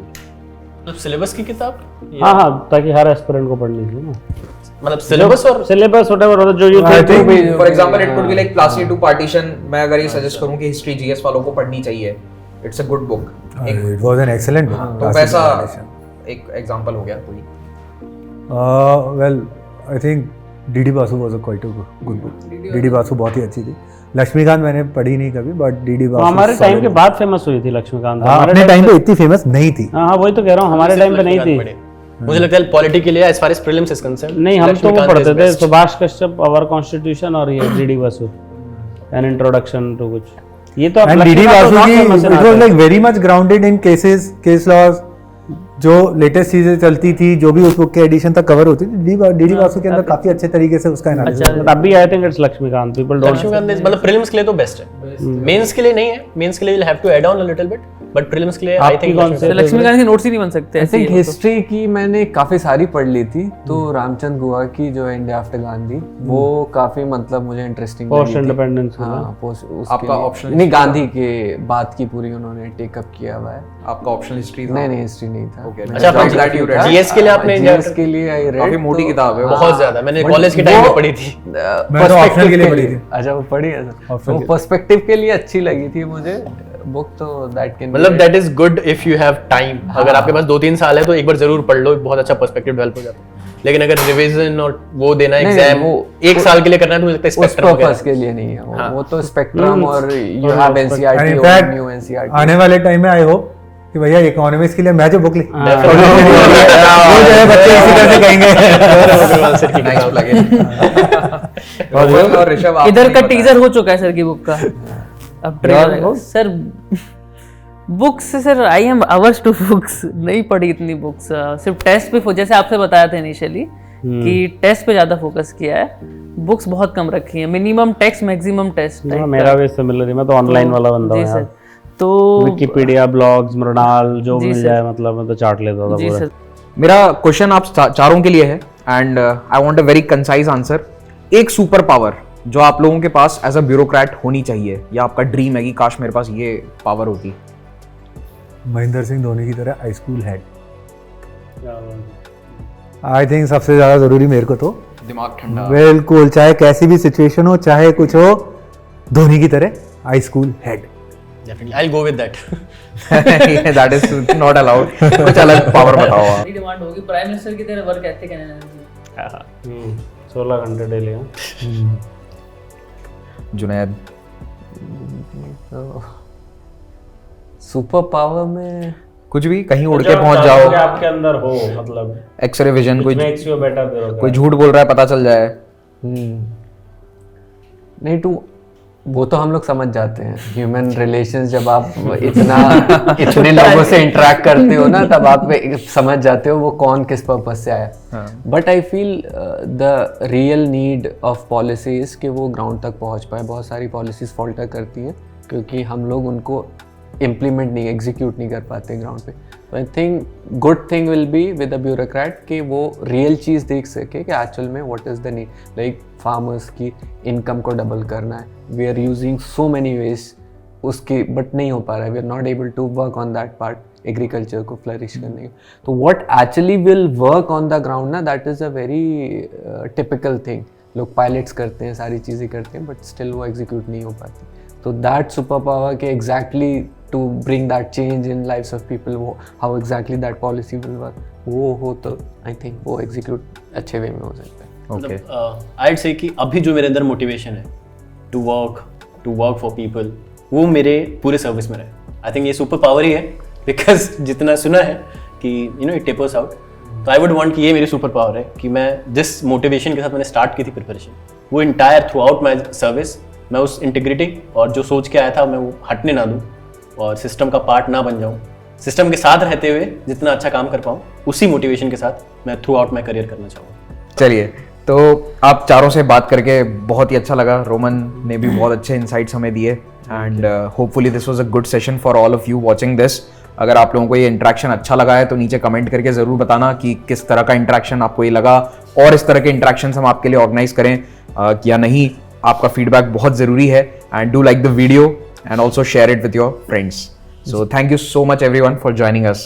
मतलब सिलेबस की किताब? हाँ हाँ, ताकि हर एस्पिरेंट को पढ़नी चाहिए ना। मतलब सिलेबस और सिलेबस व्हाटएवर होता जो you think. For example it could be like Plassey to partition. मैं अगर ये सजेस्ट करूं कि हिस्ट्री जीएस वालों को पढ़नी चाहिए, it's a good book. It was an excellent book. तो वैसा एक एग्जांपल हो गया कोई? Well I think DD Basu was a quite a good book. DD Basu बहुत ही अच्छी थी। लक्ष्मीकांत मैंने पढ़ी नहीं कभी, बट डीडी बासु हमारे टाइम के बाद फेमस हुई थी लक्ष्मीकांत। हमारे टाइम पे इतनी फेमस नहीं थी। हाँ वही तो कह रहा हूँ, हमारे टाइम पे नहीं थी। मुझे लगता है पॉलिटी के लिए as far as prelims is concern, नहीं हम तो वो पढ़ते थे सुभाष कश्यप, आवर कॉन्स्टिट्यूशन, और ये DD Basu an introduction to कुछ। ये तो एंड डीडी बासु की it was like very much grounded in case laws, जो लेटेस्ट चीजें चलती थी, जो भी उस बुक के एडिशन तक कवर होती थी, डीडी बासु के अंदर काफी अच्छे तरीके से उसका एनालिसिस। अच्छा, अभी I think it's Laxmikanth. People don't. Laxmikanth मतलब प्रीलिम्स के लिए तो बेस्ट है, मेंस के लिए नहीं है। मेंस के लिए will have to add on a little bit, but prelims के लिए आई थिंक लक्ष्मीकांत के नोट्स ही नहीं बन सकते। आई थिंक हिस्ट्री की मैंने काफी सारी पढ़ ली थी, तो रामचंद्र गुहा की जो इंडिया आफ्टर गांधी, वो काफी मतलब मुझे इंटरेस्टिंग लगी। Post independence. हाँ, आपका ऑप्शनल नहीं, गांधी के बाद की पूरी उन्होंने टेकअप किया हुआ है। आपका ऑप्शनल हिस्ट्री था? नहीं हिस्ट्री नहीं था। ओके, अच्छा, दैट यू रेड। जीएस के लिए आपने जीएस के लिए आई रेड। काफी मोटी किताब है, बहुत ज्यादा। मैंने कॉलेज के टाइम में पढ़ी थी। मैं तो ऑप्शनल के लिए पढ़ी थी। अच्छा, वो पढ़ी है। वो पर्सपेक्टिव के लिए अच्छी लगी थी मुझे बुक। तो दैट कैन मतलब that is good if you have time. अगर आपके पास 2-3 साल है तो एक बार जरूर पढ़ लो, बहुत अच्छा पर्सपेक्टिव डेवलप हो जाता है। लेकिन अगर रिवीजन और वो देना एग्जाम वो 1 साल के लिए करना है तो मुझे लगता है स्पेक्ट्रम उस पर्पस के लिए नहीं है वो तो स्पेक्ट्रम और यू हैव एनसीईआरटी और न्यू एनसीईआरटी। आने वाले टाइम में आई होप कि भैया इकोनॉमिक्स के लिए मैं जो बुक लिख वो जो है बच्चे इसी तरह से कहेंगे। Nice plug in. और ऋषभ, आप इधर का टीजर हो चुका है सर की बुक का, अब trailer. Sir books, sir I am ours two books, नहीं पढ़ी इतनी बुक्स। सिर्फ टेस्ट पे, जैसे आपसे बताया था इनिशियली कि टेस्ट पे ज्यादा फोकस किया है, बुक्स बहुत कम रखी है। Minimum text maximum test. मेरा भी सिमिलर है, मैं तो ऑनलाइन वाला बंदा हूं यार। तो विकिपीडिया, ब्लॉग्स, मृणाल, जो मिल जाए मतलब मैं तो चाट लेता था पूरा। मेरा क्वेश्चन आप चारों के लिए है and I want a very concise answer. एक सुपर पावर जो आप लोगों के पास एज अ ब्यूरोक्रेट होनी चाहिए, या आपका ड्रीम है कि काश मेरे पास ये पावर होती? महेंद्र सिंह धोनी की तरह high school head. I think सबसे ज्यादा जरूरी मेरे को तो दिमाग ठंडा। बिल्कुल, चाहे कैसी भी सिचुएशन हो, चाहे कुछ हो, धोनी की तरह high school head. Definitely, I'll go with that. That is not allowed. कुछ अलग पावर बताओ आप। डिमांड होगी प्राइम मिनिस्टर की तरह वर्क एथिक एंड एनर्जी। 16 घंटे डेली। जुनैद? सुपर पावर में कुछ भी, कहीं उड़ के जो पहुंच आप जाओ, चाहोगे आपके अंदर हो, मतलब एक्सरे विजन, कोई makes you a better bureaucrat. कोई झूठ बोल रहा है पता चल जाए। नहीं तो वो तो हम लोग समझ जाते हैं, ह्यूमन रिलेशंस जब आप इतने लोगों से इंटरेक्ट करते हो ना, तब आप समझ जाते हो वो कौन किस पर्पज से आया। But I feel the real need of policies कि वो ग्राउंड तक पहुंच पाए। बहुत सारी पॉलिसीज फॉल्टर करती हैं क्योंकि हम लोग उनको इम्प्लीमेंट नहीं, एग्जीक्यूट नहीं कर पाते ग्राउंड पे। तो I think good thing will be with a bureaucrat कि वो रियल चीज़ देख सके कि एक्चुअल में what is the need. Like farmers की इनकम को डबल करना है, we are using so many ways उसकी, बट नहीं हो पा रहा है, we are not able to work on that part agriculture को फ्लरिश करने का। तो what actually will work on the ground ना, that is a very typical thing. लोग पायलट्स करते हैं, सारी चीज़ें करते हैं, बट स्टिल वो एग्जीक्यूट नहीं हो पाती। तो दैट सुपर पावर के exactly to bring that change in lives of people, वो how exactly that policy will work, वो हो तो आई थिंक वो एग्जीक्यूट अच्छे वे में हो सकता है। ओके, आई से कि अभी जो मेरे अंदर मोटिवेशन है टू वर्क फॉर पीपल, वो मेरे पूरे सर्विस में रहे। आई थिंक ये सुपर पावर ही है, बिकॉज जितना सुना है कि इट टेपर्स आउट, तो आई वुड वांट कि ये मेरी सुपर पावर है कि मैं जिस मोटिवेशन के साथ मैंने स्टार्ट की थी प्रिपरेशन, वो entire through out my service मैं उस इंटीग्रिटी और जो सोच के आया था मैं वो हटने ना दूँ और सिस्टम का पार्ट ना बन जाऊँ। सिस्टम के साथ रहते हुए जितना अच्छा काम कर पाऊँ, उसी मोटिवेशन के साथ मैं थ्रू आउट माई करियर करना चाहूँगा। चलिए, तो आप चारों से बात करके बहुत ही अच्छा लगा। रोमन ने भी बहुत अच्छे इंसाइट्स हमें दिए and hopefully this was a good session for all of you watching this. अगर आप लोगों को ये इंटरेक्शन अच्छा लगा है तो नीचे कमेंट करके ज़रूर बताना कि किस तरह का इंटरेक्शन आपको ये लगा, और इस तरह के इंटरेक्शंस हम आपके लिए ऑर्गेनाइज करें या नहीं। आपका फीडबैक बहुत ज़रूरी है and do like the video and also share it with your friends. So thank you so much everyone for joining us.